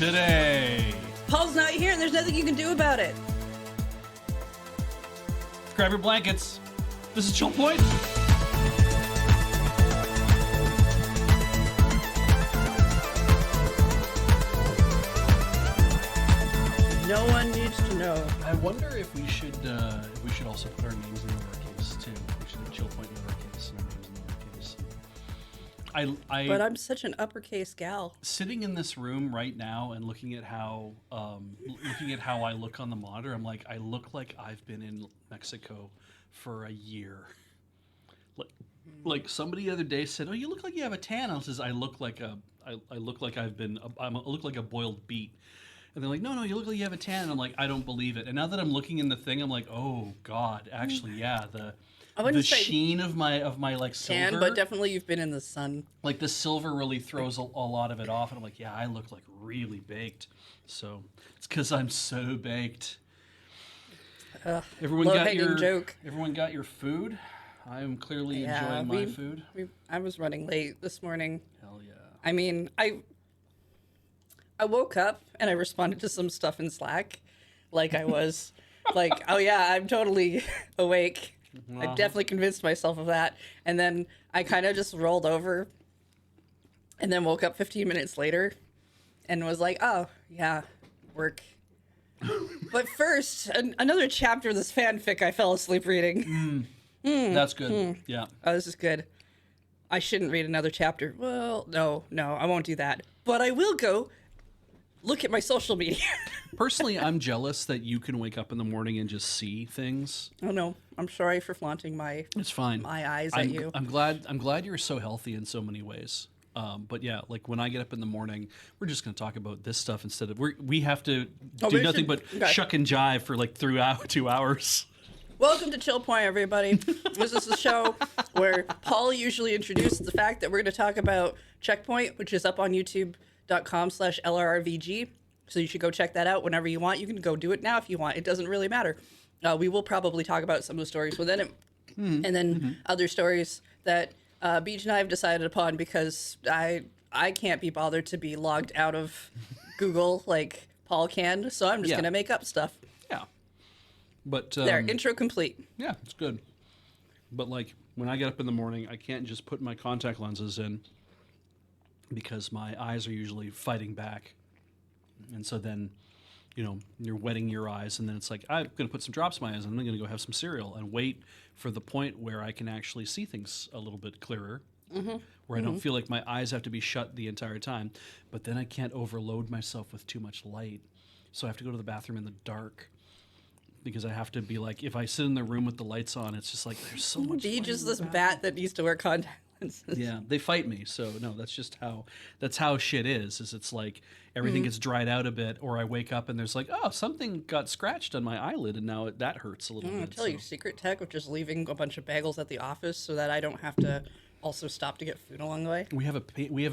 today. Paul's not here and there's nothing you can do about it. Grab your blankets. This is ChillPoint. No one needs to know. I wonder if we should also put our names in lowercase too. We should have ChillPoint in lowercase and our names in lowercase. But I'm such an uppercase gal. Sitting in this room right now and looking at how I look on the monitor, I'm like, I look like I've been in Mexico for a year. Like somebody the other day said, "Oh, you look like you have a tan." I says, I look like a boiled beet. And they're like, no, you look like you have a tan. And I'm like, I don't believe it. And now that I'm looking in the thing, I'm like, oh God, actually, yeah, the sheen of my like silver. Tan, but definitely you've been in the sun. Like the silver really throws a lot of it off, and I'm like, yeah, I look like really baked. So it's because I'm so baked. Everyone got your joke. Everyone got your food. I am clearly enjoying my food. I was running late this morning. Hell yeah. I mean, I woke up and I responded to some stuff in Slack, like I was like, oh yeah, I'm totally awake. I definitely convinced myself of that. And then I kind of just rolled over and then woke up 15 minutes later and was like, oh yeah, work. But first, another chapter of this fanfic I fell asleep reading. That's good. Yeah. Oh, this is good. I shouldn't read another chapter. Well, no, I won't do that. But I will go look at my social media. Personally, I'm jealous that you can wake up in the morning and just see things. Oh no, I'm sorry for flaunting It's fine. my eyes at you. I'm glad you're so healthy in so many ways. But yeah, like when I get up in the morning, we're just going to talk about this stuff instead of we have to do nothing but shuck and jive for like 2 hours. Welcome to ChillPoint, everybody. This is the show where Paul usually introduces the fact that we're going to talk about CheckPoint, which is up on youtube.com/LRRVG. So you should go check that out whenever you want. You can go do it now if you want. It doesn't really matter. We will probably talk about some of the stories within it. And then other stories that Beej and I have decided upon because I can't be bothered to be logged out of Google like Paul can. So I'm just going to make up stuff. Yeah. But there, intro complete. Yeah, it's good. But like when I get up in the morning, I can't just put my contact lenses in because my eyes are usually fighting back. And so then, you're wetting your eyes, and then it's like, I'm going to put some drops in my eyes, and I'm going to go have some cereal and wait for the point where I can actually see things a little bit clearer, where I don't feel like my eyes have to be shut the entire time. But then I can't overload myself with too much light. So I have to go to the bathroom in the dark. Because I have to be like, if I sit in the room with the lights on, it's just like, there's so much Beej is this bat that needs to wear contact lenses. Yeah, they fight me. So no, that's how shit is it's like everything gets dried out a bit, or I wake up and there's like, oh, something got scratched on my eyelid and now that hurts a little bit. I'll tell you, secret tech of just leaving a bunch of bagels at the office so that I don't have to also stop to get food along the way. We have a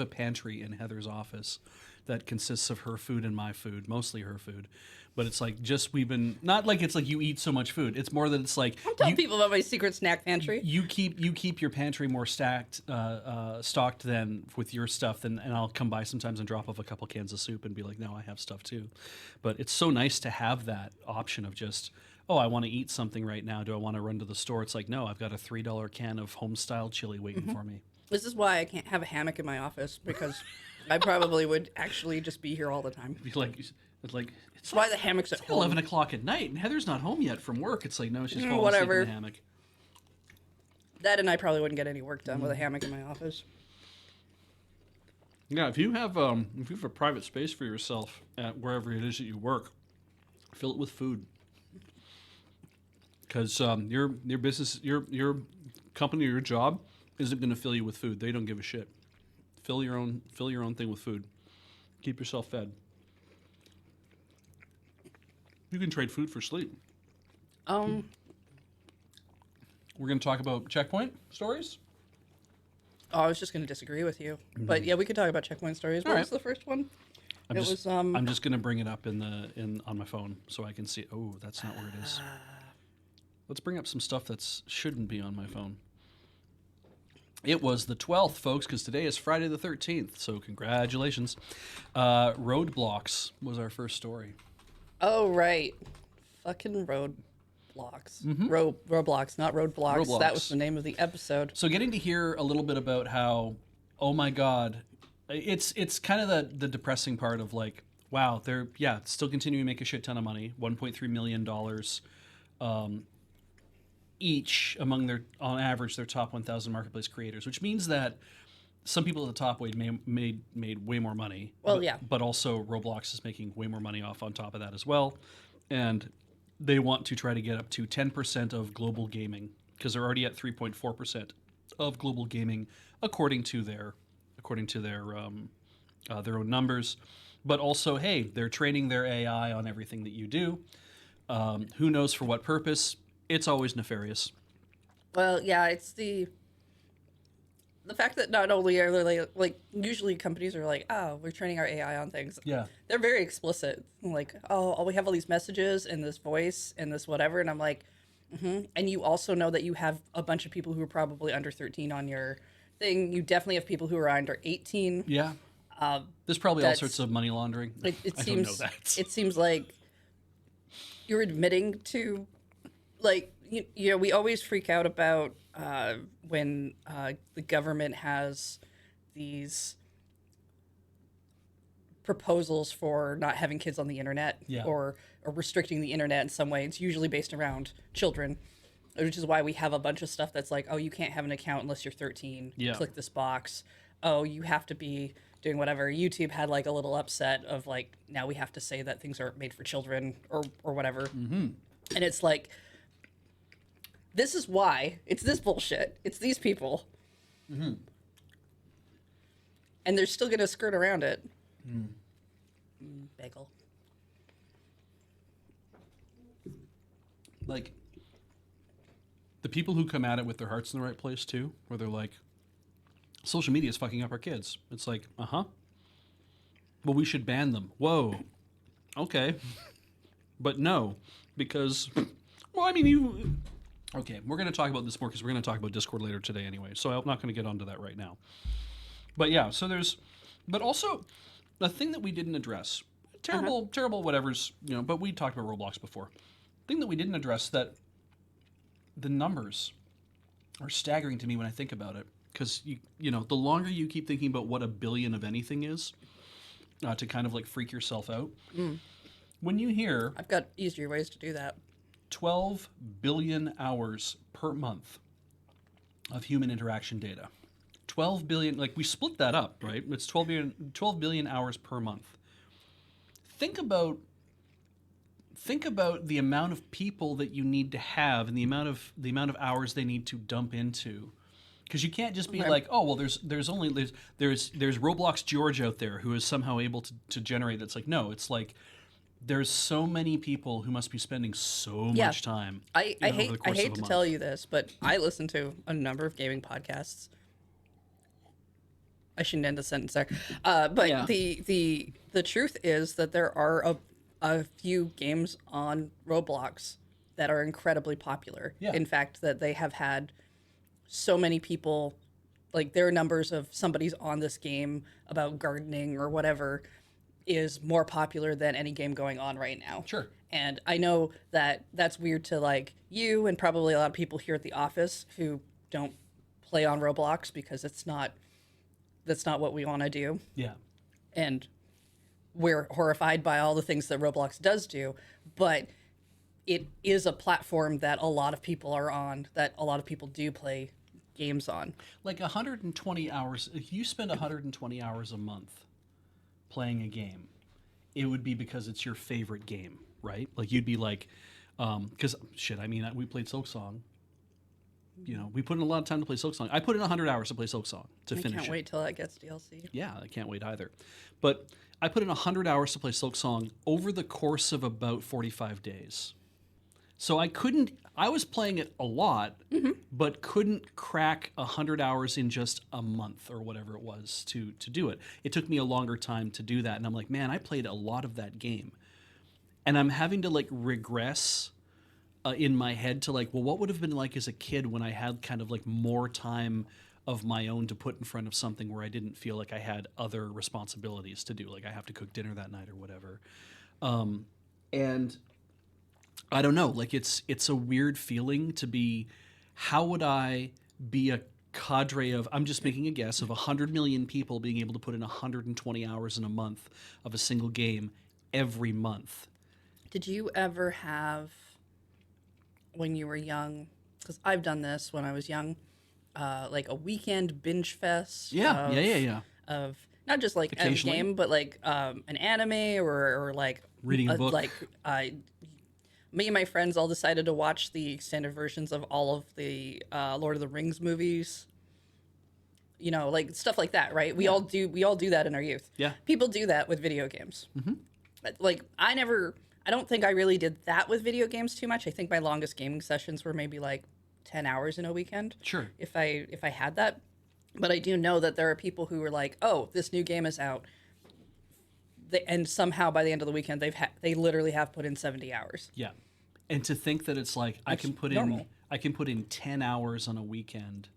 pantry in Heather's office that consists of her food and my food, mostly her food. But it's like we've been not like it's like you eat so much food. It's more that it's like I'm telling people about my secret snack pantry. You keep your pantry more stocked than with your stuff. And I'll come by sometimes and drop off a couple cans of soup and be like, no, I have stuff too. But it's so nice to have that option of just, oh, I want to eat something right now. Do I want to run to the store? It's like, no, I've got a $3 can of home-style chili waiting for me. This is why I can't have a hammock in my office, because I probably would actually just be here all the time. It's why the hammock's at home. 11 o'clock at night, and Heather's not home yet from work. It's like, no, she's falling asleep in the hammock. That and I probably wouldn't get any work done with a hammock in my office. Yeah, if you have a private space for yourself at wherever it is that you work, fill it with food. Because your business, your company, or your job isn't going to fill you with food. They don't give a shit. Fill your own thing with food. Keep yourself fed. You can trade food for sleep. We're going to talk about CheckPoint stories. Oh, I was just going to disagree with you, but yeah, we could talk about CheckPoint stories. What was the first one? I'm just going to bring it up on my phone so I can see. Oh, that's not where it is. Let's bring up some stuff that shouldn't be on my phone. It was the 12th, folks, because today is Friday the 13th. So congratulations. Roadblocks was our first story. Oh, right. Fucking roadblocks. Roblox, not roadblocks. That was Roblox. the name of the episode. So getting to hear a little bit about how, oh my God, it's kind of the depressing part of like, wow, they're still continuing to make a shit ton of money, $1.3 million each among their, on average, their top 1,000 marketplace creators, which means that some people at the top made way more money. Well, but, yeah. But also Roblox is making way more money off on top of that as well, and they want to try to get up to 10% of global gaming because they're already at 3.4% of global gaming according to their own numbers. But also, hey, they're training their AI on everything that you do. Who knows for what purpose? It's always nefarious. Well, yeah, it's the fact that not only are they like usually companies are like, oh, we're training our AI on things. Yeah. They're very explicit. Like, oh, we have all these messages and this voice and this whatever, and I'm like, and you also know that you have a bunch of people who are probably under 13 on your thing. You definitely have people who are under 18. Yeah. There's probably all that's- sorts of money laundering. It I seems don't know that. it seems like you're admitting to, like, you know, we always freak out about when the government has these proposals for not having kids on the internet, Yeah. or restricting the internet in some way. It's usually based around children, which is why we have a bunch of stuff that's like, oh, you can't have an account unless you're 13. Yeah. Click this box. Oh, you have to be doing whatever. YouTube had like a little upset of like, now we have to say that things are made for children or whatever. Mm-hmm. And it's like, this is why. It's this bullshit. It's these people. Mm-hmm. And they're still going to skirt around it. Bagel. Like, the people who come at it with their hearts in the right place, too, where they're like, social media is fucking up our kids. It's like, well, we should ban them. Whoa. Okay. But no, because, well, I mean, you... Okay, we're going to talk about this more because we're going to talk about Discord later today anyway, so I'm not going to get onto that right now. But yeah, so there's... But also, the thing that we didn't address, terrible whatever's, you know, but we talked about Roblox before. The thing that we didn't address, that the numbers are staggering to me when I think about it. Because, you know, the longer you keep thinking about what a billion of anything is, to kind of like freak yourself out. When you hear I've got easier ways to do that. 12 billion hours per month of human interaction data. 12 billion, like we split that up, right? It's 12 billion hours per month. Think about the amount of people that you need to have and the amount of hours they need to dump into. Because you can't just be like, oh well, there's Roblox George out there who is somehow able to generate. That's like, no, it's like there's so many people who must be spending so much time. I hate of to a tell month. you this, but I listen to a number of gaming podcasts. I shouldn't end the sentence there. But Yeah. the truth is that there are a few games on Roblox that are incredibly popular. Yeah. In fact, that they have had so many people, like their numbers of somebody's on this game about gardening or whatever is more popular than any game going on right now. Sure. And I know that that's weird to like you and probably a lot of people here at the office who don't play on Roblox because that's not what we want to do. Yeah. And we're horrified by all the things that Roblox does do, but it is a platform that a lot of people are on, that a lot of people do play games on. Like 120 hours, if you spend 120 hours a month playing a game, it would be because it's your favorite game, right? Like you'd be like, because shit, I mean, we played Silksong. You know, we put in a lot of time to play Silksong. I put in 100 hours to play Silksong to I finish can't it. wait till that gets DLC. Yeah, I can't wait either. But I put in 100 hours to play Silksong over the course of about 45 days. So I was playing it a lot, but couldn't crack 100 hours in just a month or whatever it was to do it. It took me a longer time to do that. And I'm like, man, I played a lot of that game. And I'm having to like regress in my head to like, well, what would have been like as a kid when I had kind of like more time of my own to put in front of something where I didn't feel like I had other responsibilities to do, like I have to cook dinner that night or whatever. And I don't know, like it's a weird feeling to be, how would I be a cadre of, I'm just making a guess, of 100 million people being able to put in 120 hours in a month of a single game every month? Did you ever have, when you were young, because I've done this when I was young, like a weekend binge fest? Yeah. Of not just like a Occasionally. game, but like an anime or like Reading a book. Like me and my friends all decided to watch the extended versions of all of the Lord of the Rings movies. You know, like stuff like that, right? We all do that in our youth. Yeah. People do that with video games. Mm-hmm. Like I don't think I really did that with video games too much. I think my longest gaming sessions were maybe like 10 hours in a weekend. Sure. If I had that. But I do know that there are people who are like, "Oh, this new game is out." And somehow by the end of the weekend they literally have put in 70 hours. Yeah. And to think that it's like I can put in 10 hours on a weekend,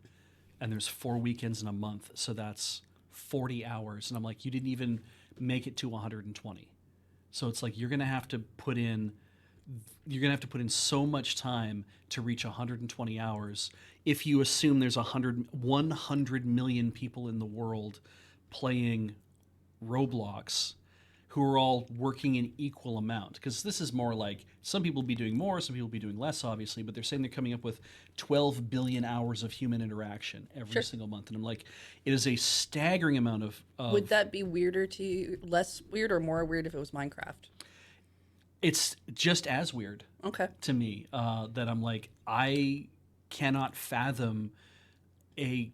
and there's 4 weekends in a month, so that's 40 hours, and I'm like, you didn't even make it to 120. So it's like you're going to have to put in so much time to reach 120 hours if you assume there's 100 million people in the world playing Roblox who are all working an equal amount. Because this is more like, some people will be doing more, some people will be doing less, obviously, but they're saying they're coming up with 12 billion hours of human interaction every single month. And I'm like, it is a staggering amount of... Would that be weirder to you, less weird or more weird if it was Minecraft? It's just as weird to me that I'm like, I cannot fathom a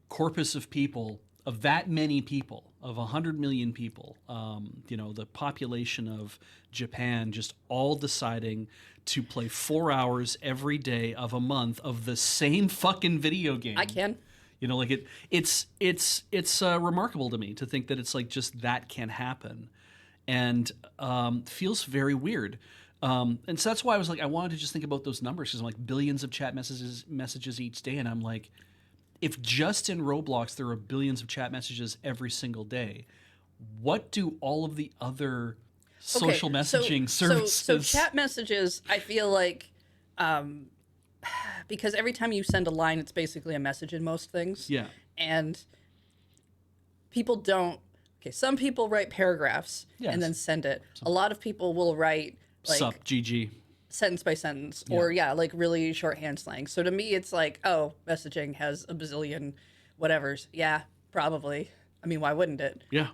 corpus of people, of that many people, of 100 million people, the population of Japan, just all deciding to play 4 hours every day of a month of the same fucking video game. I can. You know, like it's remarkable to me to think that it's like just that can happen, and feels very weird. And so that's why I was like, I wanted to just think about those numbers, because I'm like, billions of chat messages each day, and I'm like, if just in Roblox there are billions of chat messages every single day, what do all of the other social messaging services? So chat messages, I feel like, because every time you send a line, it's basically a message in most things. Yeah. And people don't. Okay, some people write paragraphs and then send it. A lot of people will write like Sup, GG. Sentence by sentence, or like really shorthand slang. So to me, it's like, oh, messaging has a bazillion whatevers. Yeah, probably. I mean, why wouldn't it? Yeah.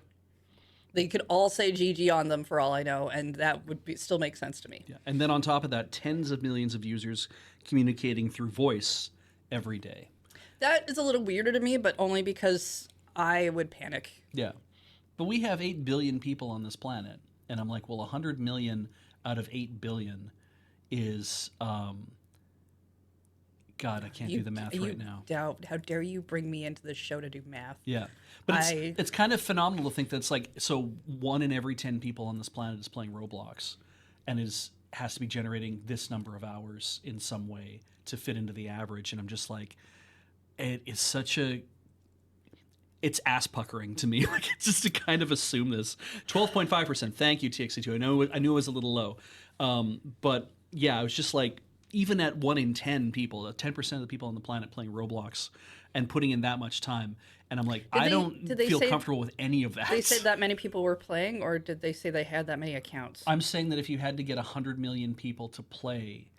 They could all say GG on them for all I know, and that would still make sense to me. Yeah. And then on top of that, tens of millions of users communicating through voice every day. That is a little weirder to me, but only because I would panic. Yeah. But we have 8 billion people on this planet. And I'm like, well, 100 million out of 8 billion is, God, I can't do the math right now. How dare you bring me into this show to do math? Yeah. But it's kind of phenomenal to think that it's like, so 1 in every 10 people on this planet is playing Roblox and has to be generating this number of hours in some way to fit into the average. And I'm just like, it is such a... It's ass puckering to me, like just to kind of assume this. 12.5%. Thank you, TXT2. I knew it was a little low, but yeah, I was just like, even at 1 in 10 people, 10% of the people on the planet playing Roblox and putting in that much time, and I'm like, I don't feel comfortable with any of that. They said that many people were playing, or did they say they had that many accounts? I'm saying that if you had to get 100 million people to play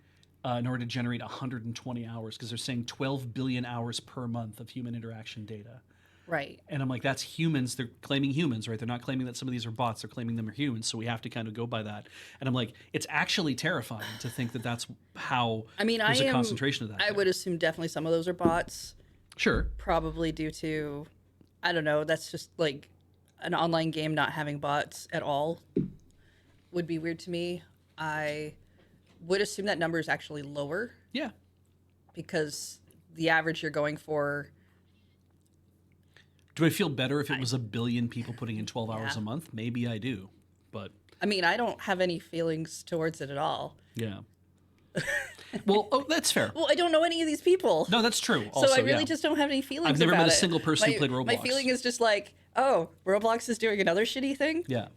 in order to generate 120 hours, because they're saying 12 billion hours per month of human interaction data. Right. And I'm like, that's humans. They're claiming humans, right? They're not claiming that some of these are bots. They're claiming them are humans. So we have to kind of go by that. And I'm like, it's actually terrifying to think that that's how there's a concentration of that. I would assume definitely some of those are bots. Sure. Probably due to, I don't know, that's just like an online game not having bots at all would be weird to me. I would assume that number is actually lower. Yeah. Because the average you're going for... Do I feel better if it was 1 billion people putting in 12 hours a month? Maybe I do, but... I mean, I don't have any feelings towards it at all. Yeah. Well, oh, that's fair. Well, I don't know any of these people. No, that's true. Also, So I really yeah. just don't have any feelings. I've never about met a it. single person who played Roblox. My feeling is just like, oh, Roblox is doing another shitty thing. Yeah.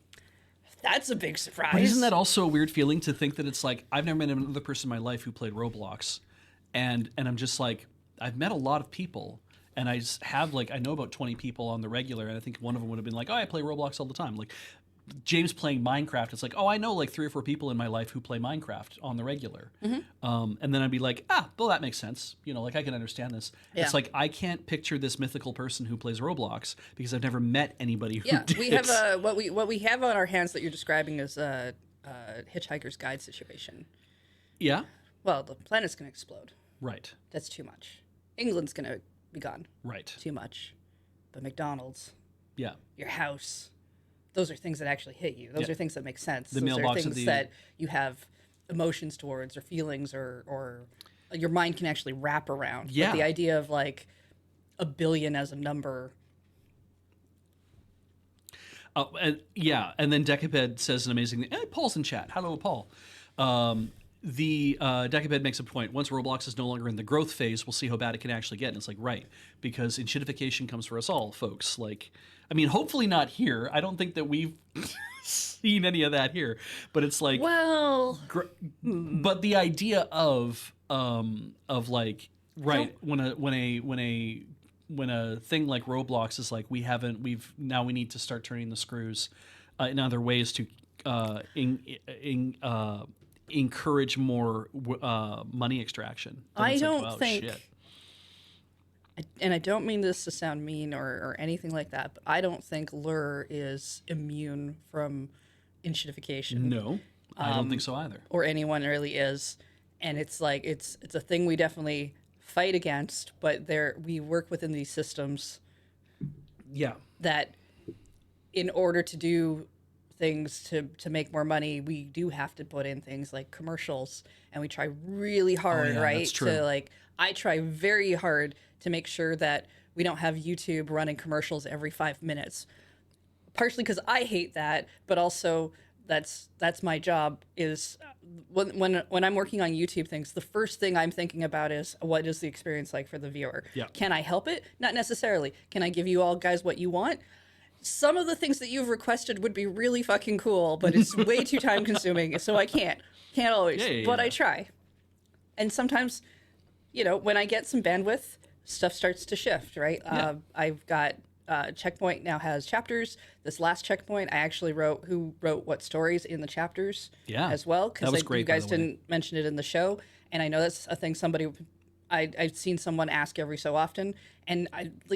That's a big surprise. But isn't that also a weird feeling to think that it's like I've never met another person in my life who played Roblox, and I'm just like I've met a lot of people, and I just have like I know about 20 people on the regular, and I think one of them would have been like, oh, I play Roblox all the time. Like James playing Minecraft, it's like, oh, I know like 3 or 4 people in my life who play Minecraft on the regular. And then I'd be like, well, that makes sense. You know, like I can understand this. Yeah. It's like I can't picture this mythical person who plays Roblox because I've never met anybody who Yeah, did. we have what we have on our hands that you're describing is a Hitchhiker's Guide situation. Yeah? Well, the planet's going to explode. Right. That's too much. England's going to be gone. Right. Too much. But McDonald's, Yeah. your house, those are things that actually hit you. Those Yeah. are things that make sense. The those mailbox are of things the- that you have emotions towards or feelings or your mind can actually wrap around. Yeah. But the idea of like a billion as a number. Oh, and then Decaped says an amazing thing. Paul's in chat. Hello, Paul. Decaped makes a point. Once Roblox is no longer in the growth phase, we'll see how bad it can actually get. And it's like, right, because enshittification comes for us all, folks. Like, I mean, hopefully not here. I don't think that we've seen any of that here. But it's like, Well, but the idea of like, right, when a thing like Roblox is like we need to start turning the screws in other ways to encourage more money extraction. Then I it's like, don't wow, think, shit. and I don't mean this to sound mean or anything like that, but I don't think Lure is immune from enshittification. No, I don't think so either. Or anyone really is. And it's like it's a thing we definitely fight against, but we work within these systems Yeah, that in order to do things to make more money, we do have to put in things like commercials, and we try really hard, yeah, right? that's true. To like I try very hard to make sure that we don't have YouTube running commercials every 5 minutes. Partially because I hate that, but also that's my job is when I'm working on YouTube things, the first thing I'm thinking about is what is the experience like for the viewer? Yeah. Can I help it? Not necessarily. Can I give you all guys what you want? Some of the things that you've requested would be really fucking cool, but it's way too time consuming, so I can't always. Yeah. But I try. And sometimes, when I get some bandwidth, stuff starts to shift, right? Yeah. I've got ChillPoint now has chapters. This last ChillPoint, I actually wrote who wrote what stories in the chapters Yeah. as well. That was great, You by guys the way. didn't mention it in the show. And I know that's a thing I've seen someone ask every so often. And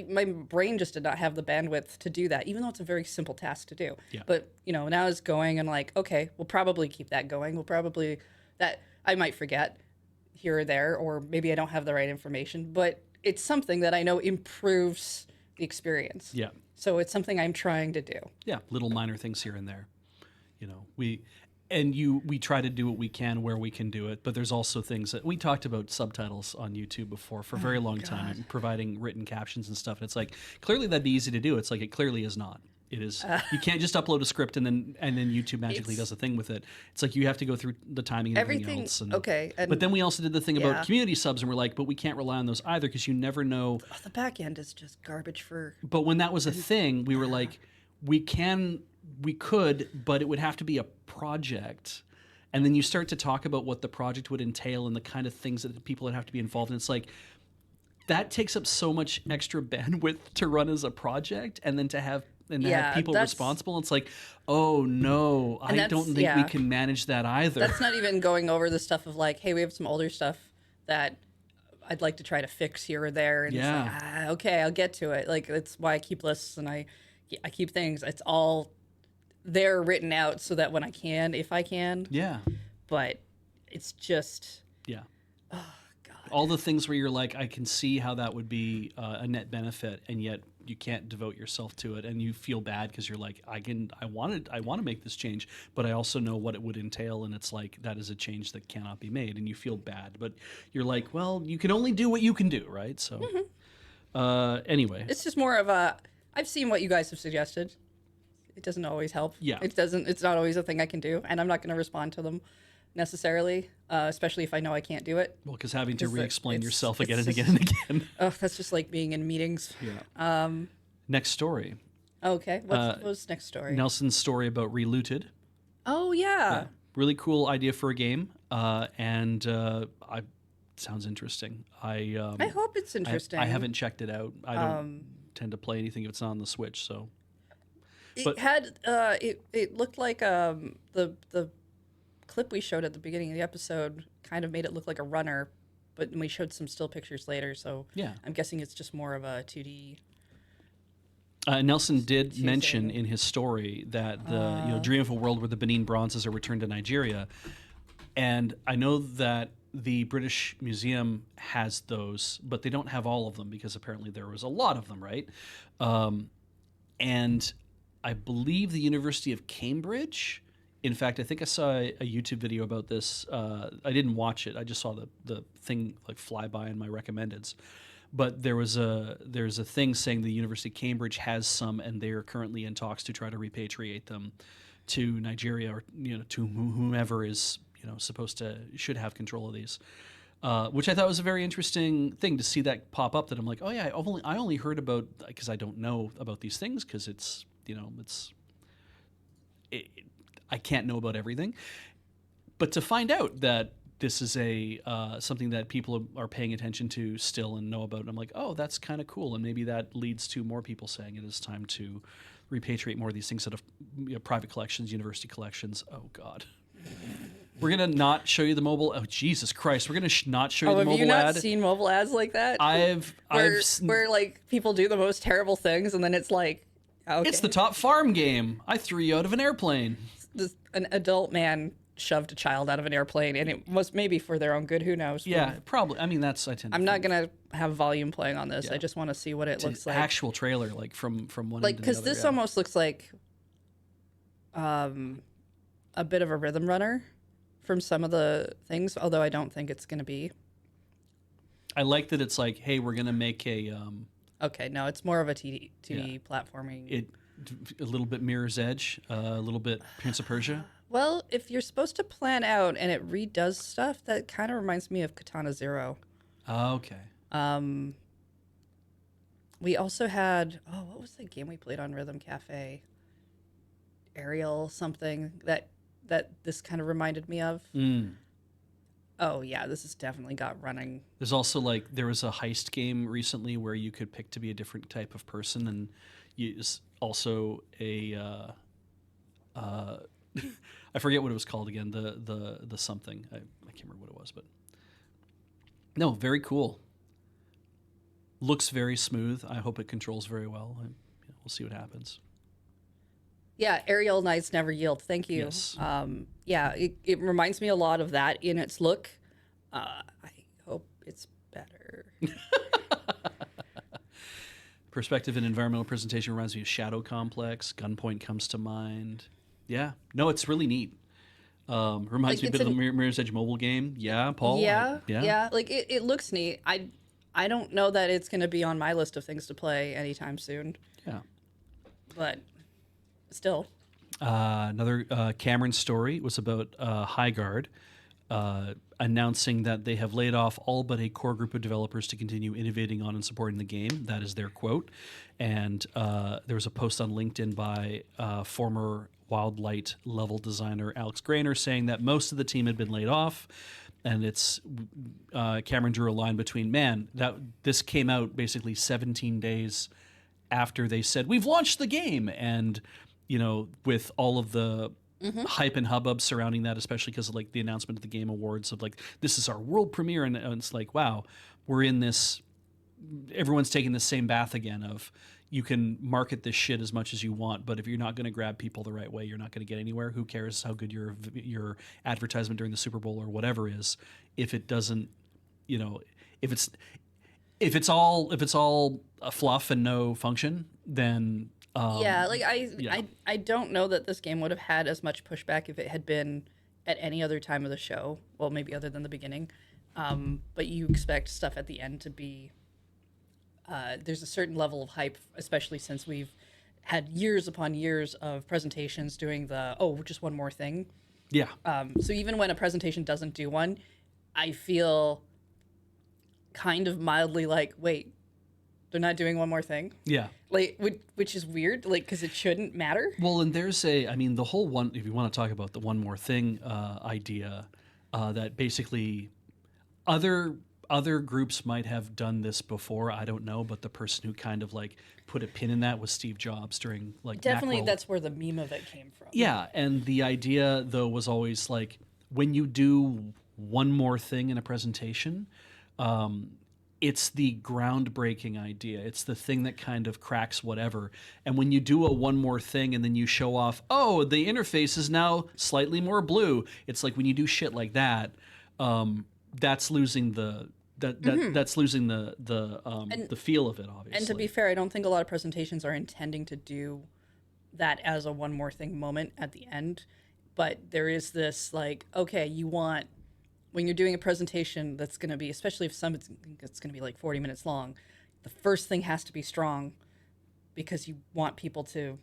my brain just did not have the bandwidth to do that, even though it's a very simple task to do. Yeah. But, now it's going and like, okay, we'll probably keep that going. That I might forget here or there, or maybe I don't have the right information, but it's something that I know improves the experience. Yeah. So it's something I'm trying to do. Yeah, little minor things here and there. We try to do what we can where we can do it, but there's also things that we talked about subtitles on YouTube before for a very long time, and providing written captions and stuff. And it's like clearly that'd be easy to do. It's like it clearly is not. It is. You can't just upload a script and then YouTube magically does a thing with it. It's like you have to go through the timing and everything else. And, okay. And but then we also did the thing Yeah. about community subs, and we're like, but we can't rely on those either because you never know. the back end is just garbage for. But when that was a thing, we were like, we could, but it would have to be a project. And then you start to talk about what the project would entail and the kind of things that people would have to be involved in. It's like, that takes up so much extra bandwidth to run as a project, and then to have people responsible. It's like, oh no, I don't think we can manage that either. That's not even going over the stuff of like, hey, we have some older stuff that I'd like to try to fix here or there. And it's like, okay, I'll get to it. Like, that's why I keep lists and I keep things. It's all there written out so that when I can, if I can. Yeah. But it's just. Yeah. Oh, God. All the things where you're like, I can see how that would be a net benefit, and yet you can't devote yourself to it, and you feel bad because you're like, I want to make this change, but I also know what it would entail, and it's like that is a change that cannot be made, and you feel bad, but you're like, well, you can only do what you can do, right? So, anyway, It's just more of a. I've seen what you guys have suggested. It doesn't always help. Yeah. It doesn't. It's not always a thing I can do, and I'm not going to respond to them. necessarily, especially if I know I can't do it. Well, because having to 'Cause re-explain it's- yourself it's again and just- again and again. Oh, that's just like being in meetings. Yeah. Next story. Okay, what's next story? Nelson's story about Relooted. Oh yeah. Really cool idea for a game, and I sounds interesting. I hope it's interesting. I haven't checked it out. I don't tend to play anything if it's not on the Switch. So It had it looked like the clip we showed at the beginning of the episode kind of made it look like a runner, but we showed some still pictures later, so yeah. I'm guessing it's just more of a 2D. Nelson did Choosing. mention in his story that the dream of a world where the Benin bronzes are returned to Nigeria, and I know that the British Museum has those, but they don't have all of them because apparently there was a lot of them, right? And I believe the University of Cambridge. In fact, I think I saw a YouTube video about this. I didn't watch it. I just saw the thing like fly by in my recommendeds. But there's a thing saying the University of Cambridge has some, and they are currently in talks to try to repatriate them to Nigeria, or to whomever is should have control of these. Which I thought was a very interesting thing to see that pop up. That I'm like, oh yeah, I only heard about, because I don't know about these things because I can't know about everything. But to find out that this is something that people are paying attention to still and know about, and I'm like, oh, that's kind of cool, and maybe that leads to more people saying it is time to repatriate more of these things out of private collections, university collections. Oh God. We're gonna not show you the mobile. Oh Jesus Christ! We're gonna not show you the mobile ad. Have you not seen mobile ads like that? Where like people do the most terrible things, and then it's like, okay. It's the top farm game. I threw you out of an airplane. An adult man shoved a child out of an airplane, and it was maybe for their own good. Who knows? Yeah, probably. I mean, I'm not gonna have volume playing on this. Yeah. I just want to see what it looks like. Actual trailer, like from one. Like, because this almost looks like, a bit of a rhythm runner from some of the things. Although I don't think it's gonna be. I like that it's like, hey, we're gonna make a. Okay, no, it's more of a 2D platforming. A little bit Mirror's Edge, a little bit Prince of Persia. Well, if you're supposed to plan out and it redoes stuff, that kind of reminds me of Katana Zero. Oh, okay. We also had, what was the game we played on Rhythm Cafe? Aerial something that this kind of reminded me of. Oh yeah, this has definitely got running. There's also there was a heist game recently where you could pick to be a different type of person, and also a I forget what it was called again. The something. I can't remember what it was, but no, very cool. Looks very smooth. I hope it controls very well. We'll see what happens. Yeah, Aerial Knights Never Yield. Thank you. Yes. Yeah, it reminds me a lot of that in its look. I hope it's better. Perspective and environmental presentation reminds me of Shadow Complex. Gunpoint comes to mind. Yeah. No, it's really neat. Reminds me a bit of the Mirror's Edge mobile game. Yeah, Paul? Yeah. Like, it looks neat. I don't know that it's going to be on my list of things to play anytime soon. Yeah. But still. Another Cameron story was about Highguard announcing that they have laid off all but a core group of developers to continue innovating on and supporting the game. That is their quote. And there was a post on LinkedIn by former Wildlight level designer Alex Grainer saying that most of the team had been laid off. And it's Cameron drew a line between, this came out basically 17 days after they said, we've launched the game. And, with all of the hype and hubbub surrounding that, especially because of the announcement of the Game Awards of this is our world premiere. And it's like, wow, we're in this, everyone's taking the same bath again of, you can market this shit as much as you want, but if you're not going to grab people the right way, you're not going to get anywhere. Who cares how good your advertisement during the Super Bowl or whatever is, if it doesn't, if it's all a fluff and no function, then I don't know that this game would have had as much pushback if it had been at any other time of the show. Well, maybe other than the beginning, but you expect stuff at the end to be. There's a certain level of hype, especially since we've had years upon years of presentations doing just one more thing. Yeah. So even when a presentation doesn't do one, I feel kind of mildly like, wait, they're not doing one more thing? Yeah. Like, which is weird, like, because it shouldn't matter. Well, and there's the whole one, if you want to talk about the one more thing idea, that basically other groups might have done this before, I don't know, but the person who kind of like put a pin in that was Steve Jobs during like Definitely, Macworld. that's where the meme of it came from. Yeah, and the idea though was always like when you do one more thing in a presentation, it's the groundbreaking idea. It's the thing that kind of cracks whatever. And when you do a one more thing and then you show off, oh, the interface is now slightly more blue. It's like when you do shit like that, that's losing that's losing the feel of it, obviously. And to be fair, I don't think a lot of presentations are intending to do that as a one more thing moment at the end. But there is this like, okay, you want, when you're doing a presentation that's going to be, especially if it's going to be like 40 minutes long, the first thing has to be strong because you want people to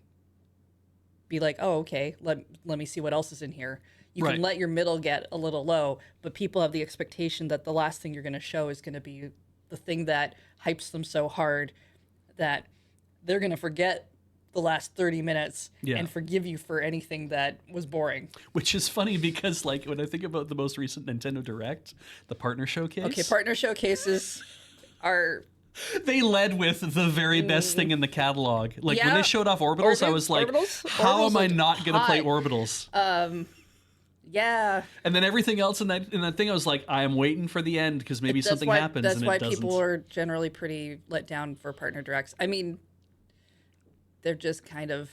be like, oh, okay, let me see what else is in here. You Right. can let your middle get a little low, but people have the expectation that the last thing you're going to show is going to be the thing that hypes them so hard that they're going to forget the last 30 minutes Yeah. and forgive you for anything that was boring. Which is funny because, like, when I think about the most recent Nintendo Direct, the partner showcase. Okay, partner showcases are... They led with the very best thing in the catalog. Like, when Yeah. they showed off Orbitals, I was like, Orbitals? how am I Orbitals not going to play hot. Orbitals? Yeah. And then everything else in that thing, I was like, I am waiting for the end because maybe That's something why, happens That's and why it doesn't. people are generally pretty let down for partner directs. I mean, they're just kind of...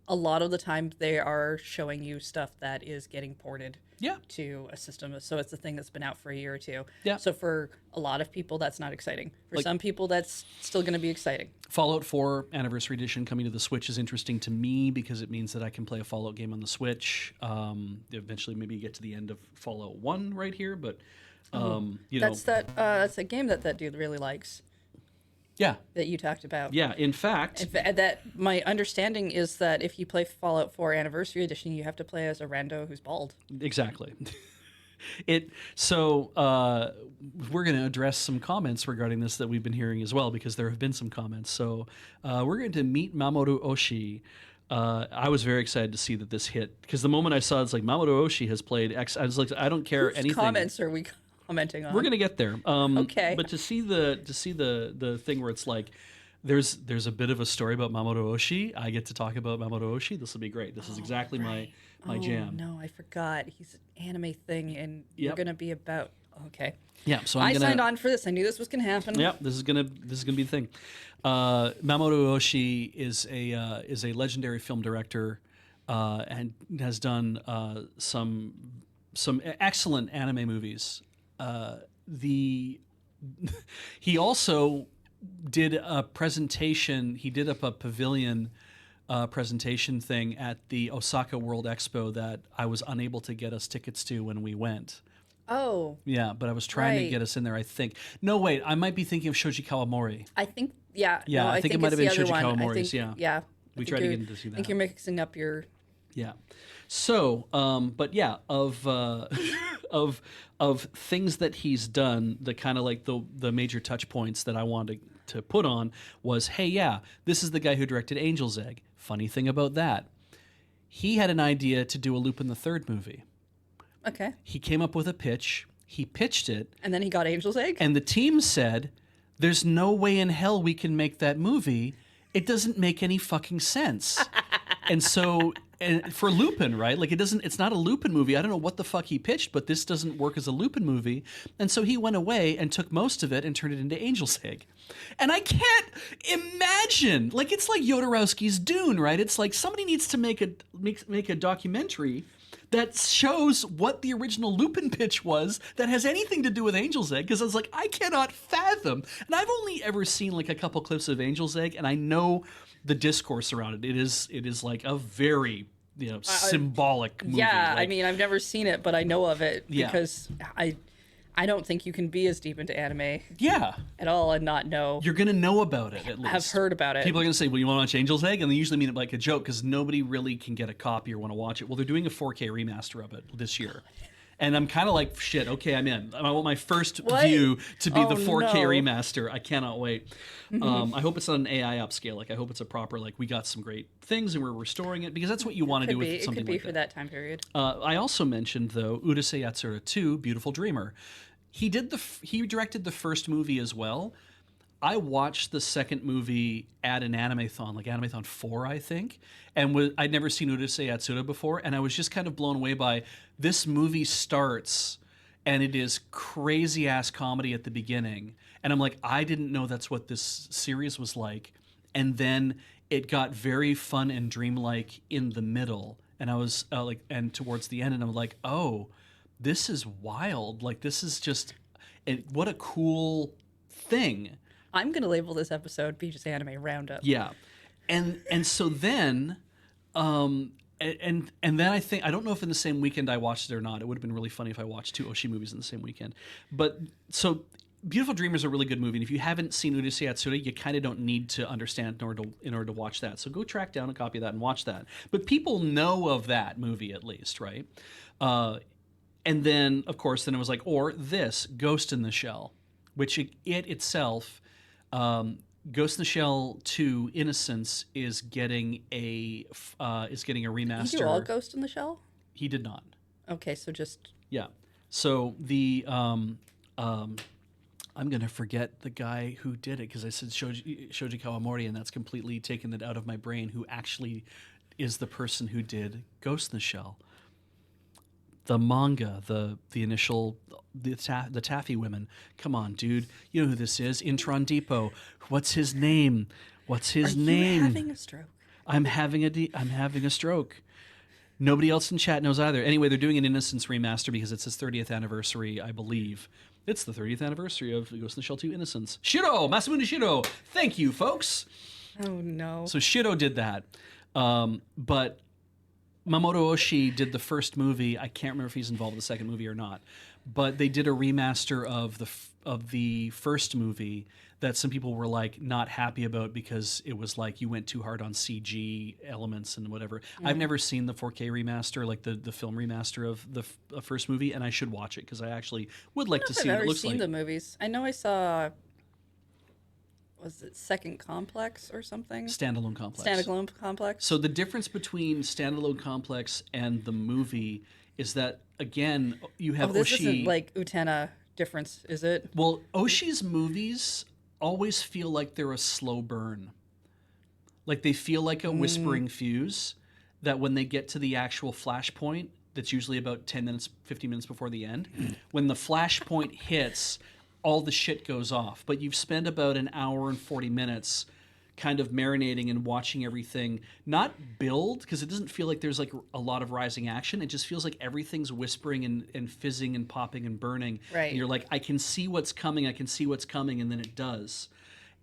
A lot of the time, they are showing you stuff that is getting ported Yeah. to a system. So it's a thing that's been out for a year or two. Yeah. So for a lot of people, that's not exciting. For Like- some people, that's still going to be exciting. Fallout 4 Anniversary Edition coming to the Switch is interesting to me because it means that I can play a Fallout game on the Switch. Eventually, maybe get to the end of Fallout 1 right here, but you know, That's a game that dude really likes yeah, that you talked about. yeah. In fact, That my understanding is that if you play Fallout 4 Anniversary Edition, you have to play as a rando who's bald. exactly. We're going to address some comments regarding this that we've been hearing as well because there have been some comments. So we're going to meet Mamoru Oshii. I was very excited to see that this hit because the moment I saw it's like Mamoru Oshii has played X, I was like, I don't care Whose anything. comments are we commenting on? We're gonna get there. Okay. But to see the thing where it's like there's a bit of a story about Mamoru Oshii. I get to talk about Mamoru Oshii. This will be great. This is exactly my jam. No, I forgot. He's an anime thing, and you're Yep. gonna be about. Okay. Yeah. So I I'm gonna. signed on for this. I knew this was gonna happen. Yeah, this is gonna be the thing. Mamoru Oshii is a legendary film director and has done some excellent anime movies. He also did a presentation. He did up a pavilion presentation thing at the Osaka World Expo that I was unable to get us tickets to when we went. Oh, Yeah, but I was trying to Right. get us in there, I think. No, wait, I might be thinking of Shoji Kawamori. I think. Yeah. Yeah, no, I think it might it's have been the other Shoji one. I Kawamori's, think, yeah. Yeah. We I tried to think get him to see I think that. you're mixing up your. Yeah. So, but yeah, of things that he's done, the kind of like the major touch points that I wanted to put on was, hey, yeah, this is the guy who directed Angel's Egg. Funny thing about that, he had an idea to do a Lupin the Third movie. Okay. He came up with a pitch. He pitched it, And then he got Angel's Egg. and the team said, "There's no way in hell we can make that movie. It doesn't make any fucking sense." And so, and for Lupin, right? Like it's not a Lupin movie. I don't know what the fuck he pitched, but this doesn't work as a Lupin movie. And so he went away and took most of it and turned it into Angel's Egg. And I can't imagine, like it's like Jodorowsky's Dune, right? It's like somebody needs to make a documentary that shows what the original Lupin pitch was that has anything to do with Angel's Egg, because I was like, I cannot fathom. And I've only ever seen like a couple clips of Angel's Egg, and I know the discourse around it. It is like a very symbolic movie. Yeah, I Like, mean, I've never seen it, but I know of it Yeah. because I I don't think you can be as deep into anime Yeah. at all and not know. You're going to know about it, at least. Have heard about it. People are going to say, well, you want to watch Angel's Egg? And they usually mean it like a joke because nobody really can get a copy or want to watch it. Well, they're doing a 4K remaster of it this year. And I'm kind of like, shit, okay, I'm in. I want my first view to be the 4K remaster. I cannot wait. I hope it's not an AI upscale. Like, I hope it's a proper, like, we got some great things and we're restoring it because that's what you want to do with something like that. It could be for that time period. I also mentioned, though, Urusei Yatsura 2, Beautiful Dreamer. He directed the first movie as well. I watched the second movie at an Animathon, like Animathon 4, I think, and I'd never seen Urusei Yatsura before, and I was just kind of blown away by this movie starts, and it is crazy-ass comedy at the beginning, and I'm like, I didn't know that's what this series was like, and then it got very fun and dreamlike in the middle, and I was and towards the end, and I'm like, oh, this is wild, like this is just, what a cool thing. I'm going to label this episode Beej's Anime Roundup. Yeah. And so then and then I think, I don't know if in the same weekend I watched it or not. It would have been really funny if I watched 2 Oshi movies in the same weekend. But so Beautiful Dreamer is a really good movie. And if you haven't seen Urusei Yatsura, you kind of don't need to understand in order to watch that. So go track down a copy of that and watch that. But people know of that movie at least, right? And then, of course, then it was like, or this, Ghost in the Shell, which it itself... Ghost in the Shell 2: Innocence is getting a remaster. Did you do all Ghost in the Shell? He did not. Okay, so just Yeah. So the I'm gonna forget the guy who did it because I said Shoji Kawamori, and that's completely taken it out of my brain. Who actually is the person who did Ghost in the Shell? The manga, the initial, the Taffy women. Come on, dude. You know who this is. Intron Depot. What's his name? What's his name? Are you having a stroke? I'm having a stroke. Nobody else in chat knows either. Anyway, they're doing an Innocence remaster because it's his 30th anniversary, I believe. It's the 30th anniversary of Ghost in the Shell 2: Innocence. Shiro! Masamune Shiro! Thank you, folks! Oh, no. So Shiro did that. But... Mamoru Oshii did the first movie. I can't remember if he's involved in the second movie or not, but they did a remaster of the first movie that some people were like not happy about because it was like you went too hard on CG elements and whatever. I've never seen the 4K remaster, like the film remaster of the first movie, and I should watch it because I actually would like to see what it looks like. I've never seen the movies. I know I saw. Was it Second Complex or something? Standalone Complex. Standalone Complex. So the difference between Standalone Complex and the movie is that, again, you have this Oshii. isn't like Utena difference, is it? Well, Oshii's movies always feel like they're a slow burn. Like they feel like a whispering fuse that when they get to the actual flashpoint, that's usually about 10 minutes, 15 minutes before the end, when the flashpoint hits, all the shit goes off. But you've spent about an hour and 40 minutes kind of marinating and watching everything not build, because it doesn't feel like there's like a lot of rising action. It just feels like everything's whispering and fizzing and popping and burning. Right. And you're like, I can see what's coming, and then it does.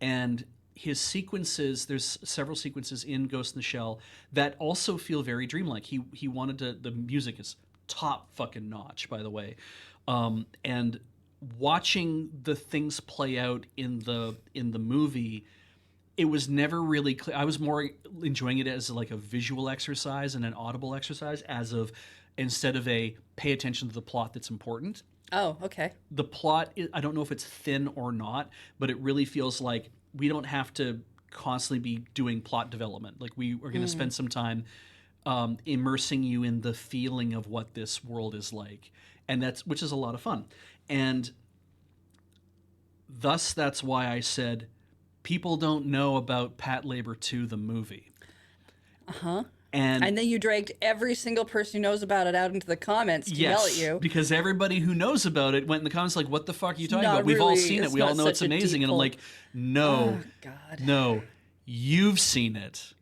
And his sequences, there's several sequences in Ghost in the Shell that also feel very dreamlike. He wanted to, the music is top fucking notch, by the way. And watching the things play out in the movie, it was never really clear. I was more enjoying it as like a visual exercise and an audible exercise instead of a pay attention to the plot that's important. Oh, okay. The plot, I don't know if it's thin or not, but it really feels like we don't have to constantly be doing plot development. Like we are going to spend some time immersing you in the feeling of what this world is like, which is a lot of fun. And thus, that's why I said people don't know about Patlabor 2, the movie. Uh-huh. And then you dragged every single person who knows about it out into the comments to yell at you. Because everybody who knows about it went in the comments like, what the fuck are you talking Not about? We've all really. seen it. It's We all not know it's such a amazing. deep And I'm pull. like, no. Oh, God. No. You've seen it.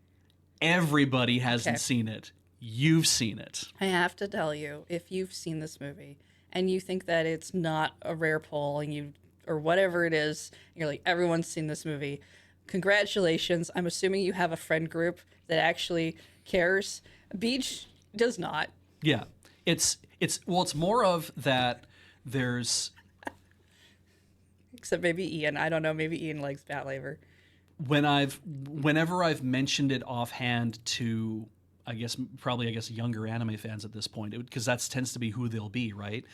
Everybody hasn't seen it. You've seen it. I have to tell you, if you've seen this movie and you think that it's not a rare pull and or whatever it is, you're like, everyone's seen this movie. Congratulations. I'm assuming you have a friend group that actually cares. Beej does not. Yeah. It's more of that there's Except maybe Ian. I don't know. Maybe Ian likes Pat Labor. Whenever I've mentioned it offhand to, I guess younger anime fans at this point, because that tends to be who they'll be, right?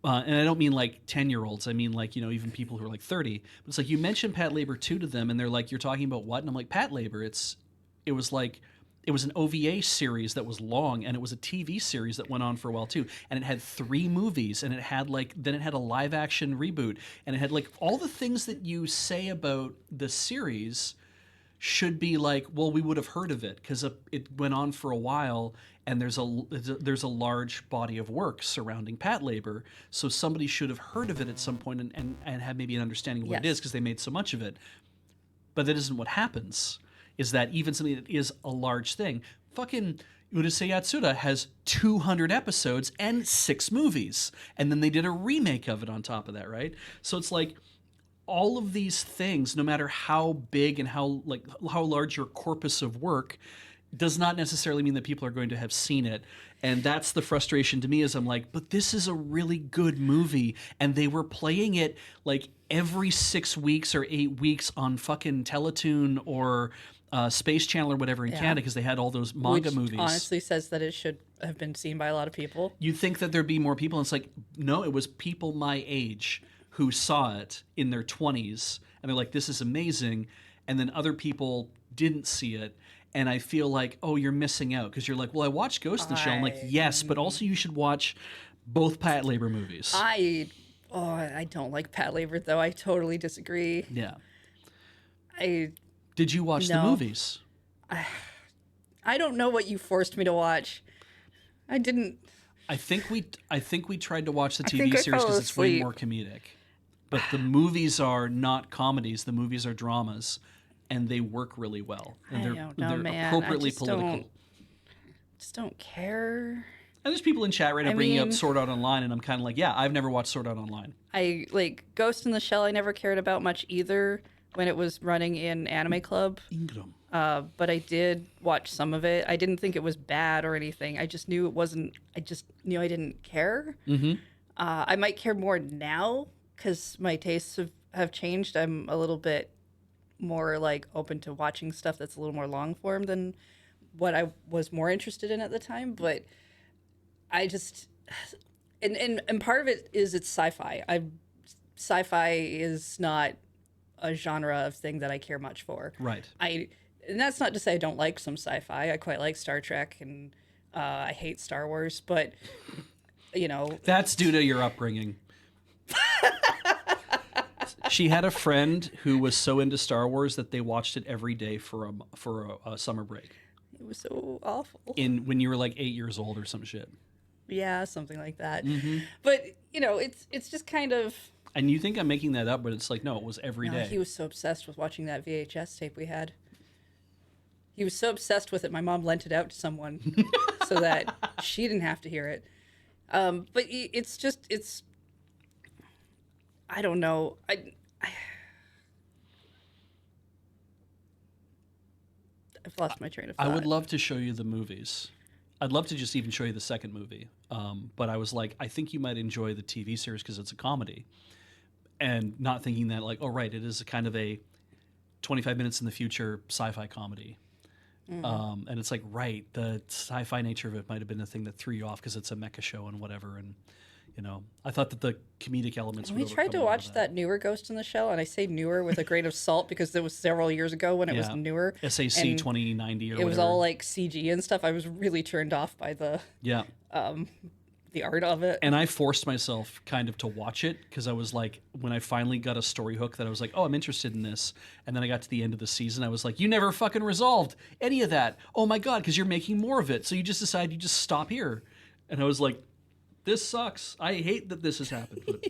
And I don't mean like 10-year-olds. I mean like, even people who are like 30. But it's like you mentioned Pat Labor 2 to them, and they're like, "You're talking about what?" And I'm like, "Pat Labor. It was an OVA series that was long, and it was a TV series that went on for a while too. And it had 3 movies, and it had a live action reboot, and it had like all the things that you say about the series should be like, well, we would have heard of it because it went on for a while, and there's a large body of work surrounding Pat Labor, so somebody should have heard of it at some point and had maybe an understanding of what it is because they made so much of it. But that isn't what happens. Is that even something that is a large thing? Fucking Urusei Yatsura has 200 episodes and 6 movies, and then they did a remake of it on top of that, right? So it's like all of these things, no matter how big and how large your corpus of work, does not necessarily mean that people are going to have seen it. And that's the frustration to me, is I'm like, but this is a really good movie, and they were playing it like every 6 weeks or 8 weeks on fucking Teletoon or Space Channel or whatever in Canada, because they had all those manga Which movies. honestly says that it should have been seen by a lot of people. You'd think that there'd be more people, and it's like, no, it was people my age who saw it in their 20s, and they're like, this is amazing, and then other people didn't see it, and I feel like, oh, you're missing out, because you're like, well, I watched Ghost in the Shell. I'm like, yes, but also you should watch both Pat Labor movies. I don't like Pat Labor, though. I totally disagree. Yeah. Did you watch the movies? I don't know what you forced me to watch. I didn't. I think we tried to watch the TV series because it's way more comedic. But the movies are not comedies. The movies are dramas, and they work really well. And they're appropriately political. Just don't care. And there's people in chat right now bringing up Sword Art Online, and I'm kind of like, yeah, I've never watched Sword Art Online. I like Ghost in the Shell. I never cared about much either when it was running in Anime Club. Ingram. But I did watch some of it. I didn't think it was bad or anything. I just knew it wasn't. I just knew I didn't care. Mm-hmm. I might care more now because my tastes have changed. I'm a little bit more like open to watching stuff that's a little more long form than what I was more interested in at the time. But I just and part of it is it's sci-fi. Sci-fi is not a genre of thing that I care much for. Right. And that's not to say I don't like some sci-fi. I quite like Star Trek, and I hate Star Wars, but that's due to your upbringing. She had a friend who was so into Star Wars that they watched it every day for a summer break. It was so awful. When you were like 8 years old or some shit. Yeah, something like that. Mm-hmm. But it's just kind of. And you think I'm making that up, but it's like, no, it was every day. He was so obsessed with watching that VHS tape we had. He was so obsessed with it, my mom lent it out to someone so that she didn't have to hear it. But it's. I don't know. I've lost my train of thought. I would love to show you the movies. I'd love to just even show you the second movie. But I was like, I think you might enjoy the TV series because it's a comedy. And not thinking that like, oh, right, it is a kind of a 25 minutes in the future sci-fi comedy. Mm-hmm. And it's like, right, the sci-fi nature of it might have been the thing that threw you off because it's a mecha show and whatever. And, I thought that the comedic elements We tried to watch that newer Ghost in the Shell, and I say newer with a grain of salt because it was several years ago when it was newer. SAC 2090 or whatever. It was all like CG and stuff. I was really turned off by the art of it. And I forced myself kind of to watch it because I was like, when I finally got a story hook that I was like, oh, I'm interested in this. And then I got to the end of the season. I was like, you never fucking resolved any of that. Oh my God, because you're making more of it. So you just decide you just stop here. And I was like, this sucks. I hate that this has happened. But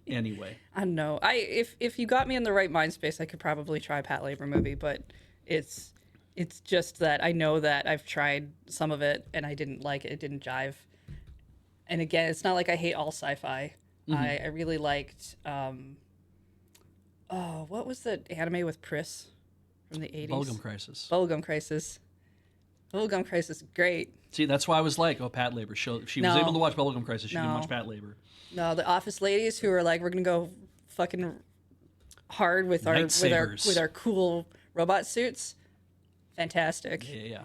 anyway. I don't know. If you got me in the right mind space, I could probably try a Pat Labor movie, but it's just that I know that I've tried some of it and I didn't like it. It didn't jive. And again, it's not like I hate all sci-fi. Mm-hmm. I really liked what was the anime with Pris from the 80s? Bubblegum Crisis. Bubblegum Crisis. Bubblegum Crisis, great. See, that's why I was like, oh, Pat Labor. She was able to watch Bubblegum Crisis. She didn't watch Pat Labor. No, the office ladies who are like, we're going to go fucking hard with our Lightsabers. with our cool robot suits. Fantastic. Yeah.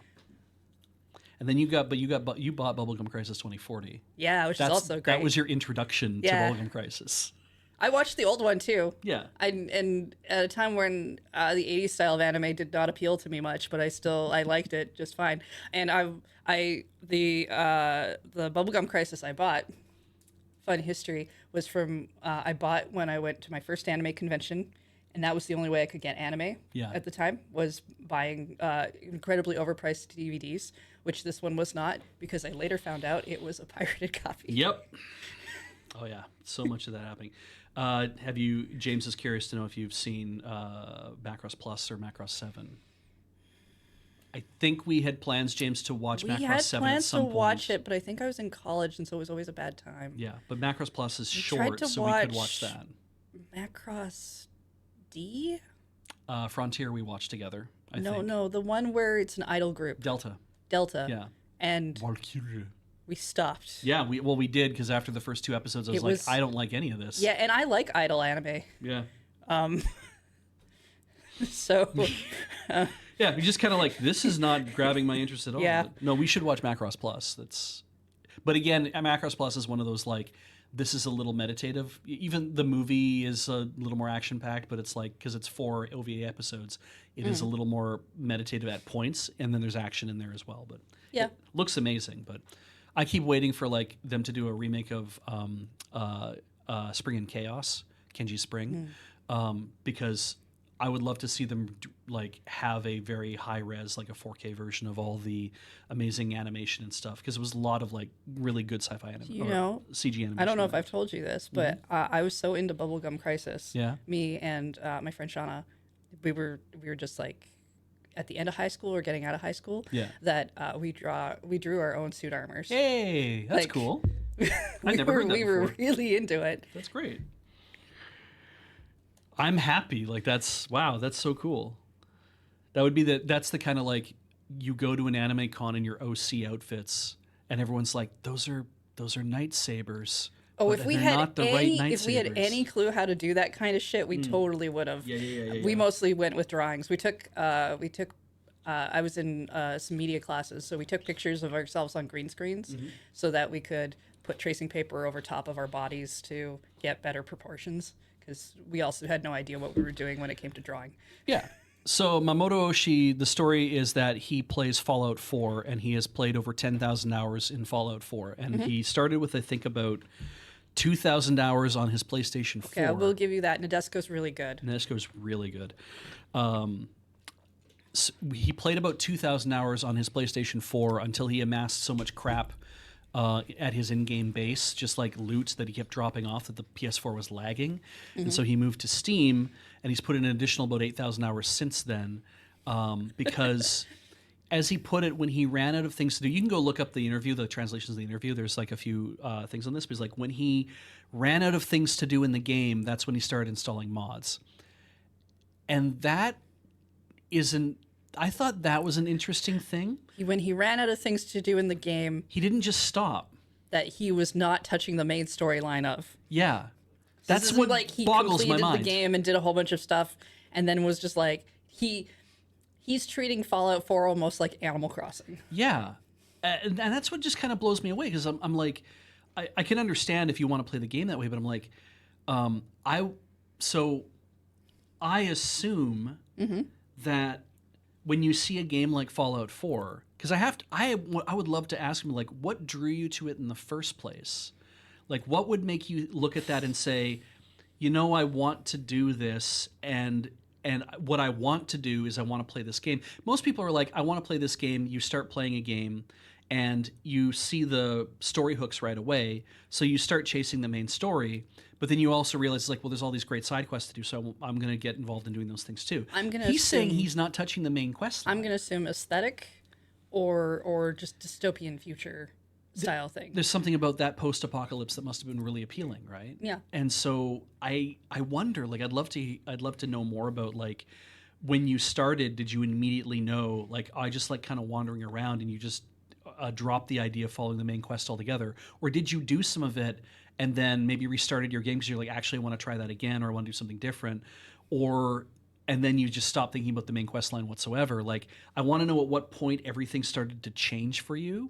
And then you bought Bubblegum Crisis 2040. Yeah, which is also great. That was your introduction to Yeah. Bubblegum Crisis. I watched the old one too. Yeah. And at a time when the 80s style of anime did not appeal to me much, but I liked it just fine. And the Bubblegum Crisis I bought, fun history, was from I bought when I went to my first anime convention, and that was the only way I could get anime at the time, was buying incredibly overpriced DVDs, which this one was not, because I later found out it was a pirated copy. Yep. Oh yeah, so much of that happening. James is curious to know if you've seen Macross Plus or Macross 7. I think we had plans, James, to watch We Macross had 7 plans at some to point. watch it, but I think I was in college, and so it was always a bad time. Yeah, but Macross Plus is tried short, to so we could watch that. Macross D? Frontier we watched together, I think. No, the one where it's an idol group. Delta. Delta. Yeah. And Valkyrie. we stopped. Yeah, we did, because after the first 2 episodes, I was like, I don't like any of this. Yeah, and I like idol anime. Yeah. So... Yeah, we just kind of like, this is not grabbing my interest at all. Yeah. No, we should watch Macross Plus. But again, Macross Plus is one of those, like, this is a little meditative. Even the movie is a little more action-packed, but it's like, because it's 4 OVA episodes, it is a little more meditative at points, and then there's action in there as well. But Yeah. it looks amazing. But I keep waiting for, like, them to do a remake of Spring and Chaos, Kenji Spring, because I would love to see them like have a very high res, like a 4K version of all the amazing animation and stuff, because it was a lot of like really good sci-fi animation, CG animation. I don't know if I've told you this, but I was so into Bubblegum Crisis. Yeah. Me and my friend Shauna, we were just like at the end of high school or getting out of high school. Yeah. That we drew our own suit armors. Hey, that's Like, cool. I never heard that we were before. really into it. That's great. I'm happy. Like that's so cool. That would be that's the kind of like you go to an anime con in your OC outfits and everyone's like, those are lightsabers. Oh, but if we they're had not the right if we had lightsabers." any clue how to do that kind of shit, we totally would have. Yeah. We mostly went with drawings. We took I was in some media classes, so we took pictures of ourselves on green screens so that we could put tracing paper over top of our bodies to get better proportions, because we also had no idea what we were doing when it came to drawing. Yeah. So Mamoto Oshii, the story is that he plays Fallout 4, and he has played over 10,000 hours in Fallout 4. And he started with, I think, about 2,000 hours on his PlayStation 4. Okay, I will give you that. Nadesco's really good. Nadesco's really good. So he played about 2,000 hours on his PlayStation 4 until he amassed so much crap at his in-game base, just like loot that he kept dropping off, that the PS4 was lagging. And so he moved to Steam, and he's put in an additional about 8,000 hours since then, because as he put it, when he ran out of things to do, you can go look up the interview, the translations of the interview. There's like a few things on this, but he's like, when he ran out of things to do in the game, that's when he started installing mods. And that isn't, I thought that was an interesting thing. When he ran out of things to do in the game, He didn't just stop. that he was not touching the main storyline of. Yeah. This That's isn't what like he boggles my completed mind. the game and did a whole bunch of stuff, and then was just like he's treating Fallout 4 almost like Animal Crossing. Yeah. And that's what just kind of blows me away, because I'm like, I can understand if you want to play the game that way, but I'm like, I assume that when you see a game like Fallout 4, because I would love to ask him, like, what drew you to it in the first place? Like, what would make you look at that and say, you know, I want to do this, and what I want to do is I want to play this game. Most people are like, I want to play this game. You start playing a game, and you see the story hooks right away, so you start chasing the main story. But then you also realize, like, well, there's all these great side quests to do, so I'm going to get involved in doing those things too. He's saying he's not touching the main quest line. I'm going to assume aesthetic or just dystopian future style thing. There's something about that post-apocalypse that must have been really appealing, right? Yeah. And so I wonder, like, I'd love to know more about, like, when you started, did you immediately know, like, I just like kind of wandering around and you just dropped the idea of following the main quest altogether, or did you do some of it and then maybe restarted your game because you're like, actually I want to try that again, or I want to do something different? or and then you just stop thinking about the main quest line whatsoever. Like, I want to know at what point everything started to change for you.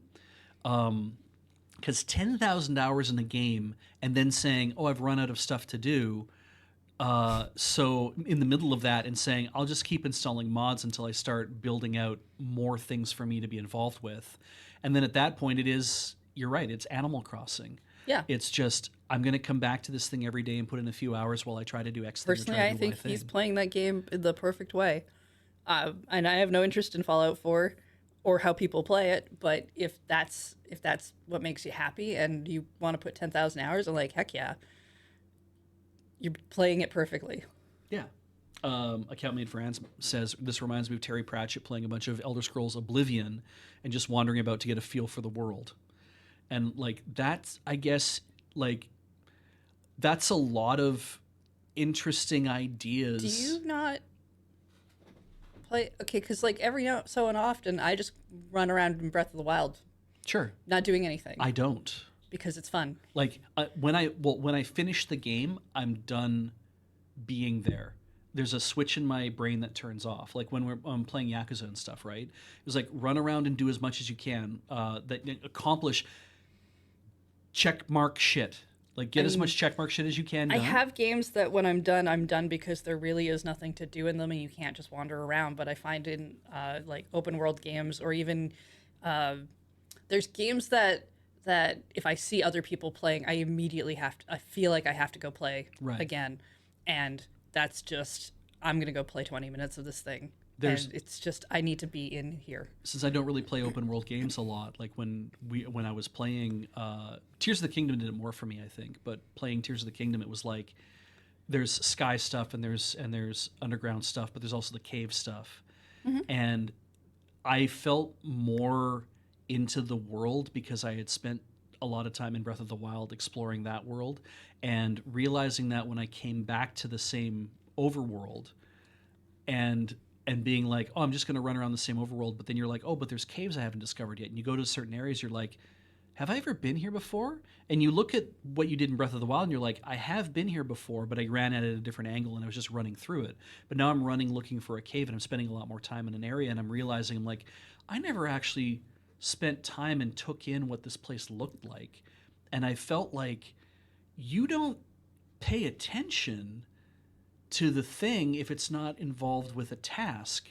Because 10,000 hours in a game and then saying, oh, I've run out of stuff to do. So in the middle of that and saying, I'll just keep installing mods until I start building out more things for me to be involved with. And then at that point, you're right, it's Animal Crossing. Yeah. It's just, I'm going to come back to this thing every day and put in a few hours while I try to do X thing. Personally, I think he's playing that game the perfect way. And I have no interest in Fallout 4 or how people play it, but if that's what makes you happy and you want to put 10,000 hours, I'm like, heck yeah. You're playing it perfectly. Yeah. Account Made for Ants says, this reminds me of Terry Pratchett playing a bunch of Elder Scrolls Oblivion and just wandering about to get a feel for the world. And like, that's, I guess, like, that's a lot of interesting ideas. Do you not play? Okay, because like every so often I just run around in Breath of the Wild. Sure. Not doing anything. I don't. Because it's fun. Like, when I finish the game, I'm done being there. There's a switch in my brain that turns off. Like when I'm playing Yakuza and stuff, right? It's like run around and do as much as you can. That accomplish check mark shit. Like get as much check mark shit as you can done. I have games that when I'm done because there really is nothing to do in them and you can't just wander around. But I find in like open world games or even there's games that if I see other people playing, I immediately I feel like I have to go play again. And that's just, I'm going to go play 20 minutes of this thing. And it's just, I need to be in here. Since I don't really play open world games a lot, like when I was playing, Tears of the Kingdom did it more for me, I think. But playing Tears of the Kingdom, it was like, there's sky stuff and there's underground stuff, but there's also the cave stuff. Mm-hmm. And I felt more into the world because I had spent a lot of time in Breath of the Wild exploring that world and realizing that when I came back to the same overworld and being like, oh, I'm just going to run around the same overworld, but then you're like, oh, but there's caves I haven't discovered yet. And you go to certain areas, you're like, have I ever been here before? And you look at what you did in Breath of the Wild and you're like, I have been here before, but I ran at it at a different angle and I was just running through it. But now I'm running looking for a cave and I'm spending a lot more time in an area and I'm realizing, I'm like, I never actually spent time and took in what this place looked like. And I felt like you don't pay attention to the thing if it's not involved with a task.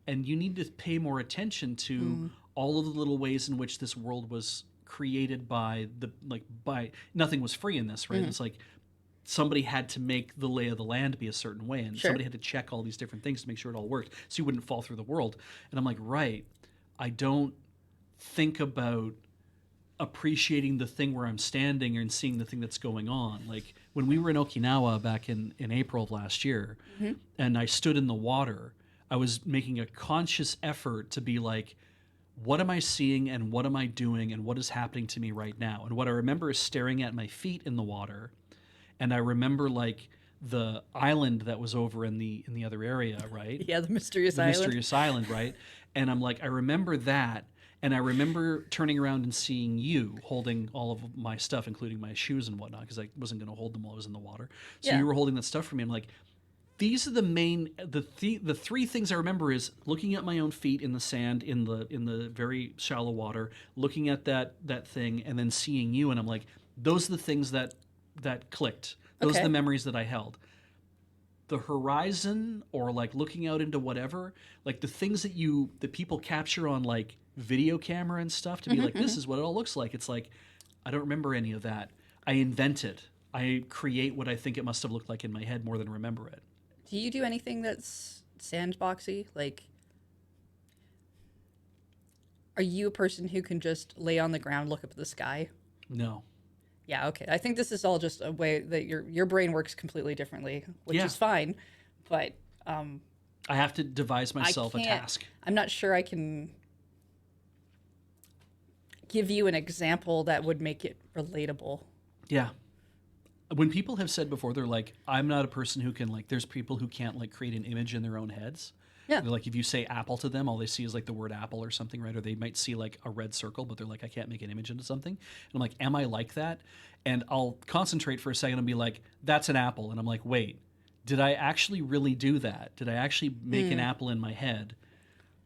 And you need to pay more attention to all of the little ways in which this world was created by nothing was free in this, right? It's like somebody had to make the lay of the land be a certain way and somebody had to check all these different things to make sure it all worked so you wouldn't fall through the world. And I'm like, right, I don't think about appreciating the thing where I'm standing and seeing the thing that's going on. Like when we were in Okinawa back in April of last year and I stood in the water, I was making a conscious effort to be like, what am I seeing and what am I doing and what is happening to me right now? And what I remember is staring at my feet in the water. And I remember like the island that was over in the other area, right? Yeah, the mysterious island. Mysterious island, right? And I'm like, I remember that. And I remember turning around and seeing you holding all of my stuff, including my shoes and whatnot, because I wasn't going to hold them while I was in the water. So you were holding that stuff for me. I'm like, these are the three things I remember is looking at my own feet in the sand in the very shallow water, looking at that thing, and then seeing you. And I'm like, those are the things that clicked. Those are the memories that I held. The horizon or like looking out into whatever, like the things that people capture on like video camera and stuff to be like, this is what it all looks like. It's like, I don't remember any of that. I invent it. I create what I think it must have looked like in my head more than remember it. Do you do anything that's sandboxy? Like, are you a person who can just lay on the ground, look up at the sky? No. Yeah, okay. I think this is all just a way that your brain works completely differently, which is fine. But I have to devise myself a task. I'm not sure I can give you an example that would make it relatable. Yeah. When people have said before, they're like, I'm not a person who can like, there's people who can't like create an image in their own heads. Yeah. They're like, if you say apple to them, all they see is like the word apple or something, right? Or they might see like a red circle, but they're like, I can't make an image into something. And I'm like, am I like that? And I'll concentrate for a second and be like, that's an apple. And I'm like, wait, did I actually really do that? Did I actually make an apple in my head?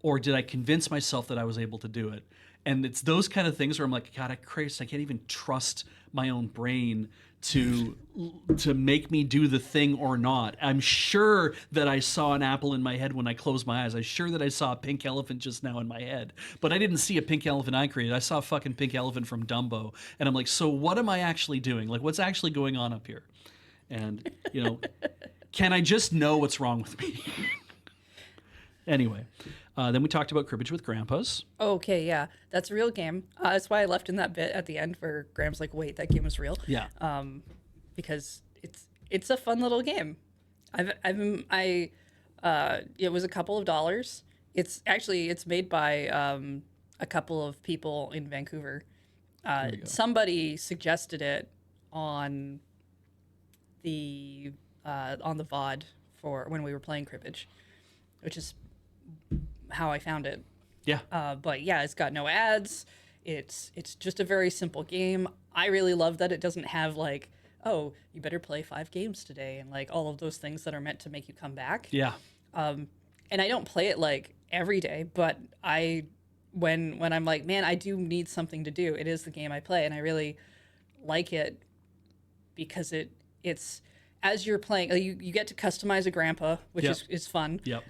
Or did I convince myself that I was able to do it? And it's those kind of things where I'm like, God, Christ, I can't even trust my own brain to make me do the thing or not. I'm sure that I saw an apple in my head when I closed my eyes. I'm sure that I saw a pink elephant just now in my head. But I didn't see a pink elephant I created. I saw a fucking pink elephant from Dumbo. And I'm like, so what am I actually doing? Like, what's actually going on up here? And, can I just know what's wrong with me? Anyway, then we talked about cribbage with grandpas. Okay, yeah, that's a real game. That's why I left in that bit at the end where Graham's like, "Wait, that game is real." Yeah. Because it's a fun little game. It was a couple of dollars. It's made by a couple of people in Vancouver. Somebody suggested it on the VOD for when we were playing cribbage, which is how I found it. Yeah. But yeah, it's got no ads. It's just a very simple game. I really love that it doesn't have like, oh, you better play 5 games today and like all of those things that are meant to make you come back. Yeah. And I don't play it like every day, but when I'm like, man, I do need something to do, it is the game I play, and I really like it because it's as you're playing, you get to customize a grandpa, which is fun. Yep.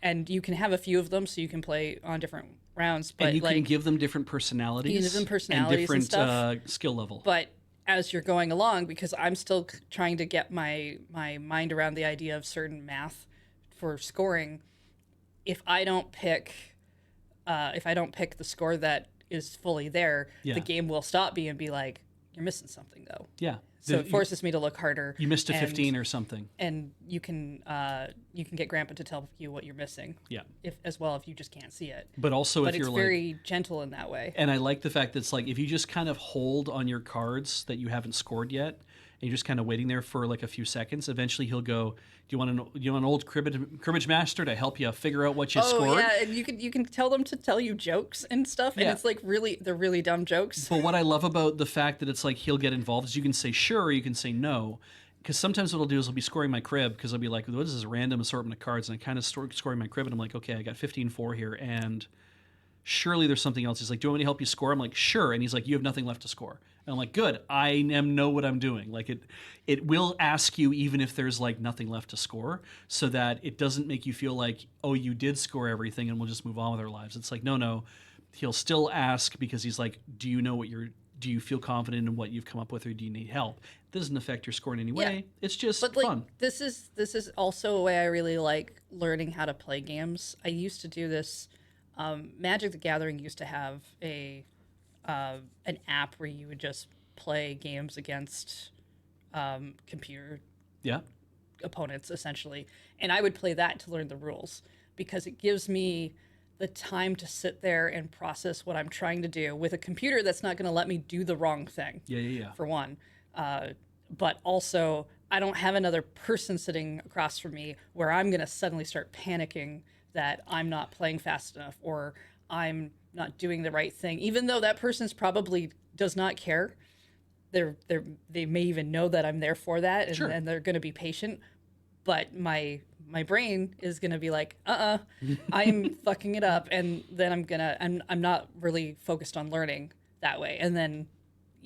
And you can have a few of them, so you can play on different rounds. But and you can give them different personalities. You can give them personalities and different and stuff. Skill level. But as you're going along, because I'm still trying to get my mind around the idea of certain math for scoring, if I don't pick the score that is fully there, the game will stop me and be like, "You're missing something, though." Yeah. So it forces me to look harder. You missed a 15 or something. And you can get Grandpa to tell you what you're missing. Yeah. If you just can't see it. But also if you're it's very gentle in that way. And I like the fact that it's like if you just kind of hold on your cards that you haven't scored yet, and you're just kind of waiting there for like a few seconds, eventually he'll go, do you want an old cribbage master to help you figure out what you scored? Oh yeah, and you can tell them to tell you jokes and stuff, and it's like they're really dumb jokes. But what I love about the fact that it's like he'll get involved is you can say sure or you can say no. Because sometimes what I'll do is I'll be scoring my crib because I'll be like, what is this random assortment of cards? And I kind of scoring my crib and I'm like, okay, I got 15-4 here and surely there's something else. He's like, do you want me to help you score? I'm like, sure. And he's like, you have nothing left to score. And I'm like, good. I know what I'm doing. Like it will ask you even if there's like nothing left to score so that it doesn't make you feel like, oh, you did score everything and we'll just move on with our lives. It's like, no. He'll still ask because he's like, do you feel confident in what you've come up with or do you need help? It doesn't affect your score in any way. Yeah. It's just fun. This is also a way I really like learning how to play games. I used to do this. Magic the Gathering used to have an app where you would just play games against computer opponents, essentially. And I would play that to learn the rules because it gives me the time to sit there and process what I'm trying to do with a computer that's not going to let me do the wrong thing. Yeah. For one. But also, I don't have another person sitting across from me where I'm going to suddenly start panicking that I'm not playing fast enough or I'm not doing the right thing, even though that person's probably does not care. They may even know that I'm there for that, and, sure. and they're going to be patient. But my brain is going to be like, I'm fucking it up, and then I'm not really focused on learning that way, and then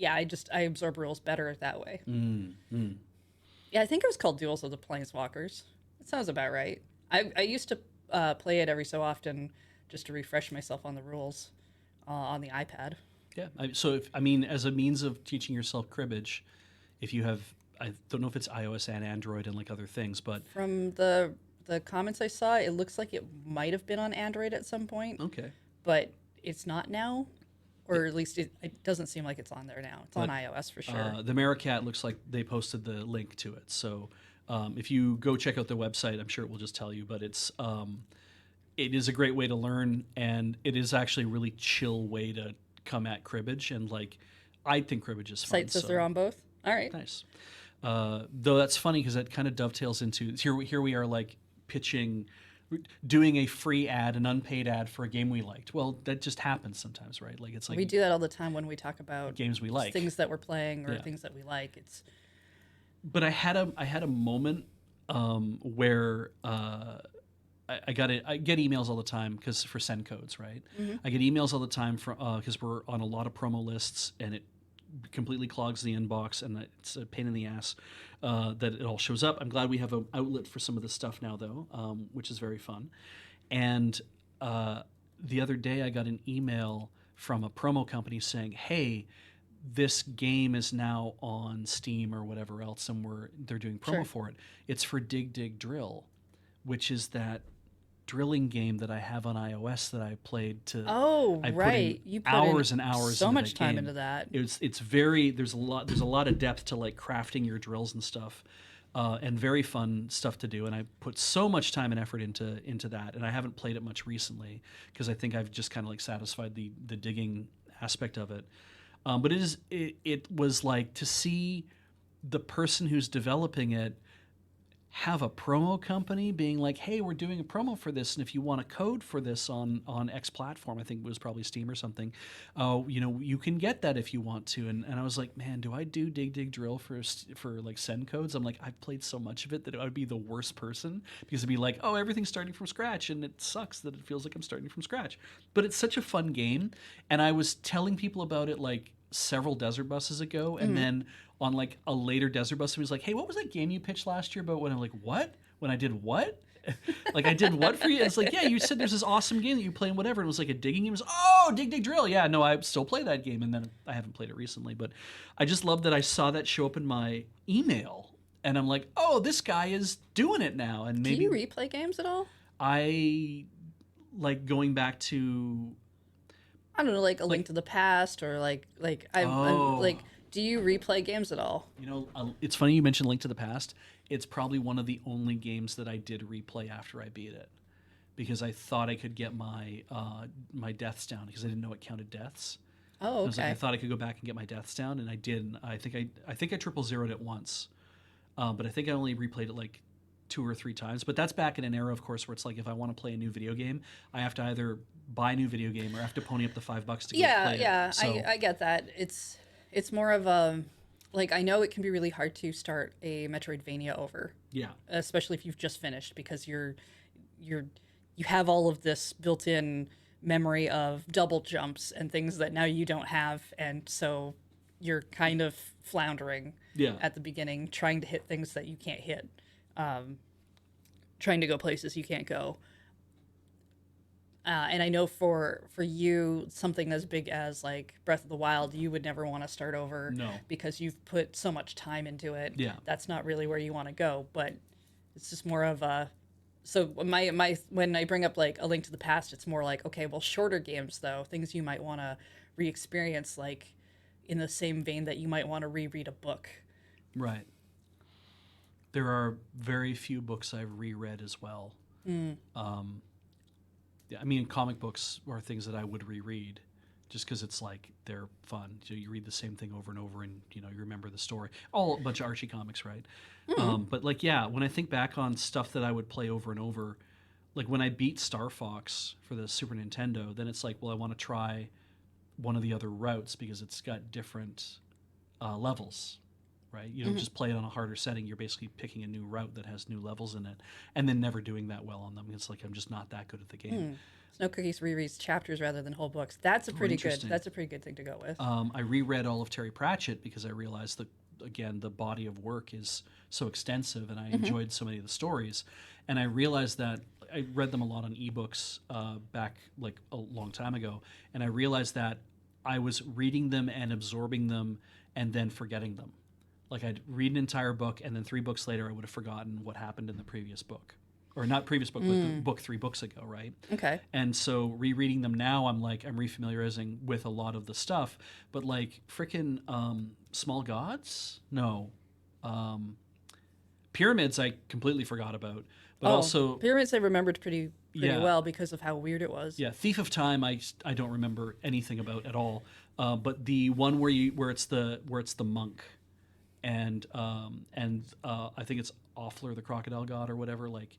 I absorb rules better that way. Yeah, I think it was called Duels of the Planeswalkers. That sounds about right. I used to play it every so often just to refresh myself on the rules on the iPad. Yeah. So, as a means of teaching yourself cribbage, if you have, I don't know if it's iOS and Android and like other things, but from the comments I saw, it looks like it might have been on Android at some point. Okay. But it's not now, or at least it doesn't seem like it's on there now. It's on iOS for sure. The Maricat looks like they posted the link to it. So if you go check out their website, I'm sure it will just tell you, but it is a great way to learn, and it is actually a really chill way to come at cribbage. And like, I think cribbage is fun. Site says they're on both. All right. Nice. Though that's funny because that kind of dovetails into here we are like pitching, doing a free ad, an unpaid ad for a game we liked. Well, that just happens sometimes, right? Like it's like we do that all the time when we talk about games we like, things that we're playing or things that we like. But I had a moment where I get emails all the time because for send codes, right? I get emails all the time from because we're on a lot of promo lists, and it completely clogs the inbox, and it's a pain in the ass that it all shows up. I'm glad we have an outlet for some of this stuff now, though, which is very fun. And the other day, I got an email from a promo company saying, "Hey, this game is now on Steam or whatever else, and they're doing promo Sure. for it. It's for Dig Dig Drill, which is that drilling game that I have on iOS that I played to. Oh, I put in right. You put hours in and hours so into much that time game. into that. It's very there's a lot of depth to like crafting your drills and stuff. And very fun stuff to do, and I put so much time and effort into that, and I haven't played it much recently because I think I've just kind of like satisfied the digging aspect of it. But it was like to see the person who's developing it have a promo company being like, "Hey, we're doing a promo for this, and if you want a code for this on X platform, I think it was probably Steam or something, you can get that if you want to." And I was like, "Man, do I do Dig Dig Drill for like send codes?" I'm like, I've played so much of it that I would be the worst person because it'd be like, "Oh, everything's starting from scratch," and it sucks that it feels like I'm starting from scratch. But it's such a fun game, and I was telling people about it like several desert buses ago, and then on like a later desert bus, he was like, "Hey, what was that game you pitched last year about?" When I'm like, "What? When I did what?" Like I did what for you? And it's like, "Yeah, you said there's this awesome game that you play and whatever." And it was like a digging game. It was, "Oh, Dig Dig Drill." Yeah, no, I still play that game, and then I haven't played it recently, but I just love that I saw that show up in my email, and I'm like, "Oh, this guy is doing it now." And Do maybe you replay games at all? I like going back to I don't know, like A like Link to the Past, or I'm oh. like, do you replay games at all? It's funny you mentioned Link to the Past. It's probably one of the only games that I did replay after I beat it because I thought I could get my deaths down because I didn't know it counted deaths. Oh, I was like, I okay. thought I could go back and get my deaths down, and I did. And I think I triple zeroed it once, but I think I only replayed it like 2 or 3 times. But that's back in an era, of course, where it's like if I want to play a new video game, I have to either buy a new video game or I have to pony up the $5 to go Yeah, play yeah, it. So I get that. It's more of a, like, I know it can be really hard to start a Metroidvania over, yeah, especially if you've just finished, because you have all of this built-in memory of double jumps and things that now you don't have, and so you're kind of floundering yeah, at the beginning, trying to hit things that you can't hit, trying to go places you can't go. And I know for you, something as big as like Breath of the Wild, you would never want to start over no, because you've put so much time into it. yeah. That's not really where you want to go. But it's just more of a. So my when I bring up like A Link to the Past, it's more like, okay, well, shorter games though, things you might want to re-experience, like in the same vein that you might want to reread a book. Right. There are very few books I've reread as well. Yeah, I mean, comic books are things that I would reread, just because it's like they're fun. So you read the same thing over and over, and you remember the story. All a bunch of Archie comics, right? But like, yeah, when I think back on stuff that I would play over and over, like when I beat Star Fox for the Super Nintendo, then it's like, well, I want to try one of the other routes because it's got different levels, right? You don't just play it on a harder setting. You're basically picking a new route that has new levels in it, and then never doing that well on them. It's like I'm just not that good at the game. Snow Cookies rereads chapters rather than whole books. That's a pretty good. Interesting. That's a pretty good thing to go with. I reread all of Terry Pratchett because I realized that again the body of work is so extensive, and I enjoyed so many of the stories, and I realized that I read them a lot on ebooks back like a long time ago, and I realized that I was reading them and absorbing them and then forgetting them. Like I'd read an entire book, and then 3 books later, I would have forgotten what happened in the previous book, or not previous book, but the book 3 books ago, right? Okay. And so rereading them now, I'm refamiliarizing with a lot of the stuff. But like frickin' Small Gods, no, Pyramids, I completely forgot about. But also, Pyramids I remembered pretty Yeah. well because of how weird it was. yeah, Thief of Time, I don't remember anything about at all. But the one where it's the monk, and I think it's Offler the crocodile god or whatever. Like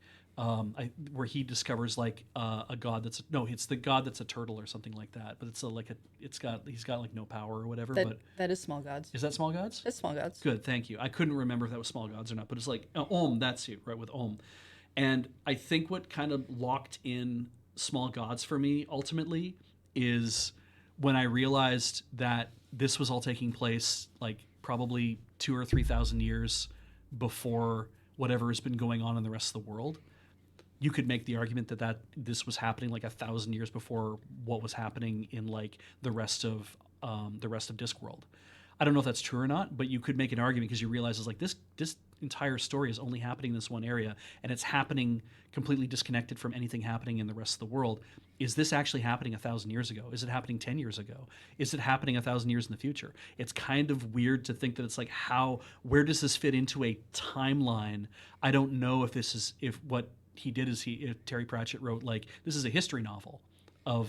where he discovers like a god that's no, it's the god that's a turtle or something like that. But it's he's got like no power or whatever. But That is Small Gods. is that Small Gods? That's Small Gods. Good, thank you. I couldn't remember if that was Small Gods or not, but it's like Om. That's it, right, with Om. And I think what kind of locked in Small Gods for me ultimately is when I realized that this was all taking place like probably 2,000 or 3,000 years before whatever has been going on in the rest of the world. You could make the argument that this was happening like 1,000 years before what was happening in like the rest of Discworld. I don't know if that's true or not, but you could make an argument because you realize it's like this entire story is only happening in this one area, and it's happening completely disconnected from anything happening in the rest of the world. Is this actually happening 1,000 years ago? Is it happening 10 years ago? Is it happening 1,000 years in the future? It's kind of weird to think that it's like where does this fit into a timeline? I don't know if what he did is if Terry Pratchett wrote like this is a history novel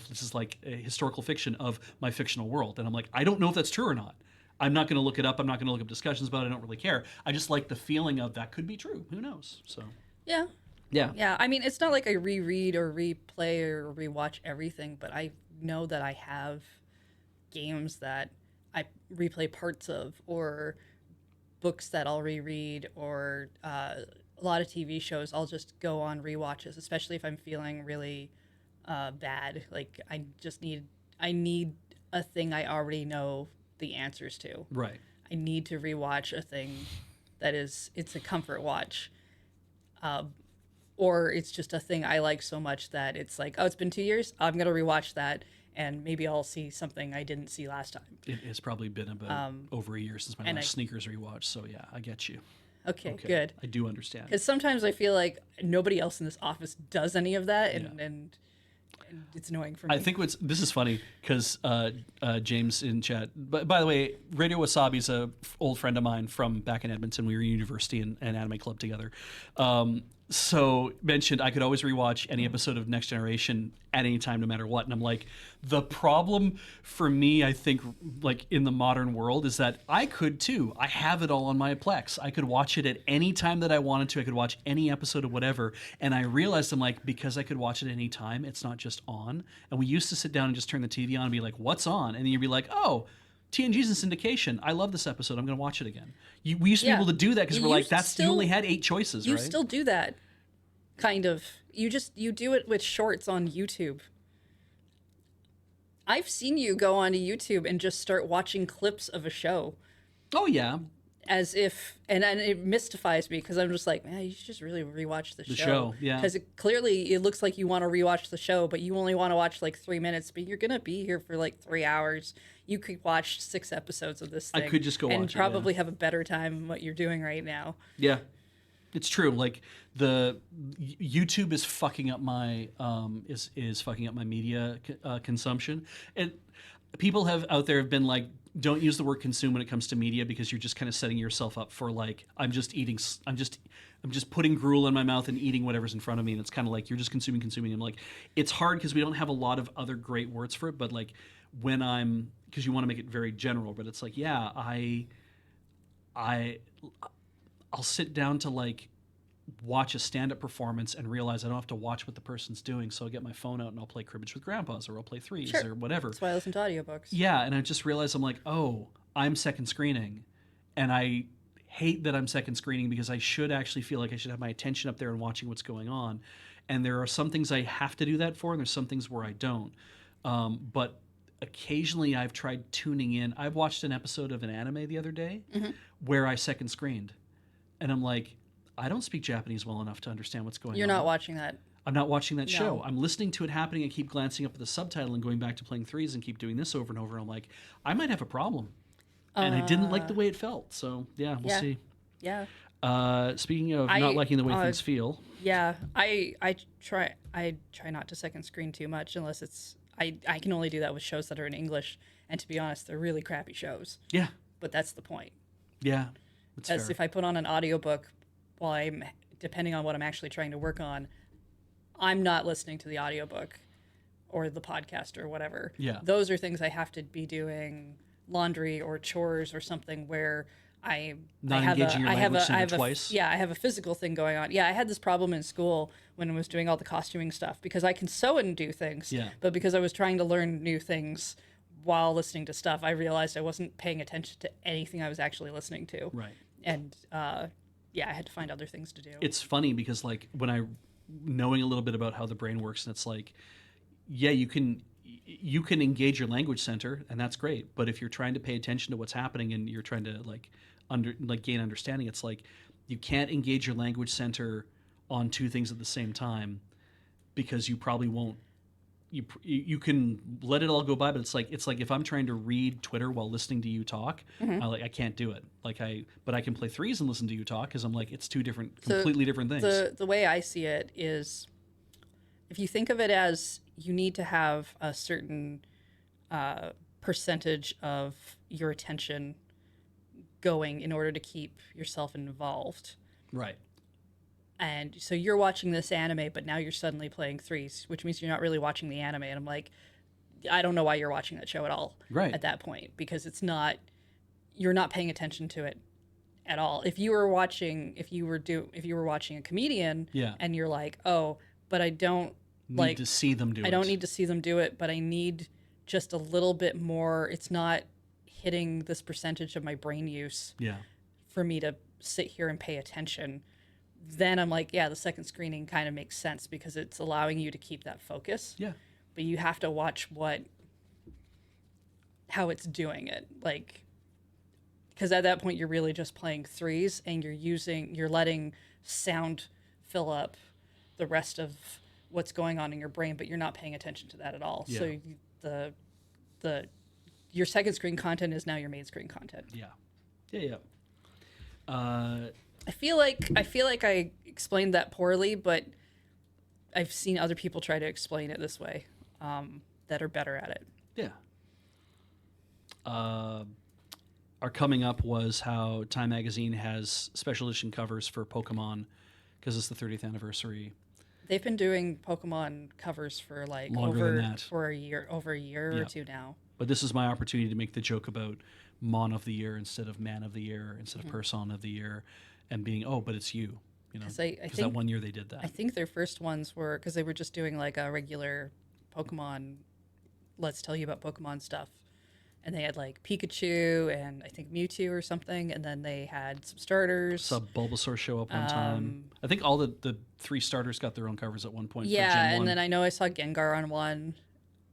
this is like a historical fiction of my fictional world, and I'm like I don't know if that's true or not. I'm not going to look it up. I'm not going to look up discussions about it. I don't really care. I just like the feeling of that could be true. Who knows? So Yeah. yeah. I mean, it's not like I reread or replay or rewatch everything, but I know that I have games that I replay parts of, or books that I'll reread, or a lot of TV shows I'll just go on rewatches, especially if I'm feeling really bad. Like I need a thing I already know the answers to. Right. I need to rewatch a thing it's a comfort watch. Or it's just a thing I like so much that it's like, oh, it's been 2 years. I'm going to rewatch that, and maybe I'll see something I didn't see last time. It has probably been about over a year since my last Sneakers rewatch. So yeah, I get you. Okay, good. I do understand. Because sometimes I feel like nobody else in this office does any of that, and it's annoying for me. I think this is funny because James in chat. But by the way, Radio Wasabi's a old friend of mine from back in Edmonton. We were in university and anime club together. So mentioned I could always rewatch any episode of Next Generation at any time, no matter what. And I'm like, the problem for me, I think, like in the modern world, is that I could too. I have it all on my Plex. I could watch it at any time that I wanted to. I could watch any episode of whatever. And I realized I'm like, because I could watch it at any time, it's not just on. And we used to sit down and just turn the TV on and be like, what's on? And then you'd be like, oh, TNG's in syndication. I love this episode. I'm going to watch it again. We used to be able to do that because we're like, you only had 8 choices, you right? You still do that, kind of. You do it with shorts on YouTube. I've seen you go onto YouTube and just start watching clips of a show. Oh, yeah. As if, and it mystifies me because I'm just like, man, you should just really rewatch the show. Yeah. Because clearly it looks like you want to rewatch the show, but you only want to watch like 3 minutes, but you're going to be here for like 3 hours. You could watch 6 episodes of this thing. I could just go watch it, and probably have a better time than what you're doing right now. Yeah. It's true. Like the YouTube is fucking up my is fucking up my media consumption. And people out there have been like, don't use the word consume when it comes to media because you're just kind of setting yourself up for like I'm just putting gruel in my mouth and eating whatever's in front of me, and it's kind of like you're just consuming. I'm like, it's hard because we don't have a lot of other great words for it, but like when because you want to make it very general, but it's like, yeah, I'll sit down to like watch a stand-up performance and realize I don't have to watch what the person's doing, so I'll get my phone out and I'll play Cribbage with Grandpas, or I'll play Threes, or whatever. That's why I listen to audiobooks. Yeah, and I just realized I'm like, oh, I'm second screening, and I hate that I'm second screening because I should actually feel like I should have my attention up there and watching what's going on, and there are some things I have to do that for, and there's some things where I don't. But occasionally I've tried tuning in. I watched an episode of an anime the other day where I second screened, and I'm like, I don't speak Japanese well enough to understand what's going on. You're not watching that. I'm not watching that show. I'm listening to it happening and keep glancing up at the subtitle and going back to playing Threes and keep doing this over and over. And I'm like, I might have a problem. And I didn't like the way it felt. So, yeah, we'll see. Yeah. Speaking of not liking the way things feel. Yeah, I try not to second screen too much unless it's I can only do that with shows that are in English, and to be honest, they're really crappy shows. Yeah. But that's the point. Yeah. That's fair. If I put on an audiobook while depending on what I'm actually trying to work on, I'm not listening to the audiobook or the podcast or whatever. Yeah. Those are things I have to be doing laundry or chores or something where Not I have engaging your language center a twice? yeah, I have a physical thing going on. Yeah, I had this problem in school when I was doing all the costuming stuff because I can sew and do things, Yeah. but because I was trying to learn new things while listening to stuff, I realized I wasn't paying attention to anything I was actually listening to. Right. And yeah, I had to find other things to do. It's funny because like when I knowing a little bit about how the brain works, and it's like, yeah, you can engage your language center, and that's great. But if you're trying to pay attention to what's happening and you're trying to gain understanding, it's like you can't engage your language center on two things at the same time because you probably won't. You can let it all go by, but it's like if I'm trying to read Twitter while listening to you talk, I can't do it. But I can play threes and listen to you talk because I'm like it's two different, completely different things. The way I see it is, if you think of it as you need to have a certain percentage of your attention going in order to keep yourself involved. Right. And so you're watching this anime, but now you're suddenly playing threes, which means you're not really watching the anime. And I'm like, I don't know why you're watching that show at all Right. at that point, because you're not paying attention to it at all. If you were watching a comedian, Yeah. and you're like, oh, but I don't Need to see them do it. I don't need to see them do it, but I need just a little bit more. It's not hitting this percentage of my brain use Yeah. for me to sit here and pay attention. Then I'm like, yeah, the second screening kind of makes sense because it's allowing you to keep that focus. Yeah. But you have to watch how it's doing it. Like, because at that point you're really just playing threes and you're letting sound fill up the rest of what's going on in your brain, but you're not paying attention to that at all. Yeah. So your second screen content is now your main screen content. Yeah. Yeah. Yeah. I feel like I explained that poorly, but I've seen other people try to explain it this way that are better at it. Yeah. Our coming up was how Time Magazine has special edition covers for Pokemon because it's the 30th anniversary. They've been doing Pokemon covers for like Longer than that. for over a year Yeah. or two now. But this is my opportunity to make the joke about Mon of the Year instead of Man of the Year, instead of Person of the Year, and being, oh, but it's you. You know, 'Cause I because that think- one year they did that. I think their first ones were because they were just doing like a regular Pokemon, let's tell you about Pokemon stuff. And they had like Pikachu and I think Mewtwo or something. And then they had some starters. Saw Bulbasaur show up one time. I think all the three starters got their own covers at one point. Yeah, for Gen and 1. then I know I saw Gengar on one.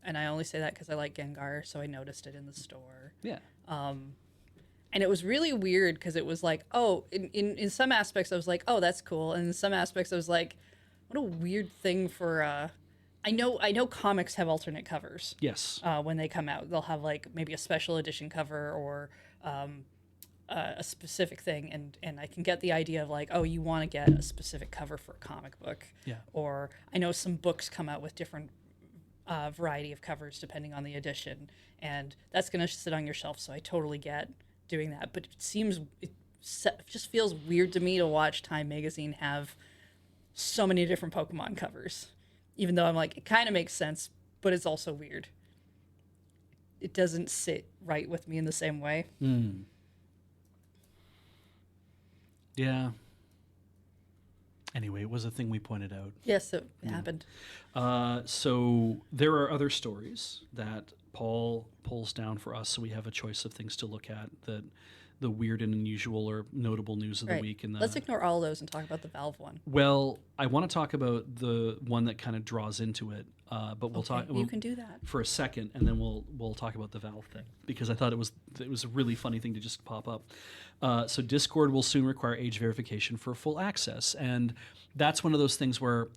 And I only say that because I like Gengar, so I noticed it in the store. Yeah. And it was really weird because it was like, oh, in some aspects I was like, oh, that's cool. And in some aspects I was like, what a weird thing for I know comics have alternate covers. Yes. When they come out, they'll have like maybe a special edition cover or a specific thing, and I can get the idea of like, oh, you want to get a specific cover for a comic book. Yeah. Or I know some books come out with different variety of covers depending on the edition, and that's going to sit on your shelf. So I totally get doing that, but it just feels weird to me to watch Time Magazine have so many different Pokemon covers, even though I'm like, it kind of makes sense, but it's also weird. It doesn't sit right with me in the same way. Yeah. Anyway, it was a thing we pointed out. Yes, it happened. So there are other stories that Paul pulls down for us, so we have a choice of things to look at, that the weird and unusual or notable news of the Right. week. And Let's ignore all those and talk about the Valve one. well, I want to talk about the one that kind of draws into it, but we'll talk. You can do that. for a second, and then we'll talk about the Valve thing because I thought it was a really funny thing to just pop up. So Discord will soon require age verification for full access, and that's one of those things where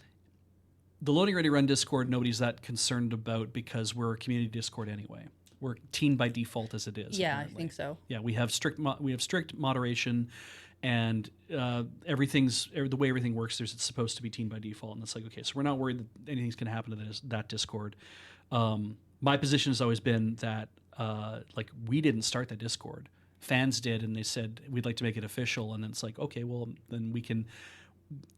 the Loading Ready Run Discord nobody's that concerned about because we're a community Discord anyway. We're teen by default as it is. Yeah, apparently. I think so. Yeah, we have strict moderation, and the way everything works. It's supposed to be teen by default, and it's like, okay, so we're not worried that anything's going to happen to that Discord. My position has always been that like we didn't start the Discord, fans did, and they said we'd like to make it official, and then it's like, okay, well then we can.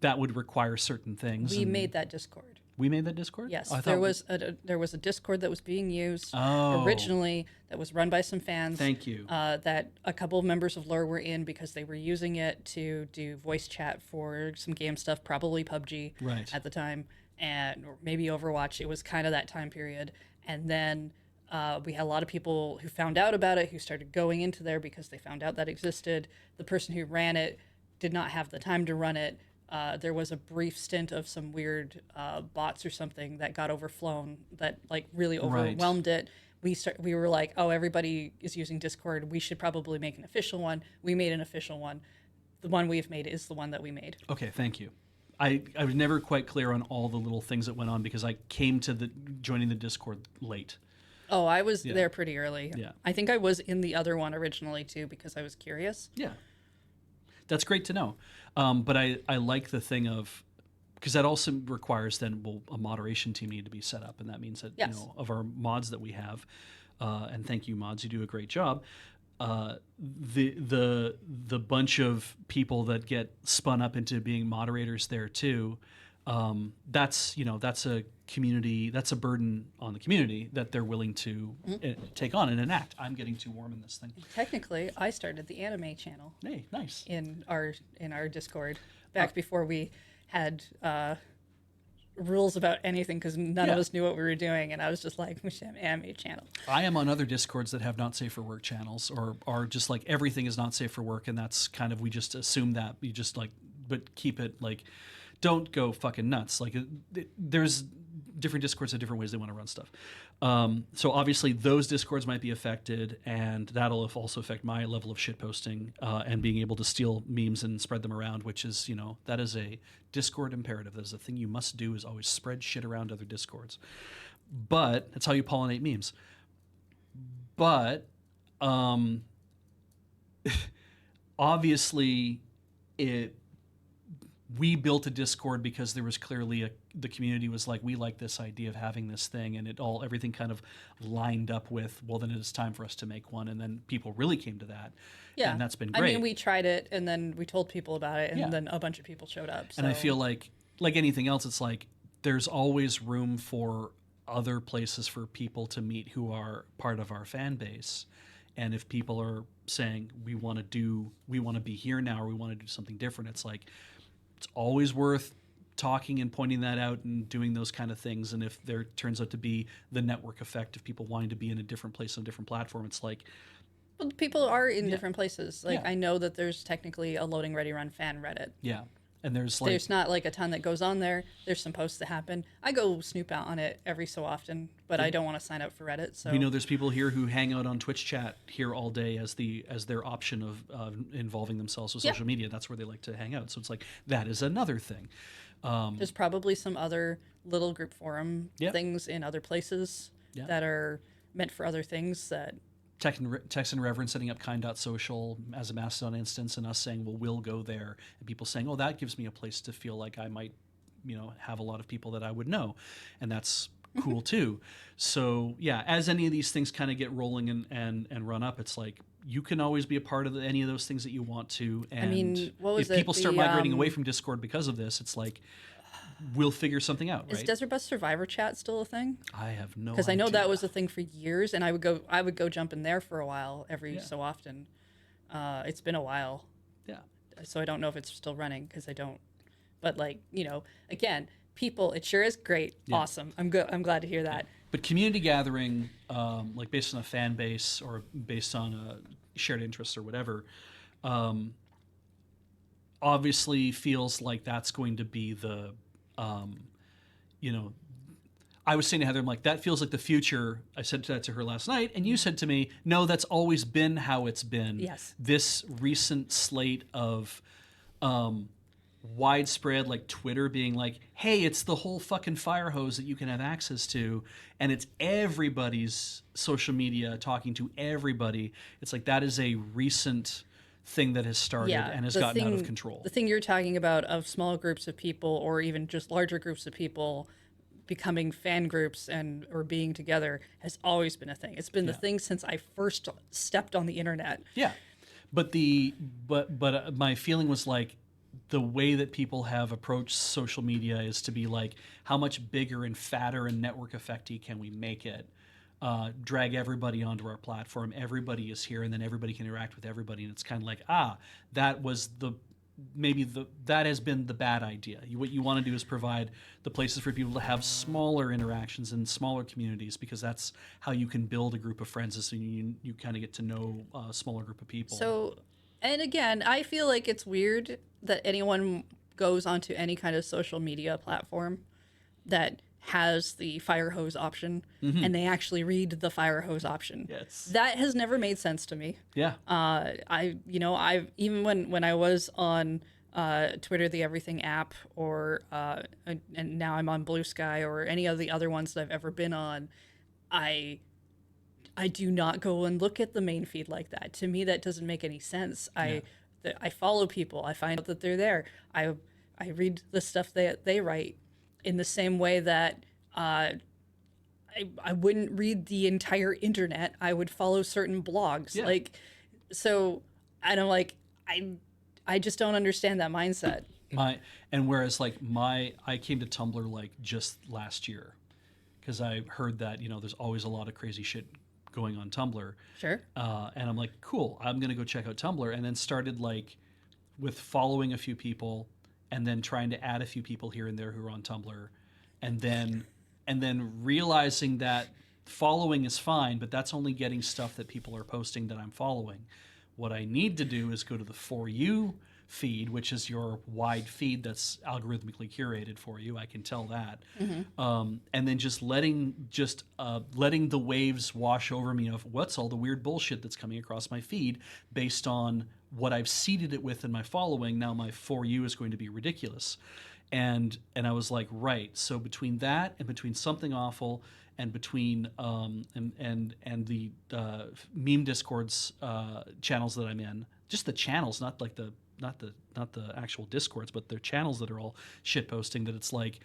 That would require certain things. We and made that Discord. We made that Discord? Yes, Oh, I there thought was a Discord that was being used Oh. originally that was run by some fans. Thank you. That a couple of members of Lure were in because they were using it to do voice chat for some game stuff, probably PUBG Right. at the time, and or maybe Overwatch. It was kind of that time period, and then. We had a lot of people who found out about it, who started going into there because they found out that existed. The person who ran it did not have the time to run it. There was a brief stint of some weird bots or something that got overflown that like really overwhelmed it. We were like, oh, everybody is using Discord. We should probably make an official one. We made an official one. The one we've made is the one that we made. Okay, thank you. I was never quite clear on all the little things that went on because I came to joining the Discord late. Oh, I was there pretty early. Yeah. I think I was in the other one originally too because I was curious. Yeah. That's great to know. But I like the thing of, because that also requires then, well, a moderation team need to be set up. And that means that, Yes. of our mods that we have, and thank you mods, you do a great job. The bunch of people that get spun up into being moderators there too, that's a community, that's a burden on the community that they're willing to take on and enact. I'm getting too warm in this thing. Technically, I started the anime channel Hey, nice. in our Discord back before we had rules about anything because none of us knew what we were doing, and I was just like, we should have an anime channel. I am on other Discords that have not safe for work channels, or are just like everything is not safe for work, and that's kind of, we just assume that you just like, but keep it like, don't go fucking nuts. Like there's different Discords have different ways they want to run stuff. So obviously those Discords might be affected, and that'll also affect my level of shitposting and being able to steal memes and spread them around, which is, that is a Discord imperative. That is a thing you must do, is always spread shit around other Discords. But that's how you pollinate memes. But obviously we built a Discord because there was clearly the community was like, we like this idea of having this thing, and everything kind of lined up with, well, then it is time for us to make one, and then people really came to that. Yeah, and that's been great. I mean, we tried it, and then we told people about it, and then a bunch of people showed up. So. And I feel like anything else, it's like there's always room for other places for people to meet who are part of our fan base. And if people are saying we want to be here now, or we want to do something different, it's like, it's always worth talking and pointing that out and doing those kind of things. And if there turns out to be the network effect of people wanting to be in a different place on a different platform, it's like, well, people are in different places. Like, Yeah. I know that there's technically a Loading Ready Run fan Reddit. yeah. And there's Not like a ton that goes on there. There's some posts that happen. I go snoop out on it every so often, but I don't want to sign up for Reddit. So we know there's people here who hang out on Twitch chat here all day as their option of involving themselves with social media. That's where they like to hang out. So it's like, that is another thing. there's probably some other little group forum things in other places that are meant for other things that Tex and Reverend setting up kind.social as a Mastodon instance, and us saying, well, we'll go there, and people saying, oh, that gives me a place to feel like I might, have a lot of people that I would know, and that's cool too. So yeah, as any of these things kind of get rolling and run up, it's like you can always be a part of any of those things that you want to. And I mean, what was if people start the, migrating away from Discord because of this, it's like we'll figure something out. Is right? Desert Bus Survivor Chat still a thing? I have no idea. Because I know that was a thing for years, and I would go jump in there for a while every so often. It's been a while. Yeah. So I don't know if it's still running because I don't. But again, people, it sure is great, awesome. I'm good. I'm glad to hear that. But community gathering, like based on a fan base or based on a shared interest or whatever, obviously feels like that's going to be the, I was saying to Heather, I'm like, that feels like the future. I said that to her last night, and you said to me, no, that's always been how it's been. Yes. This recent slate of widespread, like Twitter being like, hey, it's the whole fucking fire hose that you can have access to, and it's everybody's social media talking to everybody. It's like that is a recent thing that has started and has gotten out of control. The thing you're talking about of small groups of people or even just larger groups of people becoming fan groups or being together has always been a thing. It's been the thing since I first stepped on the internet. Yeah. But my feeling was like, the way that people have approached social media is to be like, how much bigger and fatter and network effecty can we make it? Drag everybody onto our platform. Everybody is here, and then everybody can interact with everybody. And it's kind of like, that was that has been the bad idea. What you want to do is provide the places for people to have smaller interactions and smaller communities, because that's how you can build a group of friends. Is so you kind of get to know a smaller group of people. So, and again, I feel like it's weird that anyone goes onto any kind of social media platform that has the fire hose option and they actually read the fire hose option. Yes. That has never made sense to me. Yeah. I even when I was on Twitter, the Everything app, or and now I'm on Blue Sky or any of the other ones that I've ever been on, I do not go and look at the main feed like that. To me, that doesn't make any sense. I follow people. I find out that they're there. I read the stuff that they write in the same way that I wouldn't read the entire internet. I would follow certain blogs. Yeah. Like, so I don't like, I just don't understand that mindset. Whereas I came to Tumblr like just last year, because I heard that, there's always a lot of crazy shit going on Tumblr. Sure. And I'm like, cool, I'm going to go check out Tumblr. And then started like with following a few people, and then trying to add a few people here and there who are on Tumblr. And then realizing that following is fine, but that's only getting stuff that people are posting that I'm following. What I need to do is go to the For You feed, which is your wide feed that's algorithmically curated for you. I can tell that. And then just letting the waves wash over me of what's all the weird bullshit that's coming across my feed based on what I've seeded it with in my following. Now my For You is going to be ridiculous. And I was like, right. So between that and between Something Awful and between and the meme discords channels that I'm in, just the channels, not the actual discords, but their channels that are all shit posting, that it's like,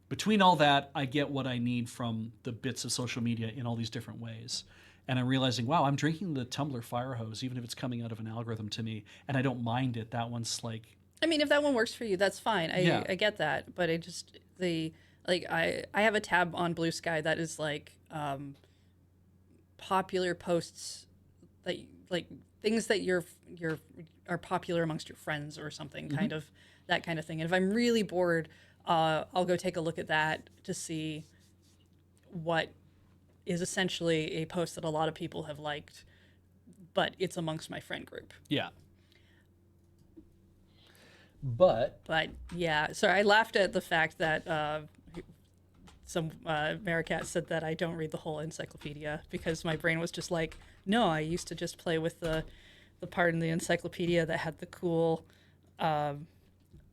between all that, I get what I need from the bits of social media in all these different ways. And I'm realizing, wow, I'm drinking the Tumblr fire hose, even if it's coming out of an algorithm to me, and I don't mind it. That one's like, I mean, if that one works for you, that's fine. I get that, but I have a tab on Blue Sky that is like popular posts that like things that are popular amongst your friends or something, kind of that kind of thing. And if I'm really bored, I'll go take a look at that to see what is essentially a post that a lot of people have liked, but it's amongst my friend group. yeah. But yeah, so I laughed at the fact that some Maricat said that I don't read the whole encyclopedia, because my brain was just like, no, I used to just play with the part in the encyclopedia that had the cool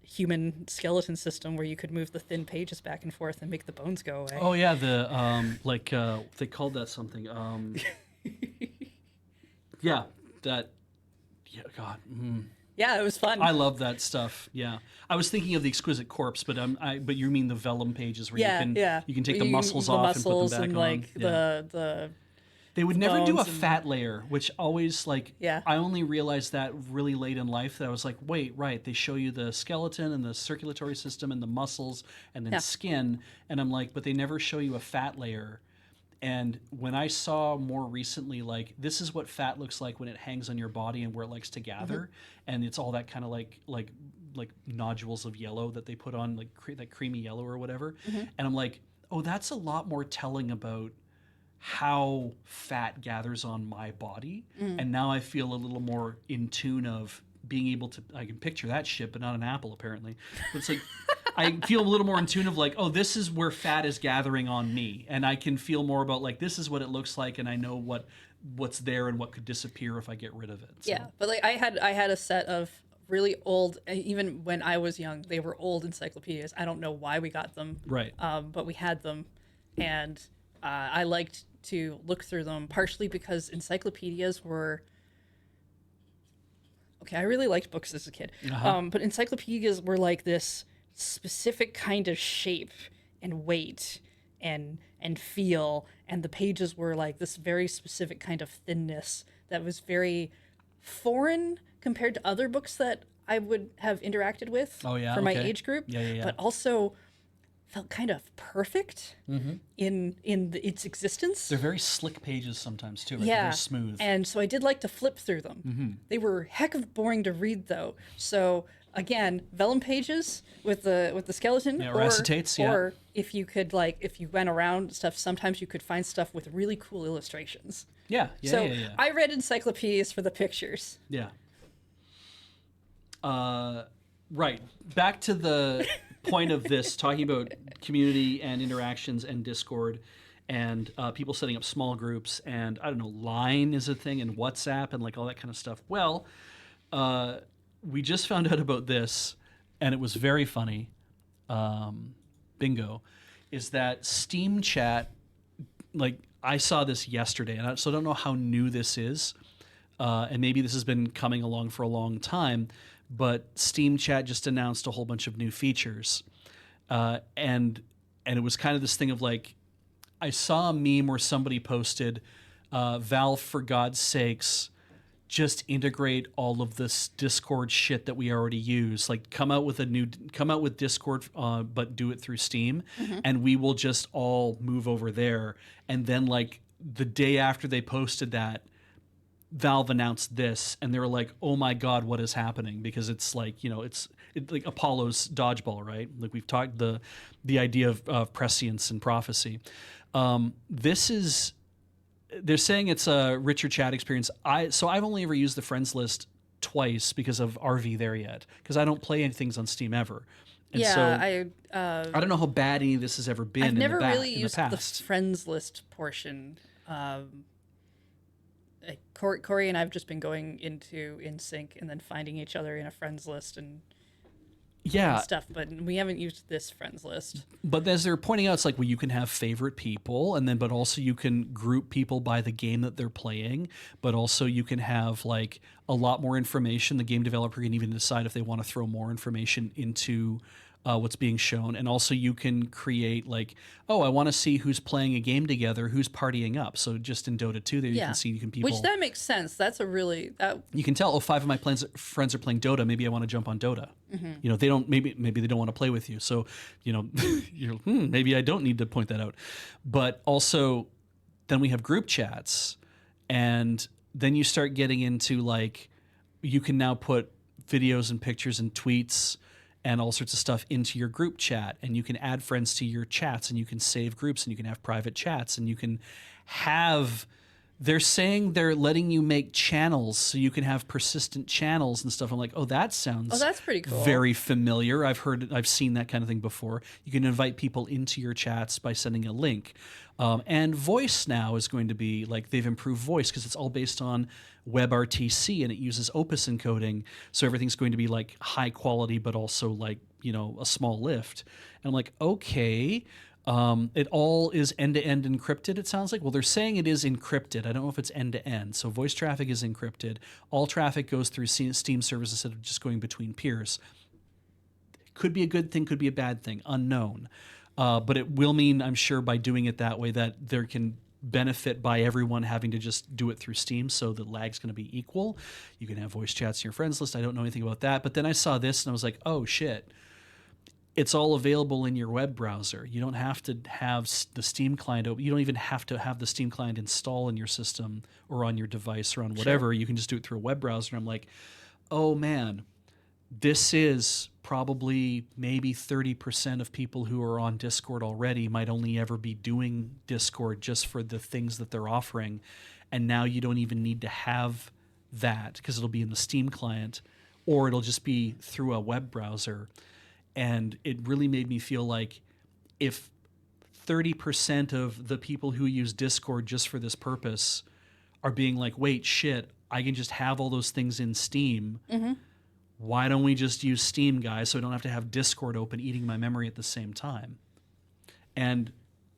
human skeleton system where you could move the thin pages back and forth and make the bones go away. oh yeah, the they called that something. Yeah, that. Yeah, God. Yeah, it was fun. I love that stuff. Yeah, I was thinking of the Exquisite Corpse, but but you mean the vellum pages where you can take the muscles off and put them back on. The they would never do a bones fat layer, which always Yeah. I only realized that really late in life, that I was like, wait, right, they show you the skeleton and the circulatory system and the muscles and then skin, and I'm like, but they never show you a fat layer. And when I saw more recently, like, this is what fat looks like when it hangs on your body and where it likes to gather, and it's all that kind of like nodules of yellow that they put on, like that creamy yellow or whatever. And I'm like, oh, that's a lot more telling about how fat gathers on my body. And now I feel a little more in tune of being able to, I can picture that shit, but not an apple apparently. But it's like, I feel a little more in tune of like, oh, this is where fat is gathering on me. And I can feel more about like, this is what it looks like. And I know what's there and what could disappear if I get rid of it. So. Yeah. But like I had a set of really old, even when I was young, they were old encyclopedias. I don't know why we got them. Right. But we had them. And I liked to look through them, partially because encyclopedias were, okay, I really liked books as a kid. But encyclopedias were like this specific kind of shape and weight and feel, and the pages were like this very specific kind of thinness that was very foreign compared to other books that I would have interacted with Oh, yeah? for my Okay. age group, Yeah. but also felt kind of perfect in its existence. They're very slick pages sometimes too, right? They're Yeah, very smooth. and so I did like to flip through them. They were heck of boring to read though. So again, vellum pages with the skeleton, Yeah, or acetates, yeah. or if you could if you went around stuff, sometimes you could find stuff with really cool illustrations. Yeah. So I read encyclopedias for the pictures. Yeah. Right. Back to the point of this, talking about community and interactions and Discord and people setting up small groups and, I don't know, Line is a thing and WhatsApp and like all that kind of stuff. Well, we just found out about this and it was very funny. Bingo. Is that Steam chat, like I saw this yesterday and so I don't know how new this is. And maybe this has been coming along for a long time, but Steam Chat just announced a whole bunch of new features, and it was kind of this thing of like, I saw a meme where somebody posted, "Valve, for God's sakes, just integrate all of this Discord shit that we already use. Like, come out with Discord, but do it through Steam, and we will just all move over there." And then, like the day after they posted that, Valve announced this, and they were like, "Oh my God, what is happening?" Because it's like, it's like Apollo's dodgeball, right? Like we've talked the idea of prescience and prophecy. They're saying it's a richer chat experience. So I've only ever used the friends list twice because of RV there yet, because I don't play any things on Steam ever. And Yeah, so I don't know how bad any of this has ever been. I've never really in used the the past. friends list portion. Corey and I have just been going into InSync and then finding each other in a friends list and stuff, but we haven't used this friends list. But as they're pointing out, it's like, well, you can have favorite people, and then but also you can group people by the game that they're playing, but also you can have like a lot more information. The game developer can even decide if they want to throw more information into what's being shown, and also you can create like, oh, I want to see who's playing a game together, who's partying up. So just in Dota 2, there you can see people. Which that makes sense. That's a really you can tell. Oh, 5 of my friends are playing Dota. Maybe I want to jump on Dota. They don't. Maybe they don't want to play with you. So you're maybe I don't need to point that out. But also, then we have group chats, and then you start getting into like, you can now put videos and pictures and tweets and all sorts of stuff into your group chat, and you can add friends to your chats, and you can save groups, and you can have private chats, and you can have, they're saying they're letting you make channels so you can have persistent channels and stuff. I'm like, oh, that sounds that's pretty cool. Very familiar. I've seen that kind of thing before. You can invite people into your chats by sending a link. And voice now is going to be like, they've improved voice because it's all based on WebRTC and it uses Opus encoding. So everything's going to be like high quality, but also like, a small lift. And I'm like, okay. It all is end-to-end encrypted, it sounds like. Well, they're saying it is encrypted. I don't know if it's end-to-end. So voice traffic is encrypted. All traffic goes through Steam servers instead of just going between peers. Could be a good thing, could be a bad thing, unknown. But it will mean, I'm sure, by doing it that way, that there can benefit by everyone having to just do it through Steam, so the lag's going to be equal. You can have voice chats in your friends list. I don't know anything about that. But then I saw this and I was like, oh, shit. It's all available in your web browser. You don't have to have the Steam client open. You don't even have to have the Steam client install in your system or on your device or on whatever. Sure. You can just do it through a web browser. And I'm like, oh, man. This is probably maybe 30% of people who are on Discord already might only ever be doing Discord just for the things that they're offering. And now you don't even need to have that because it'll be in the Steam client or it'll just be through a web browser. And it really made me feel like if 30% of the people who use Discord just for this purpose are being like, wait, shit, I can just have all those things in Steam. Mm-hmm. Why don't we just use Steam, guys, so I don't have to have Discord open eating my memory at the same time? And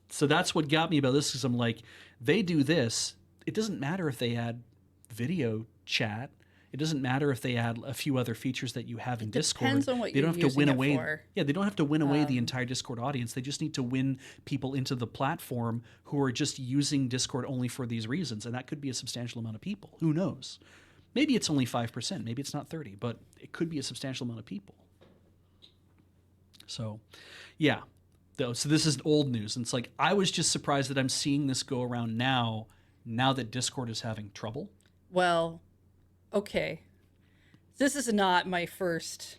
so that's what got me about this, because I'm like, they do this. It doesn't matter if they add video chat. It doesn't matter if they add a few other features that you have in Discord. Depends on what they don't you're have to win using it away. for. Yeah, they don't have to win away the entire Discord audience. They just need to win people into the platform who are just using Discord only for these reasons, and that could be a substantial amount of people. Who knows? Maybe it's only 5%, maybe it's not 30, but it could be a substantial amount of people. So, yeah. So this is old news. And it's like, I was just surprised that I'm seeing this go around now that Discord is having trouble. Well, okay. This is not my first,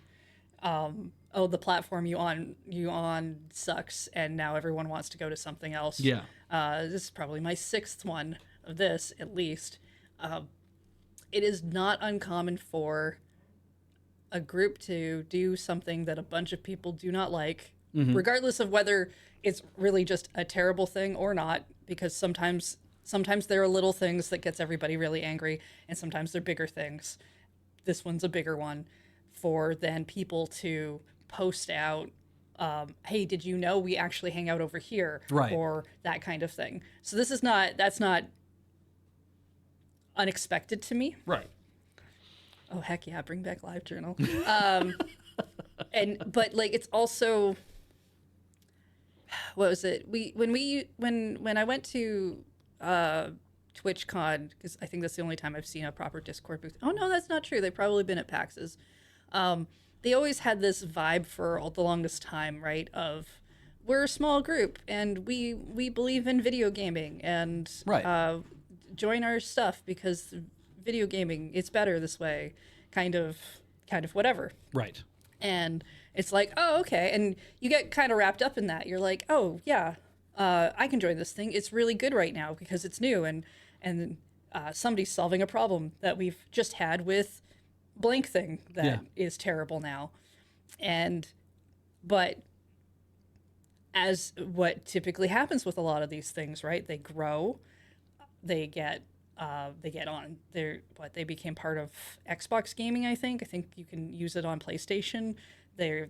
the platform you on sucks, and now everyone wants to go to something else. Yeah. This is probably my sixth one of this, at least. It is not uncommon for a group to do something that a bunch of people do not like, regardless of whether it's really just a terrible thing or not, because sometimes there are little things that gets everybody really angry, and sometimes they're bigger things. This one's a bigger one, for then people to post out, hey, did you know we actually hang out over here? Right. Or that kind of thing. So that's not unexpected to me. Right. Oh, heck yeah, bring back LiveJournal. But like, it's also, what was it? When I went to TwitchCon, because I think that's the only time I've seen a proper Discord booth. Oh no, that's not true. They've probably been at PAX's. They always had this vibe for all the longest time, right? Of, we're a small group and we believe in video gaming, and Right. Join our stuff because video gaming, it's better this way, kind of whatever. Right. And it's like, oh, okay. And you get kind of wrapped up in that. You're like, oh, yeah, I can join this thing. It's really good right now because it's new. And somebody's solving a problem that we've just had with blank thing that is terrible now. But as what typically happens with a lot of these things, right? They grow, they get on. They became part of Xbox gaming, I think. I think you can use it on PlayStation. Did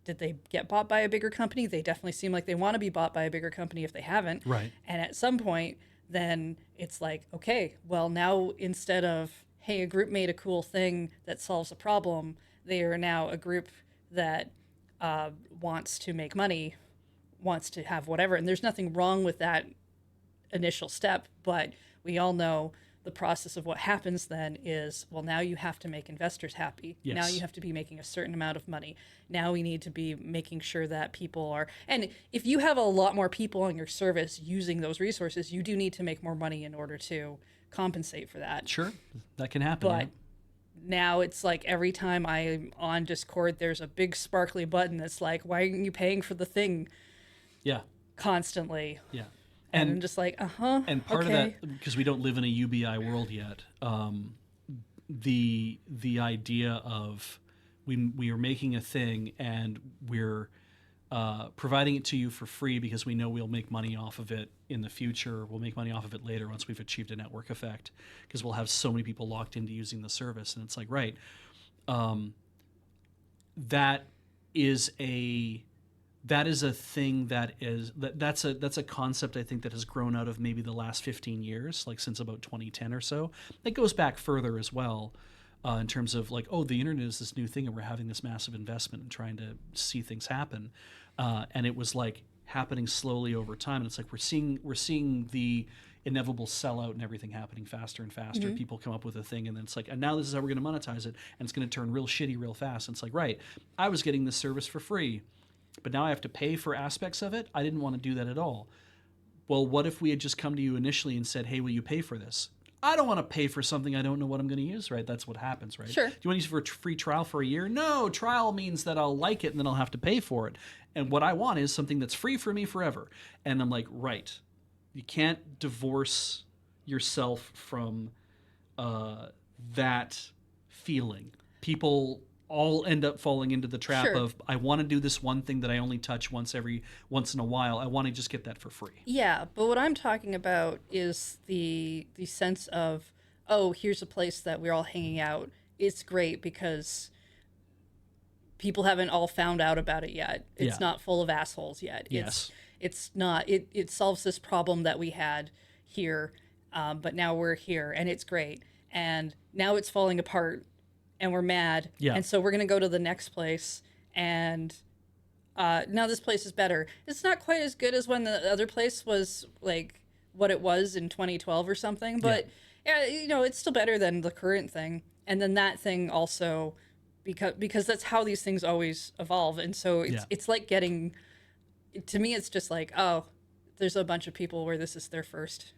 they get bought by a bigger company? They definitely seem like they want to be bought by a bigger company if they haven't. Right. And at some point, then it's like, okay, well, now instead of, hey, a group made a cool thing that solves a problem, they are now a group that wants to make money, wants to have whatever. And there's nothing wrong with that initial step, but we all know the process of what happens then is, well, now you have to make investors happy. Yes. Now you have to be making a certain amount of money. Now we need to be making sure that people are, and if you have a lot more people on your service using those resources, you do need to make more money in order to compensate for that. Sure. That can happen. But now it's like every time I'm on Discord, there's a big sparkly button that's like, why aren't you paying for the thing Yeah. constantly? Yeah. And I'm just like, And part of that, because we don't live in a UBI world yet, the idea of we are making a thing and we're providing it to you for free because we know we'll make money off of it in the future. We'll make money off of it later once we've achieved a network effect, because we'll have so many people locked into using the service. And it's like, right, that is a thing that's a concept I think that has grown out of maybe the last 15 years, like since about 2010 or so. It goes back further as well, in terms of like, oh, the internet is this new thing and we're having this massive investment and trying to see things happen, and it was like happening slowly over time. And it's like we're seeing the inevitable sellout and everything happening faster and faster. Mm-hmm. People come up with a thing and then it's like, and now this is how we're going to monetize it, and it's going to turn real shitty real fast. And it's like, right, I was getting this service for free, but now I have to pay for aspects of it. I didn't want to do that at all. Well, what if we had just come to you initially and said, hey, will you pay for this? I don't want to pay for something I don't know what I'm going to use, right? That's what happens, right? Sure. Do you want to use it for a free trial for a year? No, trial means that I'll like it and then I'll have to pay for it. And what I want is something that's free for me forever. And I'm like, right. You can't divorce yourself from that feeling. People all end up falling into the trap of, I want to do this one thing that I only touch once in a while. I want to just get that for free. Yeah, but what I'm talking about is the sense of, oh, here's a place that we're all hanging out. It's great because people haven't all found out about it yet. It's not full of assholes yet. Yes. It's not. It solves this problem that we had here, but now we're here and it's great. And now it's falling apart. And we're mad, and so we're going to go to the next place, and now this place is better. It's not quite as good as when the other place was like what it was in 2012 or something, but Yeah, it's still better than the current thing. And then that thing also, because that's how these things always evolve. And so Yeah. it's like getting, to me, it's just like, oh, there's a bunch of people where this is their first.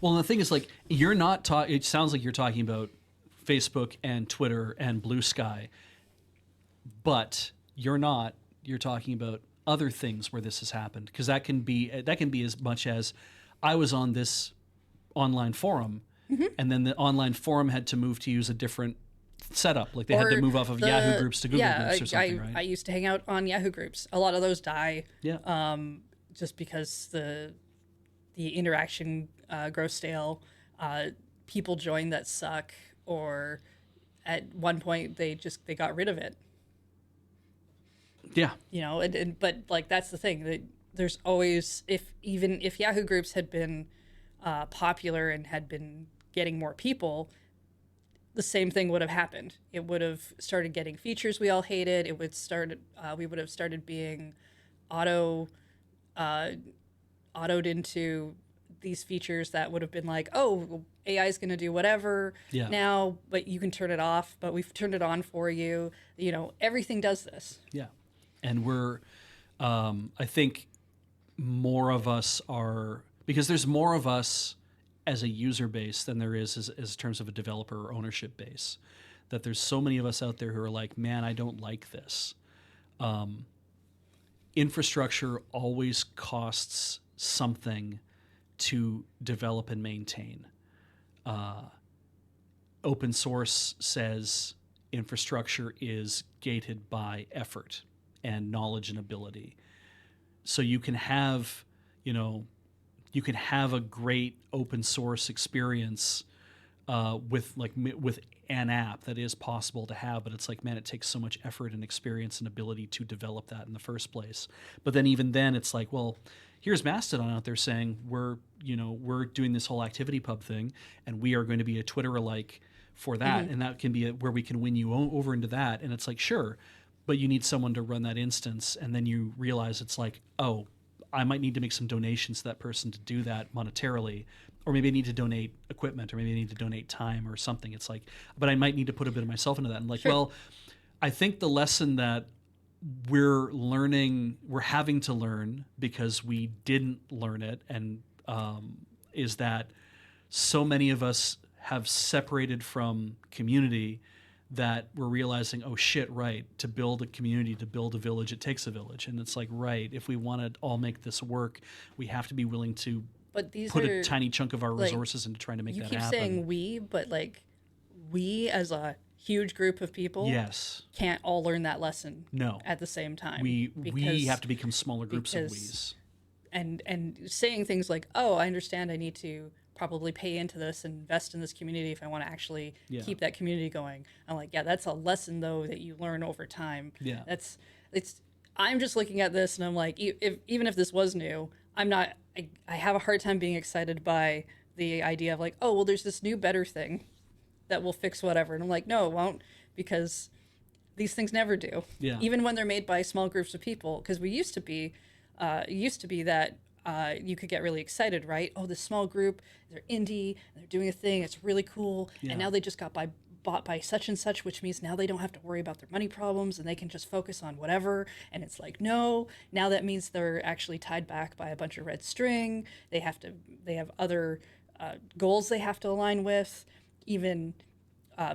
Well, and the thing is, like, you're not talking. It sounds like you're talking about Facebook and Twitter and Blue Sky, but you're not. You're talking about other things where this has happened, because that can be as much as I was on this online forum, and then the online forum had to move to use a different setup. Like they had to move off of Yahoo groups to Google groups or something, I right? used to hang out on Yahoo groups. A lot of those die Yeah. just because the interaction grows stale. People join that suck, or at one point they got rid of it. Yeah. But like that's the thing, that there's always, if Yahoo groups had been popular and had been getting more people, the same thing would have happened. It would have started getting features we all hated. We would have started being auto autoed into these features that would have been like, oh, AI is going to do whatever Yeah. now, but you can turn it off, but we've turned it on for you. Everything does this. Yeah. And I think more of us are, because there's more of us as a user base than there is as terms of a developer or ownership base. That there's so many of us out there who are like, man, I don't like this. Infrastructure always costs something to develop and maintain. Open source says infrastructure is gated by effort and knowledge and ability. So you can have a great open source experience with an app that is possible to have, but it's like, man, it takes so much effort and experience and ability to develop that in the first place. But then even then, it's like, well, here's Mastodon out there saying we're doing this whole ActivityPub thing, and we are going to be a Twitter alike for that, and that can be where we can win you over into that. And it's like, sure, but you need someone to run that instance, and then you realize it's like, oh, I might need to make some donations to that person to do that monetarily, or maybe I need to donate equipment, or maybe I need to donate time or something. It's like, but I might need to put a bit of myself into that. And like, Sure. well, I think the lesson that we're having to learn because we didn't learn it, and is that so many of us have separated from community, that we're realizing, oh shit, right, to build a community, to build a village, it takes a village. And it's like, right, if we want to all make this work, we have to be willing to But these put are, a tiny chunk of our like, resources into trying to make you that keep happen. saying we, but like we as a huge group of people Yes. can't all learn that lesson No. at the same time. We have to become smaller groups of because- we's. and saying things like, oh, I understand I need to probably pay into this and invest in this community if I want to actually keep that community going. I'm like, yeah, that's a lesson though that you learn over time. Yeah. I'm just looking at this and I'm like, even if this was new, I have a hard time being excited by the idea of like, oh, well, there's this new better thing that will fix whatever. And I'm like, no, it won't, because these things never do. Yeah. Even when they're made by small groups of people, because it used to be that you could get really excited, right? Oh, this small group, they're indie, they're doing a thing, it's really cool. Yeah. And now they just got bought by such and such, which means now they don't have to worry about their money problems and they can just focus on whatever. And it's like, no, now that means they're actually tied back by a bunch of red string. They have other goals they have to align with, even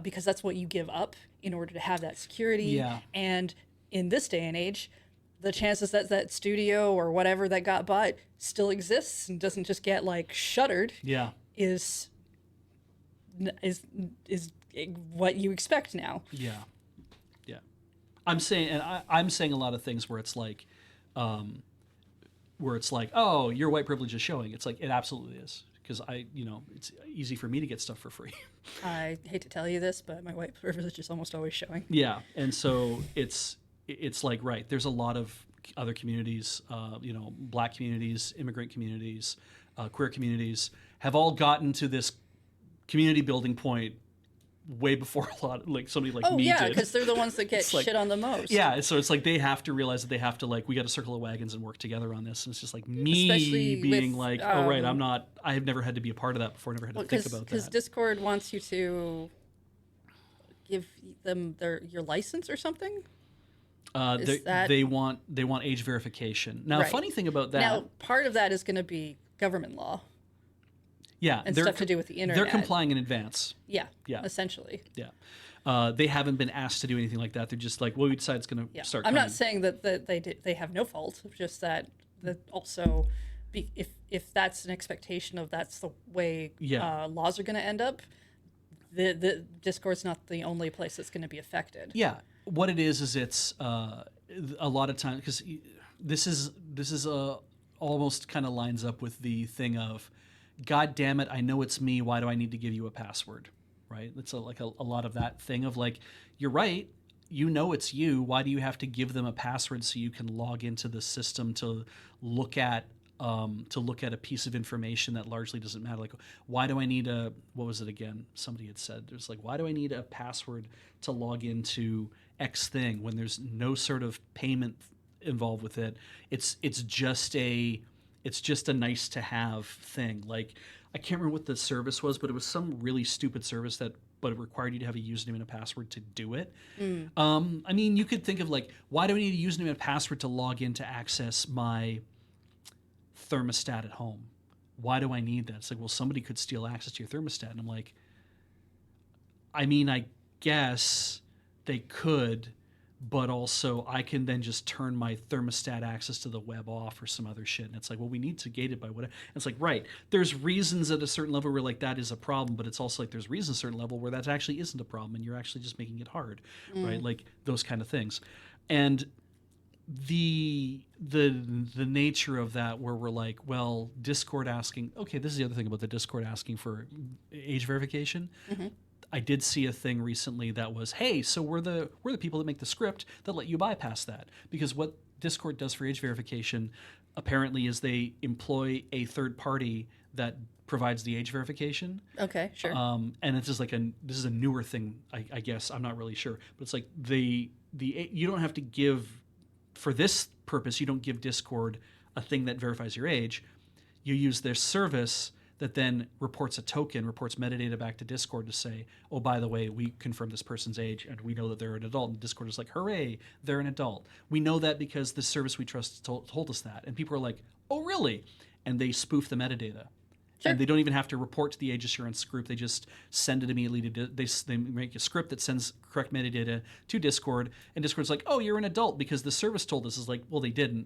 because that's what you give up in order to have that security. Yeah. And in this day and age, the chances that studio or whatever that got bought still exists and doesn't just get like shuttered Yeah. is what you expect now. Yeah. Yeah. I'm saying a lot of things where it's like, oh, your white privilege is showing. It's like, it absolutely is. Because it's easy for me to get stuff for free. I hate to tell you this, but my white privilege is almost always showing. Yeah. And so it's like, right, there's a lot of other communities, Black communities, immigrant communities, queer communities, have all gotten to this community building point way before a lot, like somebody like Oh me yeah, did. because they're the ones that get It's like- shit on the most. Yeah, so it's like they have to realize that they have to like we got to circle the wagons and work together on this. And it's just like me Especially being with, like, oh right, I have never had to be a part of that before. Never had to think about Because that. Discord wants you to give them your license or something. They want age verification. Now, Right. funny thing about that. Now, part of that is going to be government law. Yeah, and stuff to do with the internet. They're complying in advance. Yeah. Yeah. Essentially. Yeah. They haven't been asked to do anything like that. They're just like, well, we decide it's going to start. I'm coming. not saying that they have no fault. Just that also, if that's an expectation of that's the way laws are going to end up, the Discord's not the only place that's going to be affected. Yeah. What it is it's a lot of times because this is almost kind of lines up with the thing of, God damn it, I know it's me. Why do I need to give you a password? Right? It's a lot of that thing of like, you're right. You know it's you. Why do you have to give them a password so you can log into the system to look at a piece of information that largely doesn't matter? Like, why do I need what was it again? Somebody had said, there's like, why do I need a password to log into X thing when there's no sort of payment involved with it? It's just a nice to have thing. Like, I can't remember what the service was, but it was some really stupid service but it required you to have a username and a password to do it. I mean, you could think of like, why do I need a username and a password to log in to access my thermostat at home? Why do I need that? It's like, well, somebody could steal access to your thermostat. And I'm like, I mean, I guess they could, but also I can then just turn my thermostat access to the web off or some other shit. And it's like, well, we need to gate it by whatever. And it's like, right, there's reasons at a certain level where like that is a problem, but it's also like there's reasons at a certain level where that actually isn't a problem and you're actually just making it hard, right? Like those kind of things. And the nature of that where we're like, well, Discord asking, okay, this is the other thing about the Discord asking for age verification. Mm-hmm. I did see a thing recently that was, hey, so we're the people that make the script that let you bypass that. Because what Discord does for age verification apparently is they employ a third party that provides the age verification. Okay, sure. And it's just like this is a newer thing, I guess. I'm not really sure. But it's like you don't have to give, for this purpose, you don't give Discord a thing that verifies your age. You use their service that then reports metadata back to Discord to say, oh, by the way, we confirmed this person's age and we know that they're an adult. And Discord is like, hooray, they're an adult. We know that because the service we trust told us that. And people are like, oh, really? And they spoof the metadata. Sure. And they don't even have to report to the age assurance group. They just send it immediately to they make a script that sends correct metadata to Discord. And Discord's like, oh, you're an adult because the service told us. Is like, well, they didn't.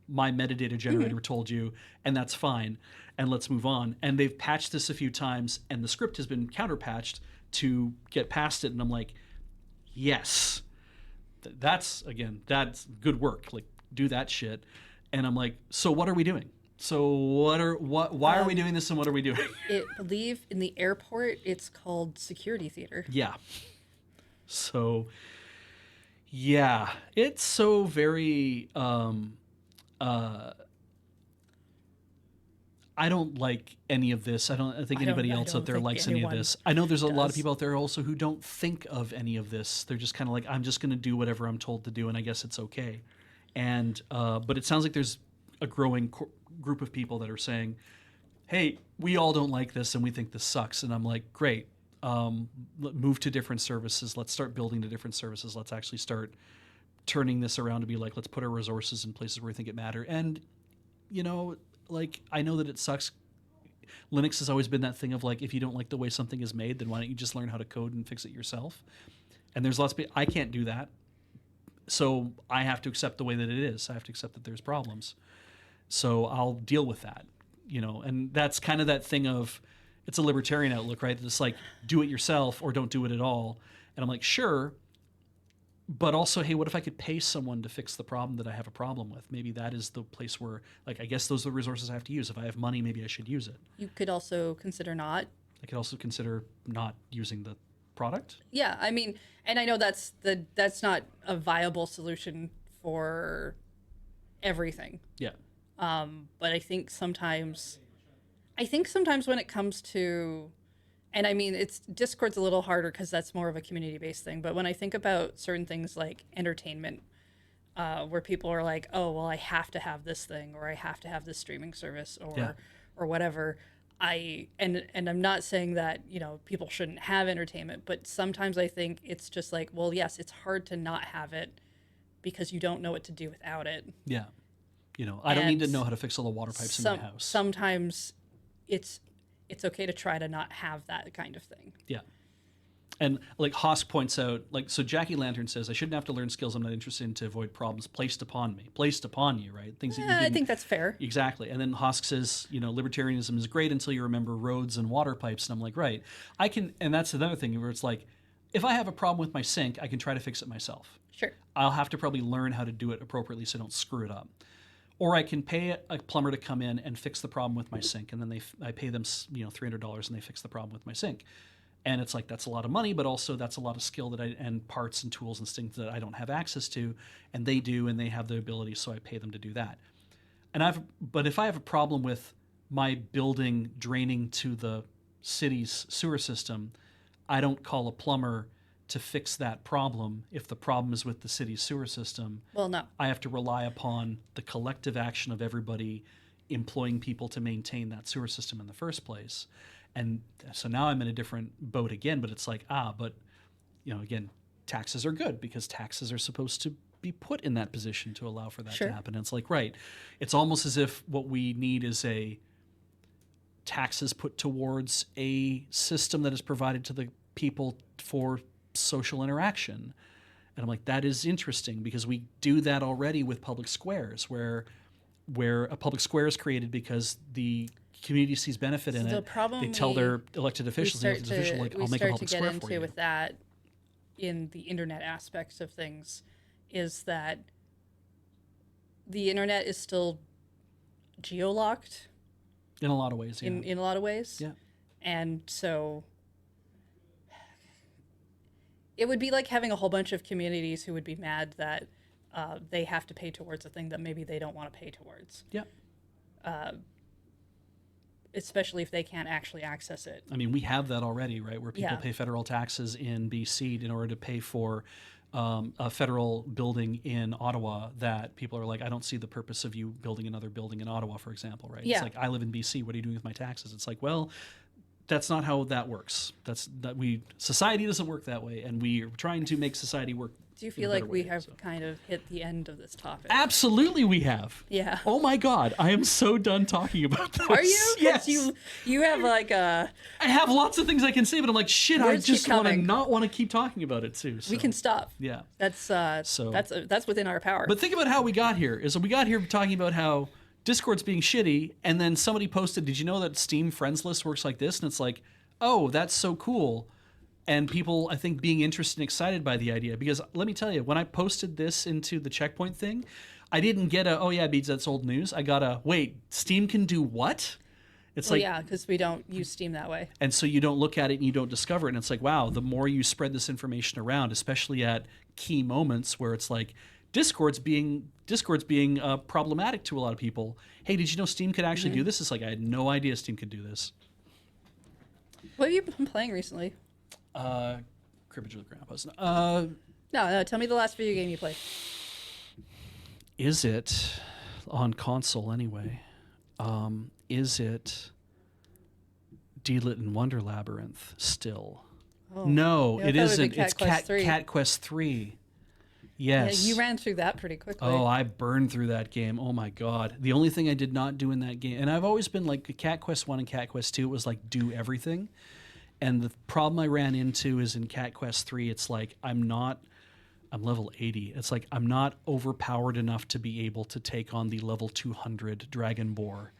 My metadata generator told you, and that's fine. And let's move on. And they've patched this a few times, and the script has been counterpatched to get past it. And I'm like, yes, that's good work. Like, do that shit. And I'm like, so what are we doing? So why are we doing this, and what are we doing? I believe in the airport, it's called security theater. Yeah. So, yeah, it's so very. I don't like any of this. I think anybody else out there likes any of this. I know there's a lot of people out there also who don't think of any of this. They're just kind of like, I'm just going to do whatever I'm told to do, and I guess it's okay. And but it sounds like there's a growing group of people that are saying, hey, we all don't like this, and we think this sucks. And I'm like, great. Move to different services. Let's start building to different services. Let's actually start turning this around to be like, let's put our resources in places where we think it matter. And, like, I know that it sucks. Linux has always been that thing of like, if you don't like the way something is made, then why don't you just learn how to code and fix it yourself? And there's lots of people, I can't do that. So I have to accept the way that it is. I have to accept that there's problems. So I'll deal with that, and that's kind of that thing of, it's a libertarian outlook, right? It's like, do it yourself or don't do it at all. And I'm like, sure. But also, hey, what if I could pay someone to fix the problem that I have a problem with? Maybe that is the place where, like, I guess those are the resources I have to use. If I have money, maybe I should use it. You could also consider not. I could also consider not using the product. Yeah, I mean, and I know that's not a viable solution for everything. Yeah. But I think sometimes when it comes to And I mean, it's Discord's a little harder because that's more of a community-based thing. But when I think about certain things like entertainment, where people are like, "Oh, well, I have to have this thing, or I have to have this streaming service, Yeah. or whatever." And I'm not saying that people shouldn't have entertainment, but sometimes I think it's just like, well, yes, it's hard to not have it because you don't know what to do without it. Yeah. I don't need to And know how to fix all the water pipes in my house. Sometimes it's okay to try to not have that kind of thing. Yeah. And like Hosk points out, so Jackie Lantern says, I shouldn't have to learn skills I'm not interested in to avoid problems placed upon me. Placed upon you, right? Things that you I didn't. think that's fair. Exactly. And then Hosk says, libertarianism is great until you remember roads and water pipes. And I'm like, right. And that's another thing where it's like, if I have a problem with my sink, I can try to fix it myself. Sure. I'll have to probably learn how to do it appropriately so I don't screw it up. Or I can pay a plumber to come in and fix the problem with my sink, and then I pay them $300 and they fix the problem with my sink. And it's like, that's a lot of money, but also that's a lot of skill and parts and tools and things that I don't have access to, and they do, and they have the ability, so I pay them to do that. But if I have a problem with my building draining to the city's sewer system, I don't call a plumber to fix that problem. If the problem is with the city's sewer system, Well, no. I have to rely upon the collective action of everybody employing people to maintain that sewer system in the first place. And so now I'm in a different boat again, but it's like, but again, taxes are good because taxes are supposed to be put in that position to allow for that Sure. to happen. And it's like, right. It's almost as if what we need is taxes put towards a system that is provided to the people for social interaction. And I'm like, that is interesting because we do that already with public squares where a public square is created because the community sees benefit in The it. problem They tell their elected officials, we I'll make a public square for into you. with that in the internet aspects of things is that the internet is still geolocked In a lot of ways, yeah. in a lot of ways. Yeah. And so it would be like having a whole bunch of communities who would be mad that they have to pay towards a thing that maybe they don't want to pay towards. Yeah. Especially if they can't actually access it. I mean, we have that already, right? Where people Yeah. pay federal taxes in BC in order to pay for a federal building in Ottawa that people are like, I don't see the purpose of you building another building in Ottawa, for example, right? Yeah. It's like, I live in BC. What are you doing with my taxes? It's like, well, that's not how that works. Society doesn't work that way, and we are trying to make society work. Do you feel like we have kind of hit the end of this topic? Absolutely, we have. Yeah. Oh my God, I am so done talking about this. Are you? 'Cause Yes. You have like a. I have lots of things I can say, but I'm like, shit. Words I just keep want to coming. not want to keep talking about it too. So. We can stop. Yeah. That's that's within our power. But think about how we got here. We got here talking about how Discord's being shitty, and then somebody posted, "Did you know that Steam Friends List works like this?" And it's like, oh, that's so cool. And people, I think, being interested and excited by the idea. Because let me tell you, when I posted this into the ChillPoint thing, I didn't get oh yeah, Beej, that's old news. I got wait, Steam can do what? It's well, yeah, because we don't use Steam that way. And so you don't look at it and you don't discover it. And it's like, wow, the more you spread this information around, especially at key moments where it's like Discord's being problematic to a lot of people. Hey, did you know Steam could actually do this? It's like, I had no idea Steam could do this. What have you been playing recently? Cribbage with Grandpas. No, tell me the last video game you played. Is it on console anyway? Is it Deedlit and Wonder Labyrinth still? Oh. No, Yeah, I it thought it would isn't. be Cat It's Quest 3. Cat Quest 3. Yes. Yeah, you ran through that pretty quickly. Oh, I burned through that game. Oh my God. The only thing I did not do in that game, and I've always been like Cat Quest 1 and Cat Quest 2, it was like do everything. And the problem I ran into is in Cat Quest 3, it's like I'm level 80. It's like I'm not overpowered enough to be able to take on the level 200 Dragon Boar.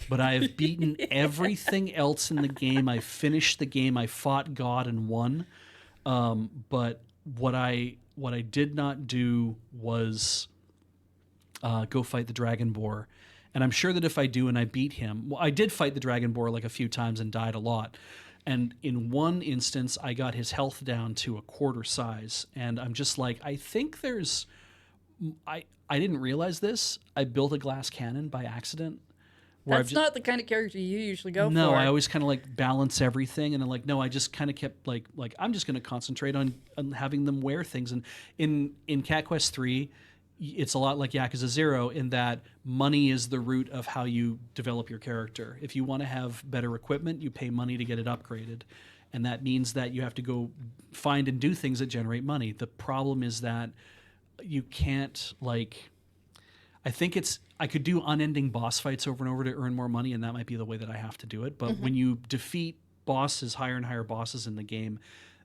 But I have beaten everything else in the game. I finished the game. I fought God and won. But what I did not do was go fight the Dragon Boar. And I'm sure that if I do and I beat him, well, I did fight the Dragon Boar like a few times and died a lot. And in one instance, I got his health down to a quarter size. And I'm just like, I think I didn't realize this. I built a glass cannon by accident where That's not the kind of character you usually go no, for. I always kind of like balance everything, and I'm like, no, I just kind of kept like I'm just going to concentrate on having them wear things. And in Cat Quest 3, it's a lot like Yakuza 0 in that money is the root of how you develop your character. If you want to have better equipment, you pay money to get it upgraded. And that means that you have to go find and do things that generate money. The problem is that you can't like I think I could do unending boss fights over and over to earn more money, and that might be the way that I have to do it. But when you defeat bosses, higher and higher bosses in the game,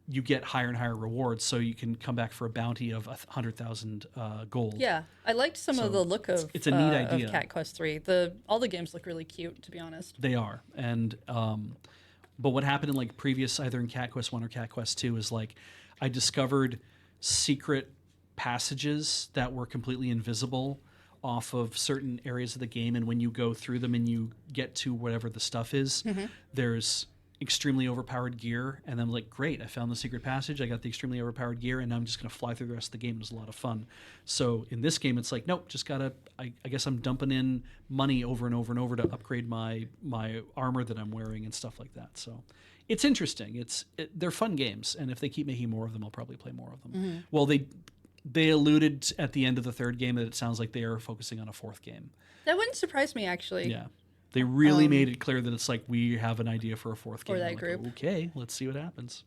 you get higher and higher rewards, so you can come back for a bounty of 100,000 gold. Yeah, I liked some of the look of it's a neat idea. of Cat Quest 3. All the games look really cute, to be honest. They are, and but what happened in like previous, either in Cat Quest 1 or Cat Quest 2, is like I discovered secret passages that were completely invisible off of certain areas of the game, and when you go through them and you get to whatever the stuff is, there's extremely overpowered gear, and I'm like, great, I found the secret passage, I got the extremely overpowered gear, and now I'm just going to fly through the rest of the game. It was a lot of fun. So in this game, it's like, nope, just gotta, I guess I'm dumping in money over and over and over to upgrade my armor that I'm wearing and stuff like that. So it's interesting. They're fun games, and if they keep making more of them, I'll probably play more of them. Well, they alluded at the end of the third game that it sounds like they are focusing on a fourth game. That wouldn't surprise me, actually. Yeah. They really made it clear that it's like, we have an idea for a fourth game. For that like, group. Okay, let's see what happens.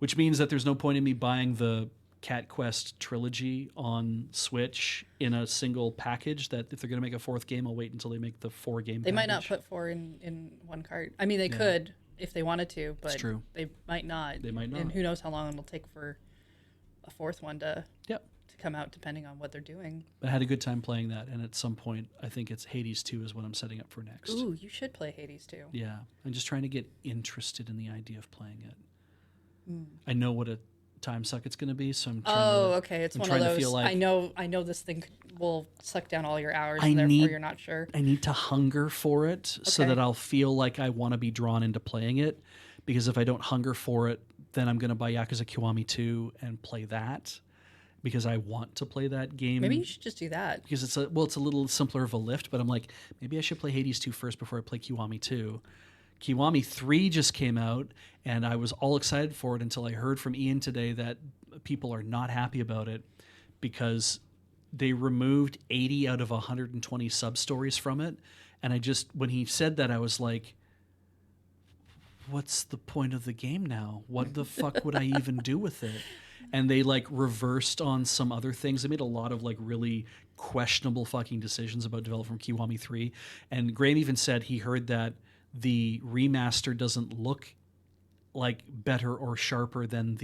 Which means that there's no point in me buying the Cat Quest trilogy on Switch in a single package, that if they're going to make a fourth game, I'll wait until they make the 4-game They package. might not put 4 in one cart. I mean, they could if they wanted to, but It's true. they might not. They might not. And who knows how long it'll take for a fourth one to Yep. come out, depending on what they're doing. But I had a good time playing that, and at some point, I think it's Hades 2 is what I'm setting up for next. Ooh, you should play Hades too. Yeah, I'm just trying to get interested in the idea of playing it. I know what a time suck it's going to be, so I'm trying to... Okay. It's I'm one of trying to those. feel like- I know this thing will suck down all your hours, and therefore you're not sure. I need to hunger for it so Okay. that I'll feel like I want to be drawn into playing it. Because if I don't hunger for it, then I'm going to buy Yakuza Kiwami 2 and play that. Because I want to play that game. Maybe you should just do that. Because it's a little simpler of a lift, but I'm like, maybe I should play Hades 2 first before I play Kiwami 2. Kiwami 3 just came out, and I was all excited for it until I heard from Ian today that people are not happy about it because they removed 80 out of 120 sub-stories from it. And when he said that, I was like, what's the point of the game now? What the fuck would I even do with it? And they like reversed on some other things. They made a lot of like really questionable fucking decisions about development from Kiwami 3. And Graham even said he heard that the remaster doesn't look like better or sharper than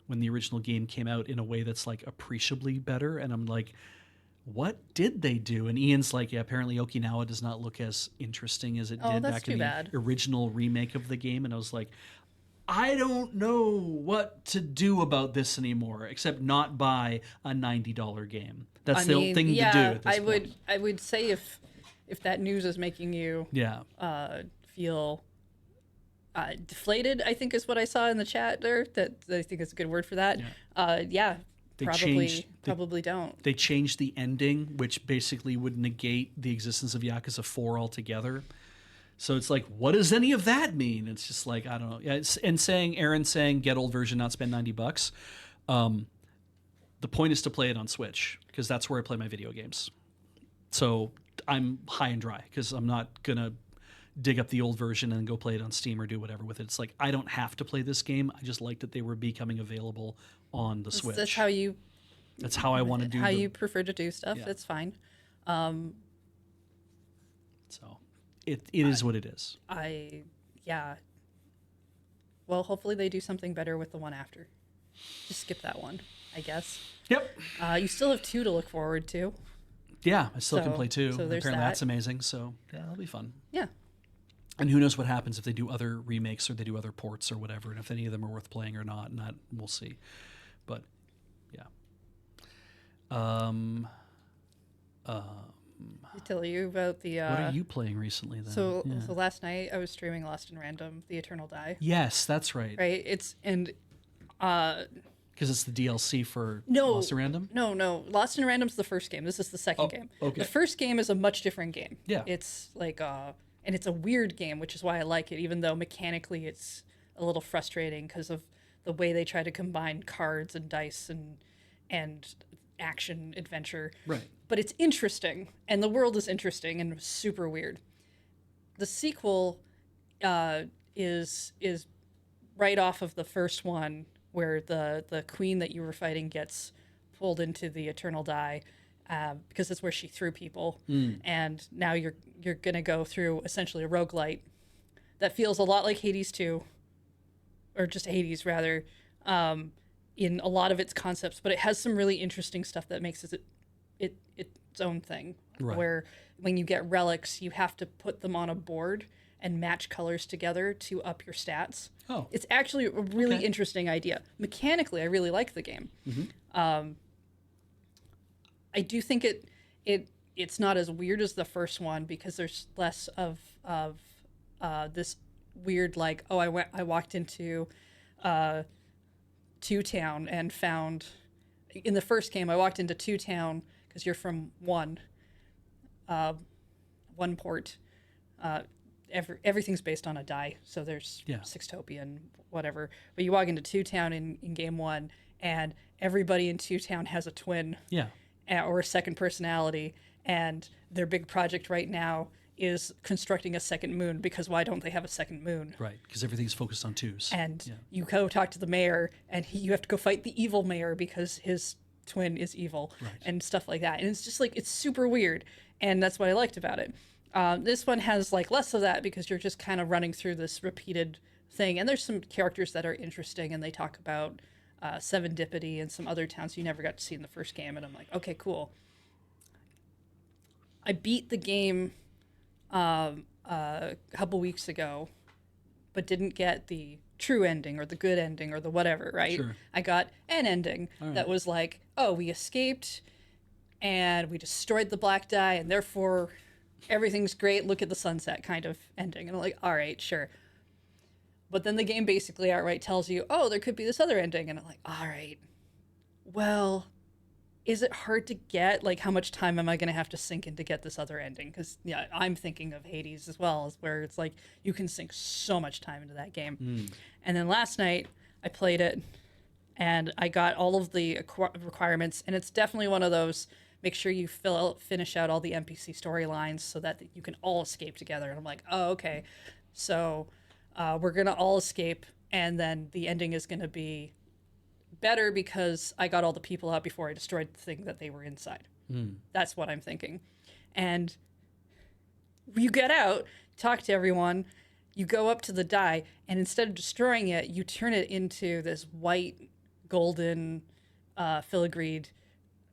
when the original game came out in a way that's like appreciably better. And I'm like, what did they do? And Ian's like, yeah, apparently Okinawa does not look as interesting as it did that's back too in the bad. original remake of the game. And I was like, I don't know what to do about this anymore, except not buy a $90 game. That's the thing to do at this point. I would say if that news is making you feel deflated, I think is what I saw in the chat there. That I think is a good word for that. Probably don't. They changed the ending, which basically would negate the existence of Yakuza 4 altogether. So it's like, what does any of that mean? It's just like, I don't know. Yeah, Aaron saying get old version, not spend $90. The point is to play it on Switch because that's where I play my video games. So I'm high and dry because I'm not gonna dig up the old version and go play it on Steam or do whatever with it. It's like, I don't have to play this game. I just like that they were becoming available on the Switch. That's how you. That's how I want to do. How you prefer to do stuff. Yeah. That's fine. So it is what it is. Well, hopefully they do something better with the one after. Just skip that one, I guess. Yep. You still have 2 to look forward to. Yeah, I still can play 2. So there's Apparently that. that's amazing. So yeah, that'll be fun. Yeah. And who knows what happens if they do other remakes or they do other ports or whatever, and if any of them are worth playing or not. And that we'll see. But yeah. I tell you about the. What are you playing recently then? So last night I was streaming Lost in Random: The Eternal Die. Yes, that's right. Right. God, Because it's the DLC for No, Lost at Random? no. Lost in Random's the first game. This is the second game. okay. The first game is a much different game. Yeah. It's like and it's a weird game, which is why I like it, even though mechanically it's a little frustrating because of the way they try to combine cards and dice and action adventure. Right. But it's interesting, and the world is interesting and super weird. The sequel is right off of the first one, where the queen that you were fighting gets pulled into the Eternal Die, because that's where she threw people, and now you're gonna go through essentially a roguelite that feels a lot like Hades 2, or just Hades rather, in a lot of its concepts, but it has some really interesting stuff that makes it its own thing. Right. Where when you get relics, you have to put them on a board and match colors together to up your stats. Oh. It's actually a really interesting idea. Mechanically, I really like the game. I do think it's not as weird as the first one because there's less of this weird, like, oh, I walked into Two Town and found, in the first game I walked into Two Town because you're from one port. Everything's based on a die, so there's Sextopia and whatever. But you walk into Two Town in game one, and everybody in Two Town has a twin, or a second personality, and their big project right now is constructing a second moon, because why don't they have a second moon? Right, because everything's focused on twos. And you go talk to the mayor, and you have to go fight the evil mayor because his twin is evil, and stuff like that. And it's just like, it's super weird, and that's what I liked about it. This one has like less of that because you're just kind of running through this repeated thing, and there's some characters that are interesting, and they talk about Serendipity and some other towns you never got to see in the first game, and I'm like, okay, cool. I beat the game a couple weeks ago, but didn't get the true ending or the good ending or the whatever, right? Sure. I got an ending that was like, oh, we escaped and we destroyed the black die, and therefore everything's great, look at the sunset kind of ending. And I'm like, all right, sure. But then the game basically outright tells you, oh, there could be this other ending. And I'm like, all right, well, is it hard to get? Like, how much time am I going to have to sink in to get this other ending? Because, yeah, I'm thinking of Hades as well, where it's like you can sink so much time into that game. And then last night I played it, and I got all of the requirements. And it's definitely one of those, make sure you finish out all the NPC storylines so that you can all escape together. And I'm like, oh, okay. So we're going to all escape, and then the ending is going to be better because I got all the people out before I destroyed the thing that they were inside. That's what I'm thinking. And you get out, talk to everyone, you go up to the die, and instead of destroying it, you turn it into this white, golden, filigreed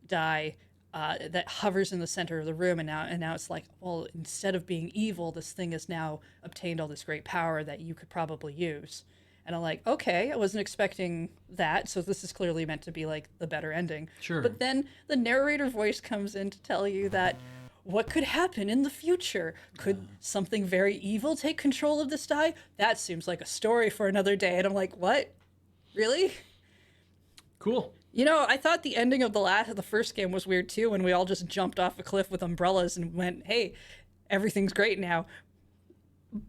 die that hovers in the center of the room, and now it's like, well, instead of being evil, this thing has now obtained all this great power that you could probably use. And I'm like, okay, I wasn't expecting that, so this is clearly meant to be like the better ending. Sure. But then the narrator voice comes in to tell you that what could happen in the future? Could something very evil take control of this die? That seems like a story for another day. And I'm like, what? Really? Cool. You know, I thought the ending of the first game was weird too, when we all just jumped off a cliff with umbrellas and went, hey, everything's great now.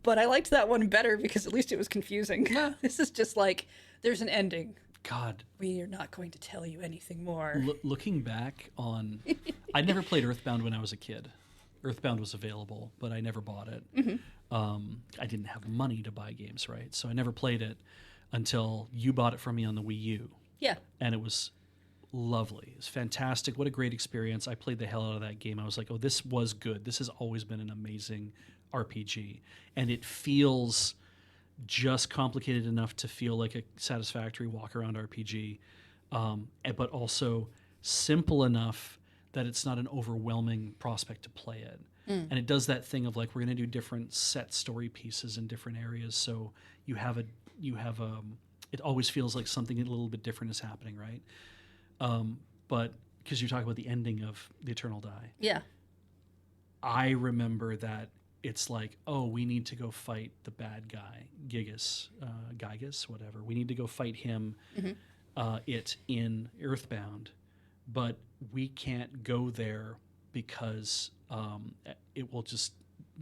But I liked that one better because at least it was confusing. This is just like, there's an ending. God. We are not going to tell you anything more. Looking back on, I never played Earthbound when I was a kid. Earthbound was available, but I never bought it. I didn't have money to buy games, right? So I never played it until you bought it for me on the Wii U. Yeah. And it was lovely. It was fantastic. What a great experience. I played the hell out of that game. I was like, oh, this was good. This has always been an amazing RPG. And it feels just complicated enough to feel like a satisfactory walk-around RPG, but also simple enough that it's not an overwhelming prospect to play it. And it does that thing of like, we're going to do different set story pieces in different areas. So you have it always feels like something a little bit different is happening, right? But because you're talking about the ending of The Eternal Die. Yeah. I remember that it's like, oh, we need to go fight the bad guy, Gygas, whatever. We need to go fight him. it in Earthbound, but we can't go there because it will just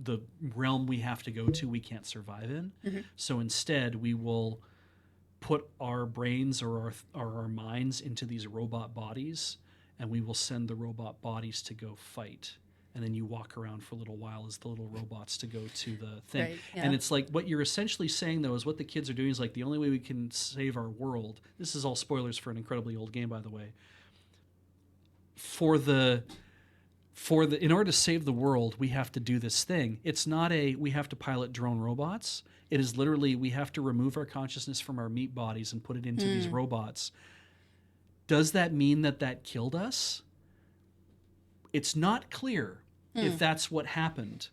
the realm we have to go to we can't survive in. So instead we will put our brains or our minds into these robot bodies, and we will send the robot bodies to go fight. And then you walk around for a little while as the little robots to go to the thing. Right, yeah. And it's like what you're essentially saying, though, is what the kids are doing is like the only way we can save our world. This is all spoilers for an incredibly old game, by the way. In order to save the world, we have to do this thing. It's not we have to pilot drone robots. It is literally we have to remove our consciousness from our meat bodies and put it into these robots. Does that mean that killed us? It's not clear if that's what happened.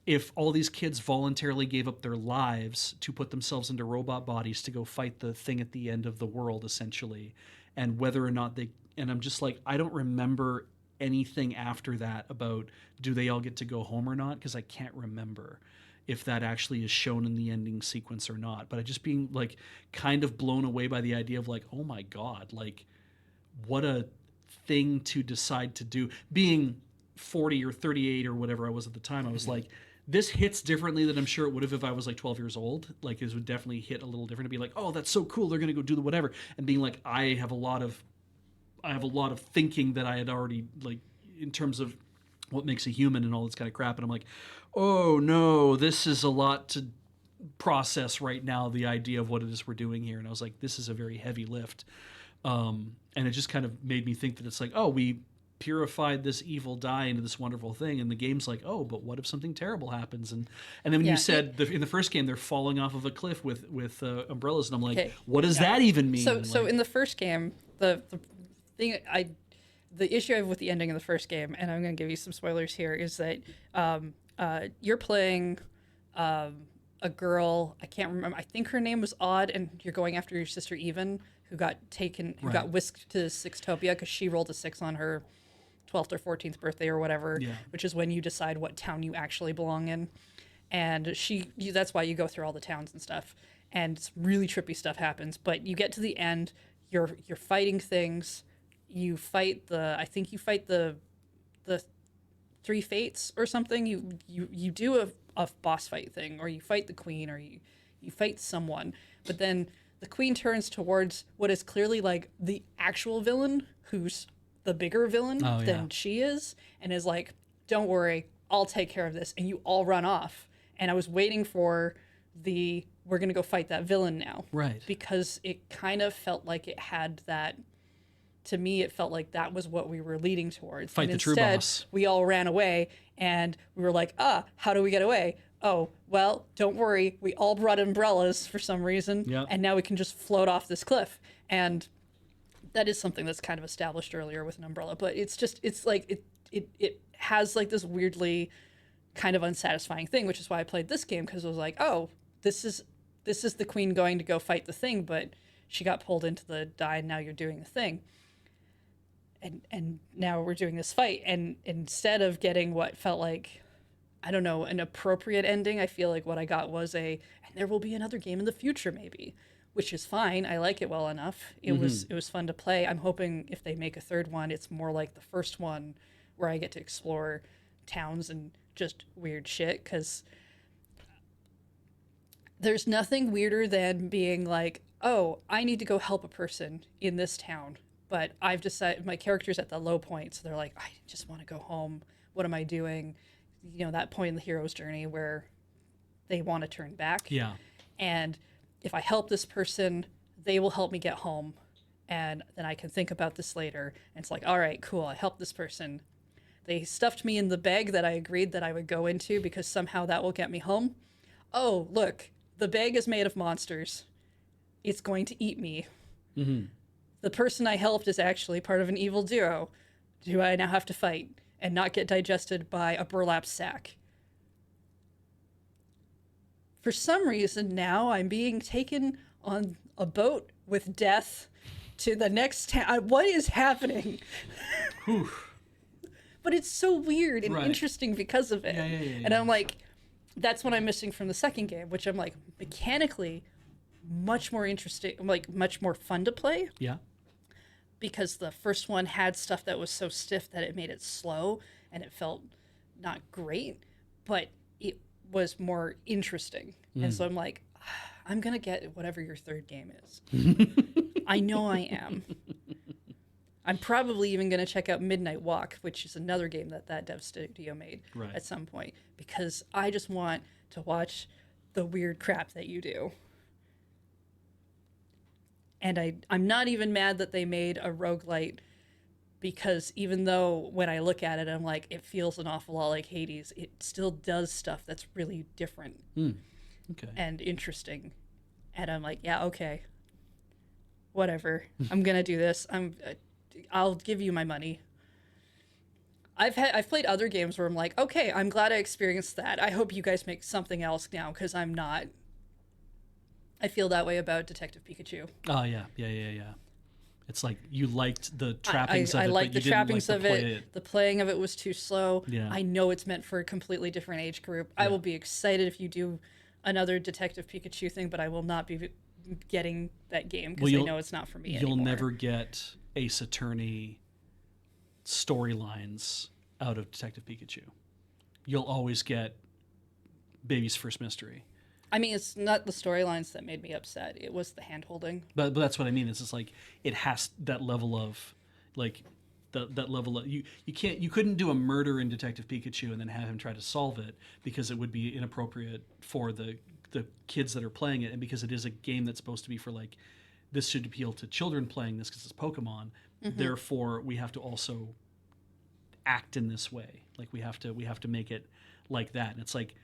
If all these kids voluntarily gave up their lives to put themselves into robot bodies to go fight the thing at the end of the world, essentially, and whether or not and I'm just like, I don't remember anything after that about do they all get to go home or not, because I can't remember if that actually is shown in the ending sequence or not. But I just being like kind of blown away by the idea of like, oh my God, like what a thing to decide to do. Being 40 or 38 or whatever I was at the time, I was like, this hits differently than I'm sure it would have if I was like 12 years old. Like this would definitely hit a little different to be like, oh, that's so cool, they're gonna go do the whatever. And being like, I have a lot of thinking that I had already, like, in terms of what makes a human and all this kind of crap. And I'm like, oh no, this is a lot to process right now, the idea of what it is we're doing here. And I was like, this is a very heavy lift. And it just kind of made me think that it's like, oh, we purified this evil dye into this wonderful thing. And the game's like, oh, but what if something terrible happens? And then when you said in the first game, they're falling off of a cliff with umbrellas. And I'm like, what does that even mean? So in the first game, the issue I have with the ending of the first game, and I'm going to give you some spoilers here, is that you're playing a girl. I can't remember. I think her name was Odd, and you're going after your sister Even, who got whisked to Sixtopia because she rolled a 6 on her 12th or 14th birthday or whatever, which is when you decide what town you actually belong in. And that's why you go through all the towns and stuff. And it's really trippy stuff happens. But you get to the end, you're fighting things. You fight the 3 fates or something. You do a boss fight thing, or you fight the queen, or you fight someone. But then the queen turns towards what is clearly like the actual villain, who's the bigger villain than she is, and is like, don't worry, I'll take care of this. And you all run off. And I was waiting for we're going to go fight that villain now. Right. Because it kind of felt like it had that, to me, it felt like that was what we were leading towards. Fight the true boss. We all ran away, and we were like, how do we get away? Oh, well, don't worry. We all brought umbrellas for some reason, and now we can just float off this cliff. And that is something that's kind of established earlier with an umbrella, but it's like it has like this weirdly kind of unsatisfying thing, which is why I played this game, because I was like, oh, this is the queen going to go fight the thing, but she got pulled into the die, and now you're doing the thing. And now we're doing this fight, and instead of getting what felt like, I don't know, an appropriate ending, I feel like what I got was and there will be another game in the future maybe, which is fine. I like it well enough. It was fun to play. I'm hoping if they make a third one, it's more like the first one, where I get to explore towns and just weird shit, because there's nothing weirder than being like, oh, I need to go help a person in this town, but I've decided my character's at the low point, so they're like, I just want to go home. What am I doing? You know, that point in the hero's journey where they want to turn back. Yeah. And if I help this person, they will help me get home, and then I can think about this later. And it's like, all right, cool, I helped this person. They stuffed me in the bag that I agreed that I would go into because somehow that will get me home. Oh, look, the bag is made of monsters. It's going to eat me. Mm-hmm. The person I helped is actually part of an evil duo who I now have to fight and not get digested by a burlap sack. For some reason now I'm being taken on a boat with death to the next town. What is happening? But it's so weird and interesting because of it. Yeah. And I'm like, that's what I'm missing from the second game, which I'm like, mechanically, much more interesting, like much more fun to play, Yeah. because the first one had stuff that was so stiff that it made it slow and it felt not great, but it was more interesting. And so I'm like, I'm going to get whatever your third game is. I know I am. I'm probably even going to check out Midnight Walk, which is another game that dev studio made Right. at some point, because I just want to watch the weird crap that you do. And I'm not even mad that they made a roguelite, because even though when I look at it, I'm like, it feels an awful lot like Hades, it still does stuff that's really different Okay. and interesting. And I'm like, yeah, okay, whatever. I'm going to do this. I'll give you my money. I've played other games where I'm like, okay, I'm glad I experienced that. I hope you guys make something else now, because I'm not. I feel that way about Detective Pikachu. Oh yeah. It's like you liked the trappings I of it, like but the you didn't trappings like of to play it. The playing of it was too slow. Yeah. I know it's meant for a completely different age group. I will be excited if you do another Detective Pikachu thing, but I will not be getting that game, because I know it's not for me You'll anymore. never get Ace Attorney storylines out of Detective Pikachu. You'll always get Baby's First Mystery. I mean, it's not the storylines that made me upset. It was the hand-holding. But that's what I mean. It's just like it has that level of like that level of you couldn't do a murder in Detective Pikachu and then have him try to solve it, because it would be inappropriate for the kids that are playing it, and because it is a game that's supposed to be for like, this should appeal to children playing this because it's Pokemon. Therefore, we have to also act in this way. Like we have to make it like that. And it's like,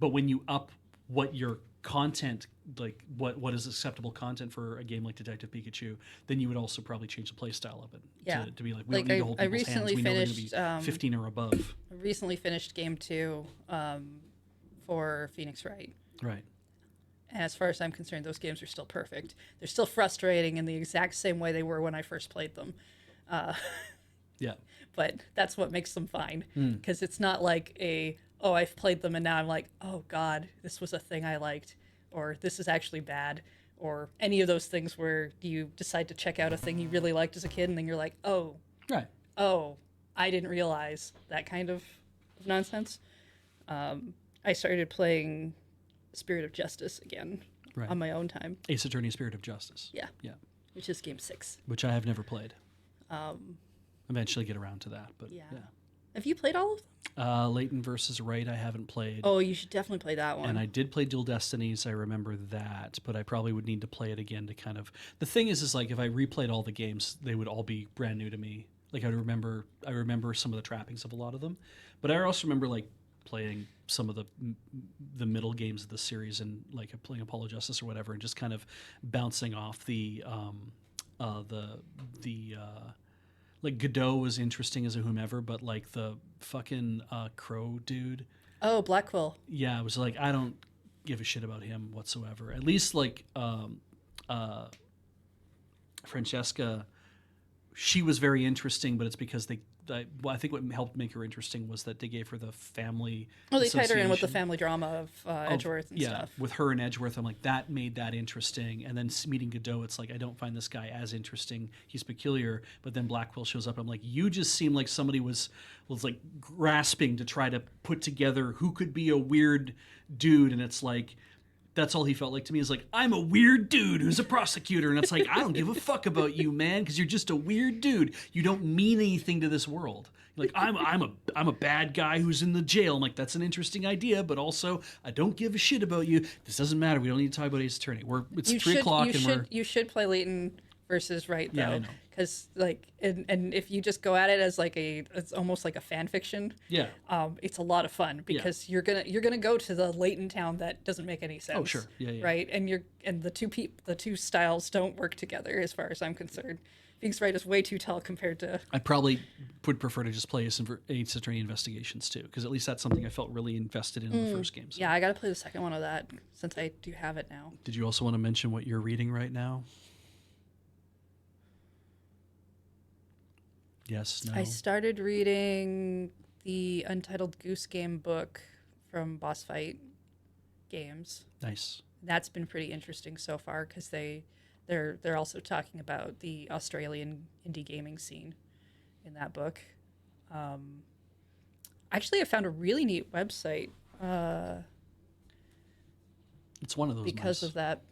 but when you up what your content, like what is acceptable content for a game like Detective Pikachu, then you would also probably change the play style of it. Yeah. To be like, we Like, don't need to hold I people's hands. recently We know they're finished, going to be 15 or above. I recently finished game 2 for Phoenix Wright. Right. And as far as I'm concerned, those games are still perfect. They're still frustrating in the exact same way they were when I first played them. Yeah. But that's what makes them fine. Because it's not like I've played them and now I'm like, oh God, this was a thing I liked, or this is actually bad, or any of those things where you decide to check out a thing you really liked as a kid and then you're like, Right. I didn't realize, that kind of nonsense. I started playing Spirit of Justice again on my own time. Ace Attorney Spirit of Justice. Yeah. Yeah. Which is game 6. Which I have never played. Eventually get around to that, but yeah. Have you played all of them? Leighton versus Wright, I haven't played. Oh, you should definitely play that one. And I did play Dual Destinies. I remember that, but I probably would need to play it again to kind of. The thing is like if I replayed all the games, they would all be brand new to me. Like I remember some of the trappings of a lot of them, but I also remember like playing some of the middle games of the series and like playing Apollo Justice or whatever, and just kind of bouncing off the like Godot was interesting as a whomever, but like the fucking Crow dude. Oh, Blackwell. Yeah, it was like I don't give a shit about him whatsoever. At least like Francesca, she was very interesting, but it's because I think what helped make her interesting was that they gave her the family. Oh, they tied her in with the association. family drama of Edgeworth and stuff. With her and Edgeworth, I'm like, that made that interesting. And then meeting Godot, it's like, I don't find this guy as interesting. He's peculiar. But then Blackwell shows up. I'm like, you just seem like somebody was like grasping to try to put together who could be a weird dude. And it's like, that's all he felt like to me, is like, I'm a weird dude who's a prosecutor. And it's like, I don't give a fuck about you, man, because you're just a weird dude. You don't mean anything to this world. Like, I'm a bad guy who's in the jail. I'm like, that's an interesting idea, but also I don't give a shit about you. This doesn't matter. We don't need to talk about Ace Attorney. It's 3 o'clock and you should play Leighton versus Wright, though. Yeah, I know. Because like, and if you just go at it as like it's almost like a fan fiction. Yeah. It's a lot of fun because you're gonna go to the Leighton town that doesn't make any sense. Oh, sure. Yeah. Right, and the two styles don't work together as far as I'm concerned. Phoenix Wright is way too tall compared to. I probably would prefer to just play Ace Attorney Investigations too, because at least that's something I felt really invested in the first game. So. Yeah, I gotta play the second one of that since I do have it now. Did you also want to mention what you're reading right now? Yes, no. I started reading the Untitled Goose Game book from Boss Fight Games. Nice. That's been pretty interesting so far because they're also talking about the Australian indie gaming scene in that book. Actually, I found a really neat website It's one of those because nice. of that.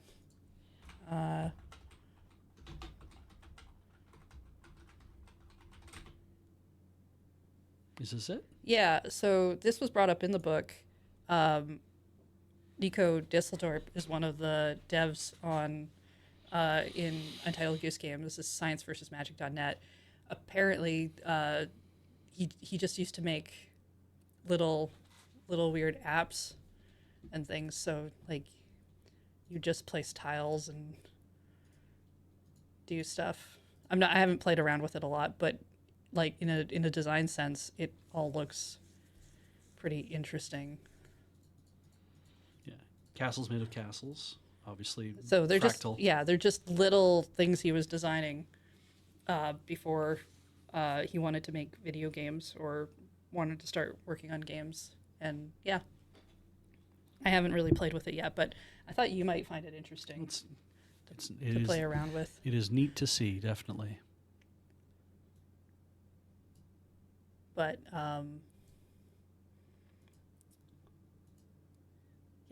Is this it? Yeah, so this was brought up in the book. Nico Disseldorp is one of the devs on in Untitled Goose Game. This is scienceversusmagic.net. Apparently, he just used to make little weird apps and things. So like, you just place tiles and do stuff. I haven't played around with it a lot, but like in a design sense, it all looks pretty interesting. Yeah. Castles made of castles. Obviously, So they're fractal. they're just little things he was designing before he wanted to make video games or wanted to start working on games. And yeah, I haven't really played with it yet, but I thought you might find it interesting to play around with. It is neat to see, definitely. But yeah,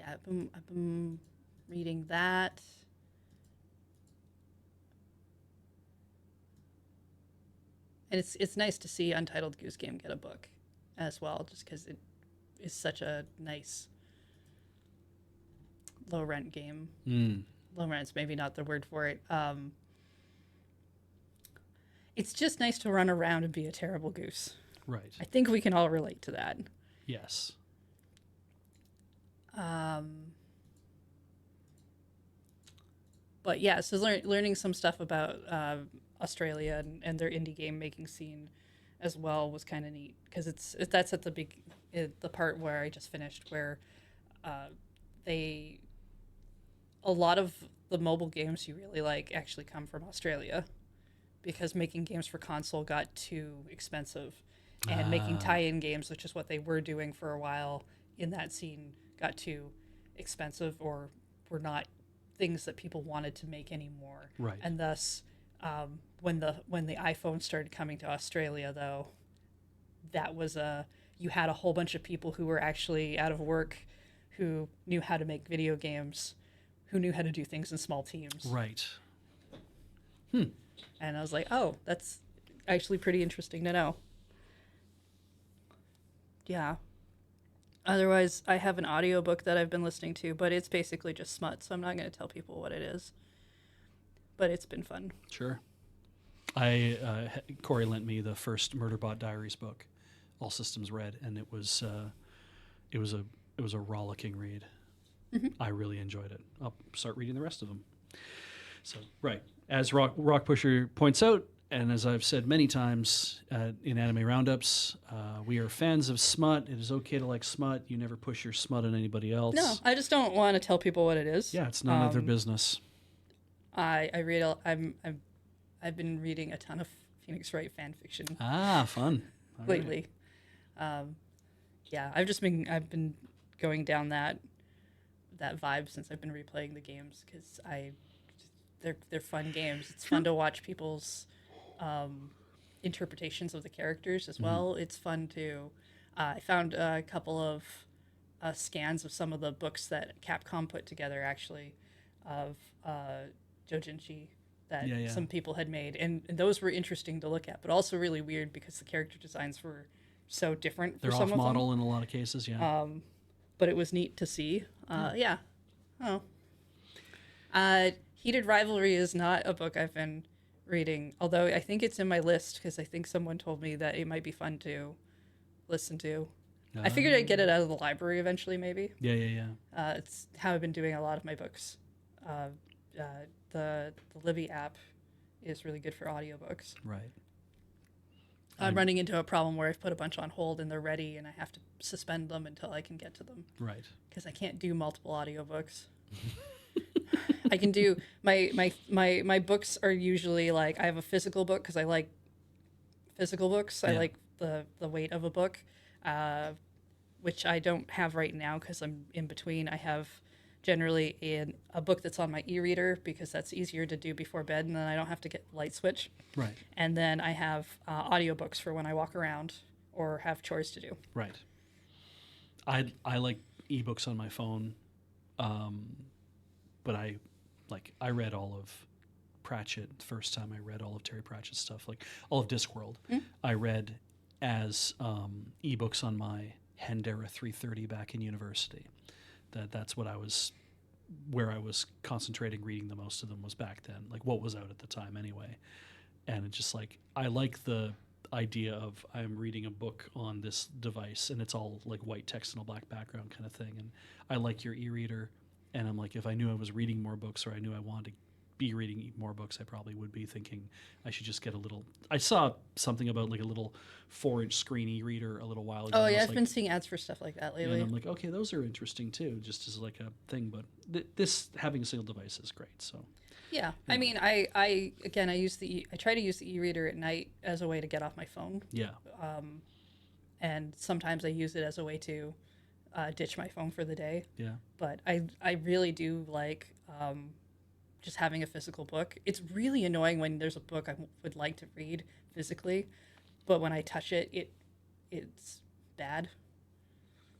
I've been reading that. And it's nice to see Untitled Goose Game get a book as well, just because it is such a nice low rent game. Low rent's maybe not the word for it. It's just nice to run around and be a terrible goose. Right. I think we can all relate to that. Yes. But yeah, so learning some stuff about Australia and their indie game making scene as well was kind of neat because that's at the part where I just finished where they a lot of the mobile games you really like actually come from Australia because making games for console got too expensive and making tie-in games, which is what they were doing for a while in that scene, got too expensive or were not things that people wanted to make anymore. Right. And thus, when the iPhone started coming to Australia, though, that was you had a whole bunch of people who were actually out of work, who knew how to make video games, who knew how to do things in small teams. Right. And I was like, oh, that's actually pretty interesting to know. Yeah. Otherwise, I have an audiobook that I've been listening to, but it's basically just smut, so I'm not going to tell people what it is. But it's been fun. Sure. Corey lent me the first Murderbot Diaries book, All Systems Red, and it was a rollicking read. Mm-hmm. I really enjoyed it. I'll start reading the rest of them. So, right. As Rock Pusher points out, and as I've said many times in anime roundups, we are fans of smut. It is okay to like smut. You never push your smut on anybody else. No, I just don't want to tell people what it is. Yeah, it's none of their business. I read. I've been reading a ton of Phoenix Wright fan fiction. Fun. All lately. Right. Yeah, I've been going down that vibe since I've been replaying the games because they're fun games. It's fun to watch people's interpretations of the characters as well. It's fun to. I found a couple of scans of some of the books that Capcom put together, actually, of Jojinshi that some people had made, and those were interesting to look at, but also really weird because the character designs were so different. They're for some off model of them. in a lot of cases. Yeah. But it was neat to see. Yeah. Oh. Heated Rivalry is not a book I've been reading, although I think it's in my list because I think someone told me that it might be fun to listen to. I figured I'd get it out of the library eventually, maybe. Yeah. It's how I've been doing a lot of my books. The Libby app is really good for audiobooks. Right. I'm running into a problem where I've put a bunch on hold and they're ready and I have to suspend them until I can get to them. Right. Because I can't do multiple audiobooks. I can do my books are usually like I have a physical book because I like physical books. I like the weight of a book, which I don't have right now because I'm in between. I have generally in a book that's on my e-reader because that's easier to do before bed, and then I don't have to get the light switch. Right. And then I have audiobooks for when I walk around or have chores to do. Right. I like ebooks on my phone, but I read all of Pratchett the first time. I read all of Terry Pratchett's stuff, like all of Discworld. I read as ebooks on my Hendera 330 back in university. That's what where I was concentrating reading the most of them was back then, like what was out at the time anyway. And it's just like, I like the idea of I'm reading a book on this device and it's all like white text and a black background kind of thing. And I like your e-reader. And I'm like, if I knew I was reading more books or I knew I wanted to be reading more books, I probably would be thinking I should just get a little. I saw something about like a little 4-inch screen e-reader a little while ago. Oh yeah, I've like, been seeing ads for stuff like that lately. and I'm like, okay, those are interesting too, just as like a thing. But this having a single device is great. So Yeah, I mean, I again, I try to use the e-reader at night as a way to get off my phone, yeah, and sometimes I use it as a way to ditch my phone for the day. yeah, But I really do like just having a physical book. It's really annoying when there's a book I would like to read physically, but when I touch it, it's bad.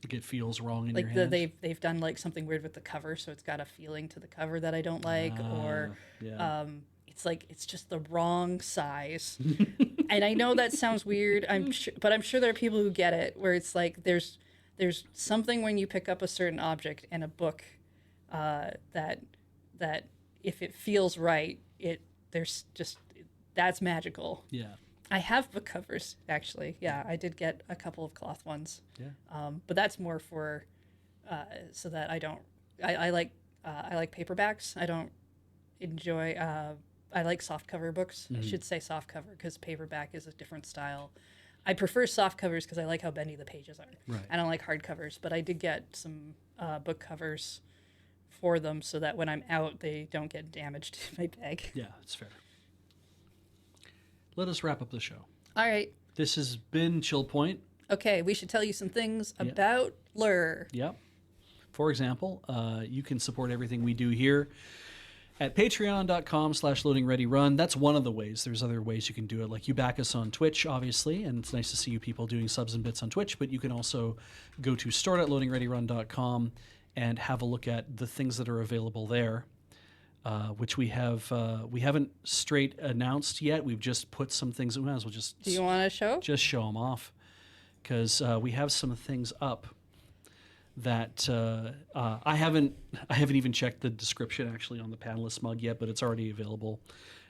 like it feels wrong in Like your hand. they've done like something weird with the cover, so it's got a feeling to the cover that I don't like, or yeah. it's like it's just the wrong size. And I know that sounds weird. But I'm sure there are people who get it, where it's like there's something when you pick up a certain object in a book that if it feels right, that's magical. Yeah. I have book covers, actually. Yeah, I did get a couple of cloth ones. Yeah. But that's more for so that I don't. I like paperbacks. I don't enjoy. I like soft cover books. I should say soft cover because paperback is a different style. I prefer soft covers because I like how bendy the pages are. Right. I don't like hard covers, but I did get some book covers for them so that when I'm out, they don't get damaged in my bag. Yeah, that's fair. Let us wrap up the show. All right. This has been ChillPoint. Okay, we should tell you some things about Lure. Yep. For example, you can support everything we do here at patreon.com/loadingreadyrun. That's one of the ways. There's other ways you can do it. Like you back us on Twitch, obviously, and it's nice to see you people doing subs and bits on Twitch, but you can also go to store.loadingreadyrun.com and have a look at the things that are available there, which we haven't straight announced yet. We've just put some things. We might as well just. Do you want to show? Just show them off, because we have some things up that I haven't even checked the description actually on the panelist mug yet, but it's already available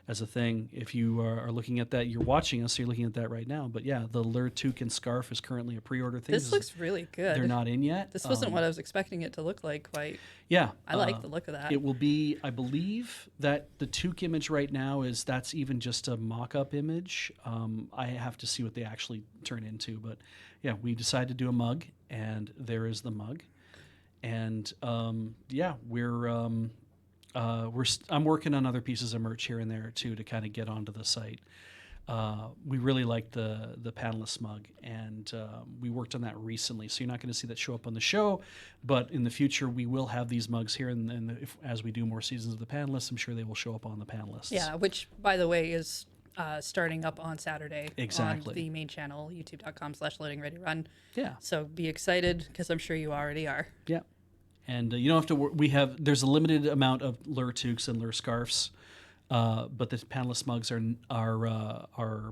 as a thing. If you are looking at that, you're watching us, so you're looking at that right now. But yeah, the Lure Toque and Scarf is currently a pre-order thing. This looks really good. They're not in yet. This wasn't what I was expecting it to look like. Quite. Yeah, I like the look of that. It will be, I believe, that the Toque image right now that's even just a mock-up image. I have to see what they actually turn into, but yeah, we decided to do a mug, and there is the mug, and yeah, I'm working on other pieces of merch here and there too to kind of get onto the site. We really like the panelist mug, and we worked on that recently. So you're not going to see that show up on the show, but in the future we will have these mugs here, and as we do more seasons of the panelists, I'm sure they will show up on the panelists. Yeah, which by the way is starting up on Saturday Exactly. on the main channel, youtube.com/loadingreadyrun. Yeah. So be excited because I'm sure you already are. Yeah. And you don't have to. There's a limited amount of Lure Toques and Lure Scarfs, but the panelist mugs are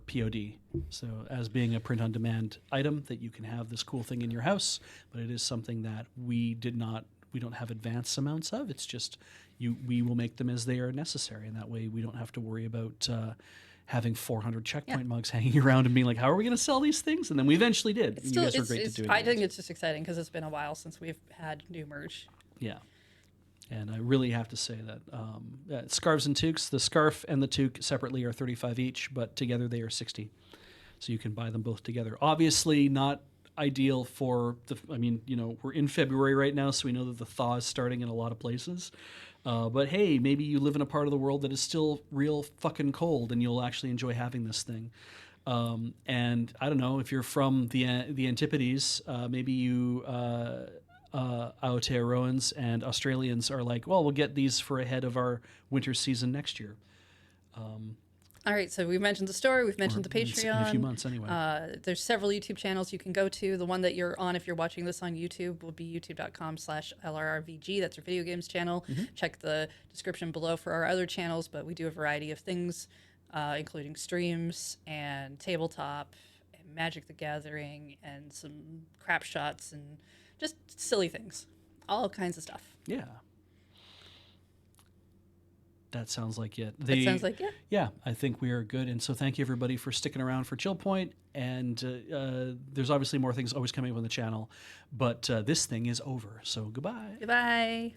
POD. So as being a print-on-demand item, that you can have this cool thing in your house, but it is something that we don't have advanced amounts of. It's just we will make them as they are necessary, and that way we don't have to worry about having 400 checkpoint mugs hanging around and being like, how are we going to sell these things? And then we eventually did. And you guys were great to do it. I think it's just exciting because it's been a while since we've had new merch. Yeah. And I really have to say that scarves and toques, the scarf and the toque separately are $35 each, but together they are $60. So you can buy them both together. Obviously not ideal for we're in February right now, so we know that the thaw is starting in a lot of places. But hey, maybe you live in a part of the world that is still real fucking cold, and you'll actually enjoy having this thing. And I don't know, if you're from the Antipodes, maybe you Aotearoans and Australians are like, well, we'll get these for ahead of our winter season next year. All right, so we've mentioned the store, we've mentioned the Patreon. In a few months, anyway. There's several YouTube channels you can go to. The one that you're on, if you're watching this on YouTube, will be youtube.com/LRRVG. That's our video games channel. Check the description below for our other channels, but we do a variety of things, including streams and tabletop and Magic the Gathering and some crap shots and just silly things. All kinds of stuff. Yeah. That sounds like it. That sounds like it. Yeah, I think we are good. And so thank you, everybody, for sticking around for ChillPoint. And there's obviously more things always coming up on the channel. But this thing is over. So goodbye. Goodbye.